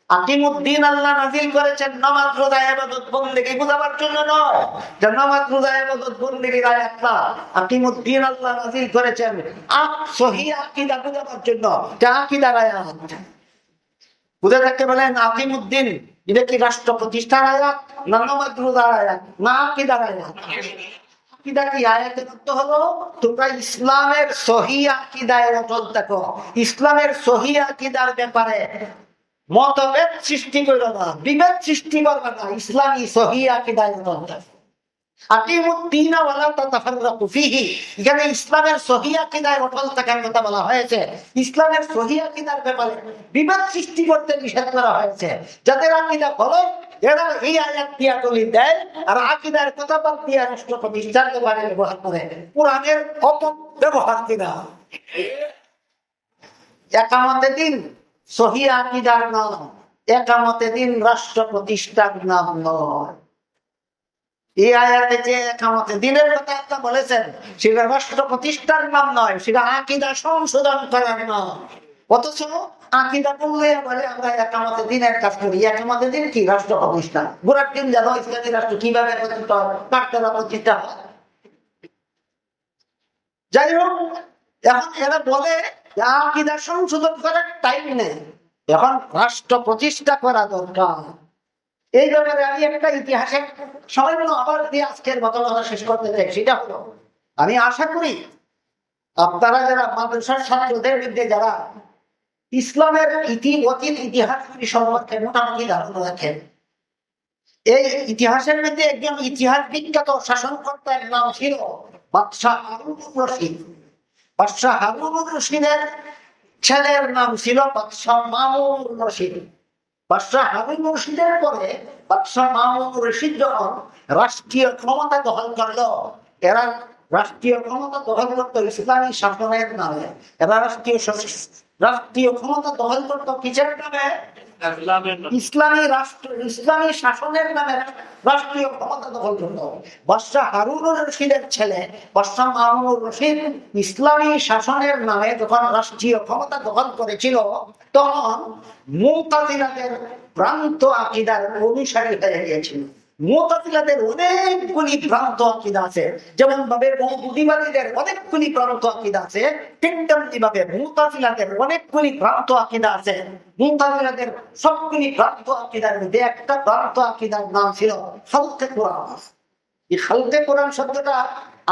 আকিমুদ্দিন আল্লাহ নাযিল করেছেন নামাজ রোজা ইবাদত বندگی বোঝাবার জন্য নয়, যে নামাজ রোজা ইবাদত বندگির আয়াত না। আকিমুদ্দিন আল্লাহ নাযিল করেছেন সহিহ আকীদা বোঝাবার জন্য, যা আকীদার আয়াত। বুঝে থাকতে বলেন আকিমুদ্দিন এটা কি রাষ্ট্র প্রতিষ্ঠার আয়াত না নামাজ রোজার আয়াত না আকীদার আয়াত? তোমরা ইসলামের সহিহ আকীদায় অটল থাকো, ইসলামের সহিহ আকীদার ব্যাপারে মতভেদ সৃষ্টি করো না, বিভেদ সৃষ্টি করবে না, ইসলামী সহিহ আকীদায় অটল থাকো। আকিমুদ্দীনা ওয়ালা তাতাফাররাকু ফীহি, এখানে ইসলামের সহিহ আকীদায় অটল থাকার কথা বলা হয়েছে, ইসলামের সহিহ আকীদার ব্যাপারে বিভেদ সৃষ্টি করতে নিষেধ করা হয়েছে। যাদের আকীদা গলত এরা এই আয়াত দিয়া দলিল দেয়, আর আকীদার কথা বাদ দিয়ে রাষ্ট্র প্রতিষ্ঠার ব্যাপারে ব্যবহার করে, কোরআনের অপব্যবহার কিনা। একামতে দিন সহিহ আকীদার নাম, একামতে দিন রাষ্ট্র প্রতিষ্ঠার নাম নয়। এই আয়াতে যে একামতে দিনের কথা আল্লাহ বলেছেন সেটা রাষ্ট্র প্রতিষ্ঠার নাম নয়, সেটা আকীদা সংশোধন করার নাম। অথচ আকীদা বললে বলে আমরা একামতে দিনের কাজ করি। একামতে দিন কি রাষ্ট্র প্রতিষ্ঠা, গোড়ার দিন জানো ইসলামী রাষ্ট্র কিভাবে প্রতিষ্ঠা হয়। যাই হোক, এখন এরা বলে আকীদা সংশোধন করার টাইম নেই, এখন রাষ্ট্র প্রতিষ্ঠা করা দরকার। এই ব্যাপারে আমি একটা ইতিহাসের সময় আবার দিয়ে আজকের মতো কথা শেষ করতে চাই। সেটা হলো, আমি আশা করি আপনারা যারা মাদ্রাসার ছাত্রদের মধ্যে যারা ইসলামের অতীত ইতিহাস সম্পর্কে মোটামুটি ধারণা রাখেন, এই ইতিহাসের মধ্যে একজন ইতিহাস বিখ্যাত শাসনকর্তার নাম ছিল বাদশাহ হারুনুর রশিদ। বাদশাহ হারুনুর রশিদের ছেলের নাম ছিল বাদশাহ মামুনুর রশিদ। বাদশাহ হারুন রশিদের পরে বাদশাহ মামুন রশিদ যখন রাষ্ট্রীয় ক্ষমতা দখল করলো, এরা রাষ্ট্রীয় ক্ষমতা দখল করতো ইসলামী শাসনের নামে। এরা রাষ্ট্রীয় ক্ষমতা দখল করতো কিসের নামে? ইসলামী রাষ্ট্র, ইসলামী শাসনের নামে রাষ্ট্রীয় ক্ষমতা দখল করতো। বাদশাহ হারুন রশিদের ছেলে বাদশাহ মামুন রশিদ ইসলামী শাসনের নামে যখন রাষ্ট্রীয় ক্ষমতা দখল করেছিল, তখন মুতাজিলাদের ভ্রান্ত আকীদার অনুসারী হয়ে গিয়েছিল। মুতাজিলাদের অনেকগুলি ভ্রান্ত আকীদা আছে, যেমন ভাবে মওদুদীবাদীদের অনেকগুলি ভ্রান্ত আকীদা আছে, ঠিক তেমনি ভাবে মুতাজিলাদের অনেকগুলি ভ্রান্ত আকীদা আছে। মুতাজিলাদের সবগুলি ভ্রান্ত আকীদার মধ্যে একটা ভ্রান্ত আকীদার নাম ছিল খালকে কোরআন। এই খালকে কোরআন শব্দটা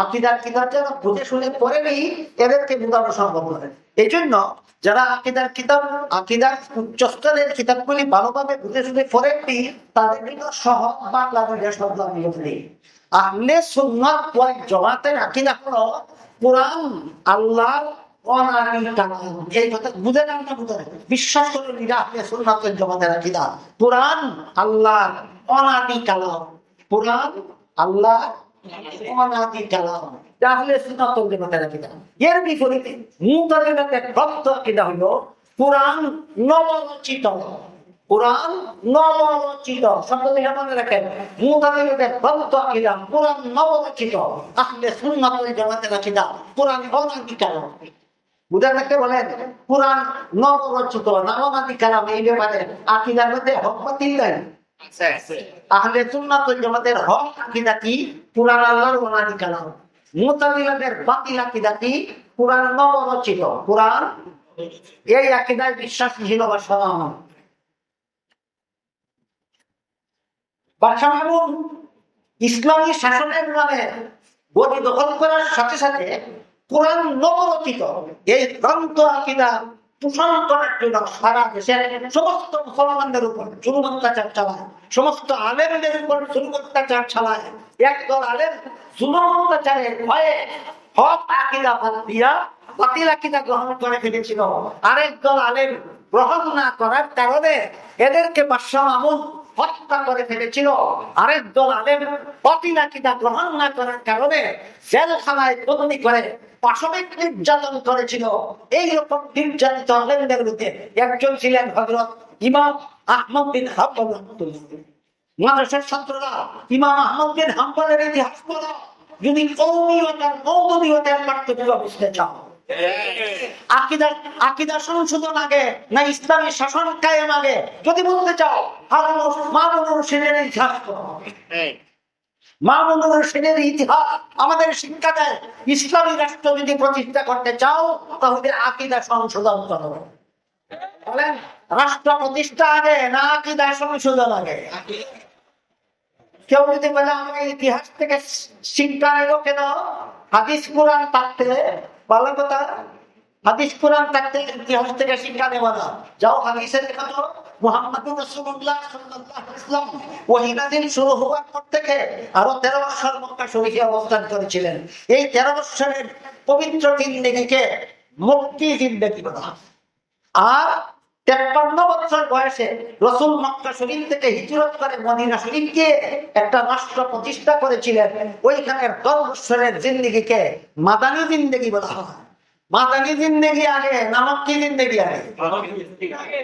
আকীদার কিতাব যারা বুঝে শুনে পড়েনি, এদেরকে বোঝানো সম্ভব নয়। এই জন্য যারা আকীদার কিতাব, আকীদার উচ্চস্তরের কিতাবগুলি ভালোভাবে বুঝে শুনে পড়েননি, তাদের জন্য সহজ বাংলা শব্দ আমি বলি। আহলে সুন্নাত ওয়াল জামাতের আকীদা হলো কোরআন আল্লাহর অনাদি কালাম। এই কথা বুঝে না, বুঝে বিশ্বাস করে নিরা আহলে সুন্নাত ওয়াল জামাতের আকীদা কোরআন আল্লাহর অনাদি কালাম। কোরআন আল্লাহ অনাদি কালাম, তাহলে সুন্নাত ওয়াল জামাতের আকীদা। এর বিপরীতে মুতাজিলাদের ভ্রান্ত আকীদা হলো কোরআন নবরচিত। কোরআন নবরচিত শব্দটি মনে রাখেন। মুতাজিলাদের ভ্রান্ত আকীদা কোরআন নবরচিত, আহলে সুন্নাত ওয়াল জামাতের আকীদা কোরআন অনাদি কালাম। বুঝা থাকতে বলেন কোরআন নবরচিত না অনাদি কালাম, এই ব্যাপারে আকীদার মধ্যে হক বাতিল নাই। আহলে সুন্নাত ওয়াল জামাতের হক আকীদা কি? কোরআন আল্লাহর অনাদি কালাম। মুতাজিলাদের বাতিল আকীদা কি? কোরআন নবরচিত। কোরআন এই আকীদায় বিশ্বাস ছিল বাদশাহ মামুন। বাদশাহ মামুন ইসলামী শাসনের নামে গদি দখল করার সাথে সাথে কোরআন নবরচিত এই ভ্রান্ত আকীদা পোষণ করার জন্য সারা দেশের সমস্ত মুসলমানদের উপর জুলুম অত্যাচার চালায়, সমস্ত আলেমদের উপর জুলুম অত্যাচার চালায়। একদল আলেম জুলুম অত্যাচারের ভয়ে হক আকীদা বাদ দিয়া বাতিল আকীদা গ্রহণ করে ফেলেছিল। আরেক দল আলেম গ্রহণ না করার কারণে এদেরকে বাদশাহ মামুন হত্যা করে ফেলেছিল। আরেক দল আলেম বাতিল আকীদা গ্রহণ না করার কারণে জেলখানায় বন্দী করে পাশবিক নির্যাতন করেছিল। এইরকম নির্যাতিত আলেমদের মধ্যে একজন ছিলেন হযরত ইমাম আহমদ বিন হাম্বল রাহমাতুল্লাহ। মাদ্রাসার ছাত্ররা ইমাম আহমদ বিন হাম্বলের ইতিহাস পড়ো, যদি কওমিয়তার মওদুদিয়তের পার্থক্য বুঝতে চাও। আকীদা সংশোধন আগে না ইসলামী শাসন কায়েম আগে যদি বলতে চাও, মামুন রশিদের ইতিহাস পড়ো। মামুন রশিদের ইতিহাস আমাদের শিক্ষা দেয়, ইসলামী রাষ্ট্র যদি প্রতিষ্ঠা করতে চাও তাহলে আকীদা সংশোধন করো। বলেন রাষ্ট্র প্রতিষ্ঠা আগে না আকীদা সংশোধন আগে? কেউ যদি বলে আমরা ইতিহাস থেকে শিক্ষা নেব কেন, হাদিস কোরআন থাকতে ভালো কথা, হাদিস কোরআন থাকতে ইতিহাস থেকে শিক্ষা নেব না। যাও হাদিসে দেখা তো মুহাম্মদুর রাসূলুল্লাহ সাল্লাল্লাহু আলাইহি ওয়াসাল্লাম ওহী নাযিল শুরু হওয়ার পর থেকে আরো 13 বছর মক্কা শরীফে অবস্থান করেছিলেন। এই 13 বছরের পবিত্র জিন্দেগিকে মক্কি জিন্দেগি বলা। আর 53 বছর বয়সে রাসূল মক্কা শরীফ থেকে হিজরত করে মদিনা শরীফ গিয়ে একটা রাষ্ট্র প্রতিষ্ঠা করেছিলেন। ওইখানের 10 বছরের জিন্দেগিকে মাদানী জিন্দেগি বলা হয়। মাদানী জিন্দেগি আগে না মক্কি জিন্দেগি আগে?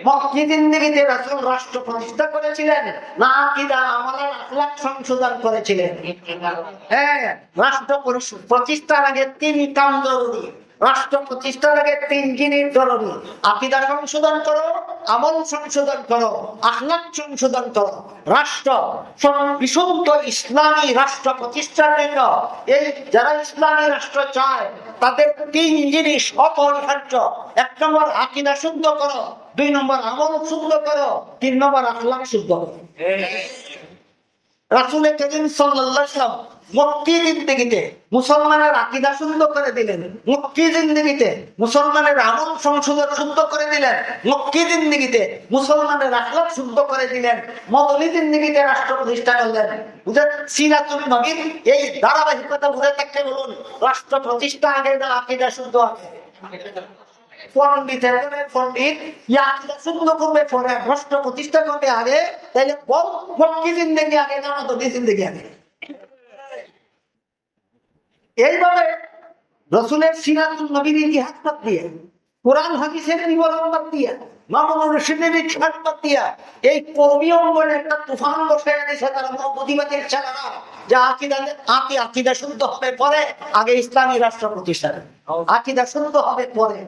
মক্কি জিন্দেগিতে রাসূল রাষ্ট্র প্রতিষ্ঠা করেছিলেন না আকীদা আমলের আখলাক সংশোধন করেছিলেন? হ্যাঁ, রাষ্ট্র প্রতিষ্ঠার আগে 3 কাম জরুরি। রাষ্ট্র প্রতিষ্ঠার আগে 3 জিনিস জরুরি। আকীদা সংশোধন করো, আমল সংশোধন করো, আখলাক সংশোধন করো। রাষ্ট্র বিশুদ্ধ ইসলামী রাষ্ট্র প্রতিষ্ঠার জন্য এই যারা ইসলামী রাষ্ট্র চায় তাদের 3 জিনিস অপরিহার্য। 1 নম্বর আকীদা শুদ্ধ করো, 2 নম্বর আমল শুদ্ধ করো, 3 নম্বর আখলাক শুদ্ধ করো। রাসূল কারীম সাল্লাল্লাহু আলাইহি ওয়াসাল্লাম মক্কি জিন্দেগিতে মুসলমানের আকীদা শুদ্ধ করে দিলেন, মক্কি জিন্দেগিতে মুসলমানের আমল সংশোধন শুদ্ধ করে দিলেন, মক্কি জিন্দেগিতে মুসলমানের আখলাক শুদ্ধ করে দিলেন, মদনী জিন্দেগিতে রাষ্ট্র প্রতিষ্ঠা করলেন। বুঝলেন সিরাতুল নবীর এই ধারাবাহিকতা বুঝে থাকতে বলুন, রাষ্ট্র প্রতিষ্ঠা আগে না আকীদা শুদ্ধ আগে? পণ্ডিতের পণ্ডিত ইয়াকিদা শুদ্ধ করবে পরে রাষ্ট্র প্রতিষ্ঠা করবে আগে, তাইলে কি জিন্দেগি আগে না তো জিন্দেগি আগে। এইভাবে রসুলের সিরাতুল নবীর ইতিহাস বাদ দিয়ে, কোরআন হাদিসের বিবরণ বাদ দিয়ে, মামুনুর রশিদের ইতিহাস বাদ দিয়া এই কওমি অঙ্গনে একটা তুফান বসে এনেছে তারা প্রতিবাদের ছেলেরা, যে আকিদা শুদ্ধ হবে পরে আগে ইসলামী রাষ্ট্র প্রতিষ্ঠা, আকিদা শুদ্ধ হবে পরে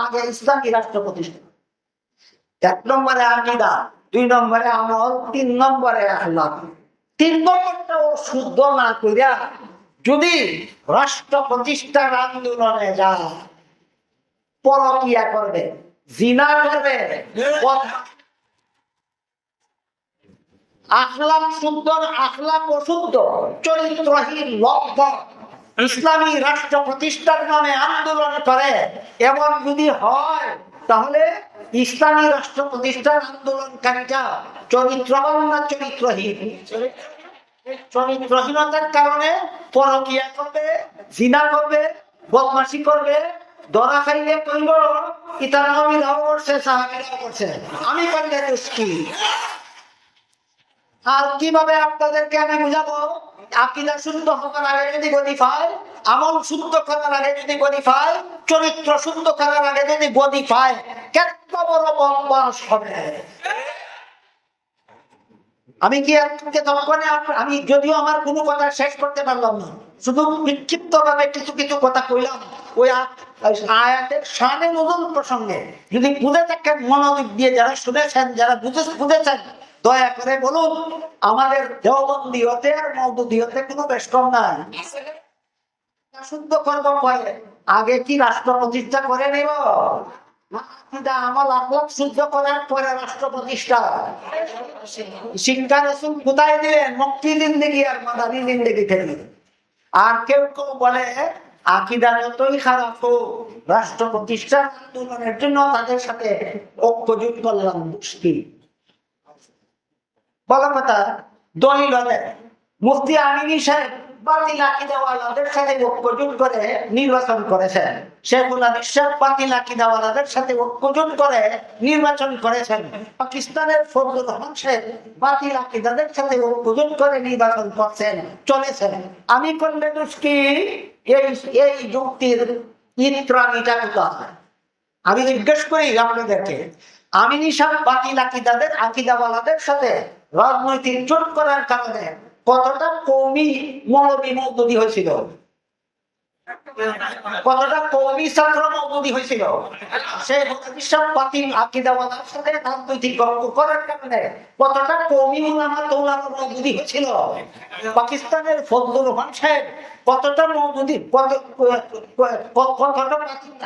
আগে ইসলামী রাষ্ট্র প্রতিষ্ঠা। 1 নম্বরে আকিদা, 2 নম্বরে আমল, 3 নম্বরে আখলাক। 3 নম্বরটাও শুদ্ধ না কইরা যদি রাষ্ট্র প্রতিষ্ঠার আন্দোলনে যায়, পরকিয়া করবে, জিনা করবে, আখলাক শুদ্ধ, আখলাক অশুদ্ধ, চরিত্রহীন লব্ধ ইসলামী রাষ্ট্র প্রতিষ্ঠার নামে আন্দোলন করে, এমন যদি হয় তাহলে ইসলামী রাষ্ট্র প্রতিষ্ঠার আন্দোলনকারীটা চরিত্রবান না চরিত্রহীন? চরিত্রহীনতার কারণে পরকিয়া করবে, জিনা করবে, বদমাশি করবে, ধরা খাইলে কইব ইতার নবীরাও করছে, সাহাবীরাও করছে, আমি করলে কি? আর কিভাবে আপনাদেরকে আমি বুঝাবো? আকিদা শুদ্ধ হওয়ার আগে যদি গদি পায়, আমল শুদ্ধ করার আগে যদি গদি পায়, চরিত্র শুদ্ধ করার আগে যদি গদি পায়, কত বড় বদমাশ হবে। আমি কি আমি যদিও আমার কোনো কথা শেষ করতে পারলাম না, শুধু বিক্ষিপ্ত ভাবে কিছু কিছু কথা কইলাম ওই আয়াতের শানে নজুল প্রসঙ্গে। যদি বুঝে থাকেন মনোযোগ দিয়ে, যারা শুনেছেন, যারা বুঝেছেন, দয়া করে বলুন আমাদের দেওবন্দিয়তে আর মওদুদিয়তে কোনো বেশ কম নাই। শুদ্ধ করবো পরে, আগে কি রাষ্ট্র প্রতিষ্ঠা করে নেব? আমল আখলাক শুদ্ধ করার পরে রাষ্ট্র প্রতিষ্ঠা। শিক্ষা রাসূল কোথায় দিলেন? মক্কি জিন্দেগি আর মাদানী জিন্দেগি থেকে। আর কেউ কেউ বলে আকীদা যতই খারাপ হোক, রাষ্ট্র প্রতিষ্ঠার আন্দোলনের জন্য তাদের সাথে ঐক্যজোট করলাম মুশকিল। বলা কথা, দলিল হলে মুফতি আমিনী সাহেব বাতিল আকীদাওয়ালাদের সাথে ঐক্যজোট করে নির্বাচন করেছেন, শেখুল হাদিস সাহেব বাতিল আকীদাওয়ালাদের সাথে ঐক্যজোট করে নির্বাচন করেছেন, পাকিস্তানের ফজলুর রহমান সাহেব বাতিল আকীদাদের সাথে ঐক্যজোট করে নির্বাচন করছেন, চলেছেন। আমি করলে দোষ কি? এই যুক্তির ইত্রাণীটা কোথায়? আমি জিজ্ঞেস করি আপনাদেরকে, আমিনী সাহেব বাতিল আকীদাওয়ালাদের সাথে রাজনৈতিক জোট করার কারণে কতটা কওমি মৌলবী মওদুদি হয়েছিল? কতটা কওমি ছাত্র মওদুদি হয়েছিল? সেই সব বাতিল আকীদাওয়ালার সাথে রাজনৈতিক ঐক্য করার কারণে কতটা কওমি উলামা মওদুদি হয়েছিল? পাকিস্তানের ফজলুর রহমান সাহেব কতটা মওদুদি, কতটা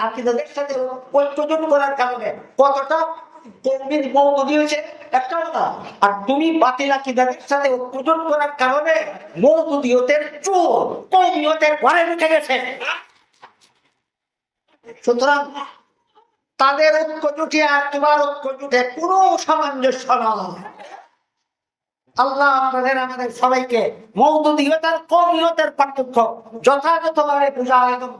আকীদাদের সাথে ঐক্যজোট করার কারণে কতটা কওমির মওদুদি হয়েছে? একটাও না। আর তুমি বাতিল আকীদাদের সাথে ঐক্যজোট করার কারণে মওদুদিয়তের চোর কওমিয়তের ঘরে ঢুকে গেছে। সুতরাং তাদের ঐক্যজোটে আর তোমার ঐক্যজোটে কোনো সামঞ্জস্য নয়। আল্লাহ আপনাদের আমাদের সবাইকে মওদুদিয়ত আর কওমিয়তের পার্থক্য যথাযথভাবে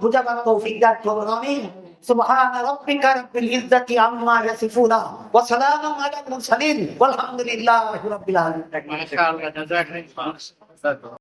বুঝাবার তৌফিক দান করুন। আমিন। সুবহান রাব্বিকা রাব্বিল ইজ্জাতি আম্মা ইয়াসিফুন ওয়া সালামুন আলাল মুরসালিন ওয়ালহামদুলিল্লাহি রাব্বিল আলামিন। মাশাআল্লাহ, জাযাকাল্লাহ।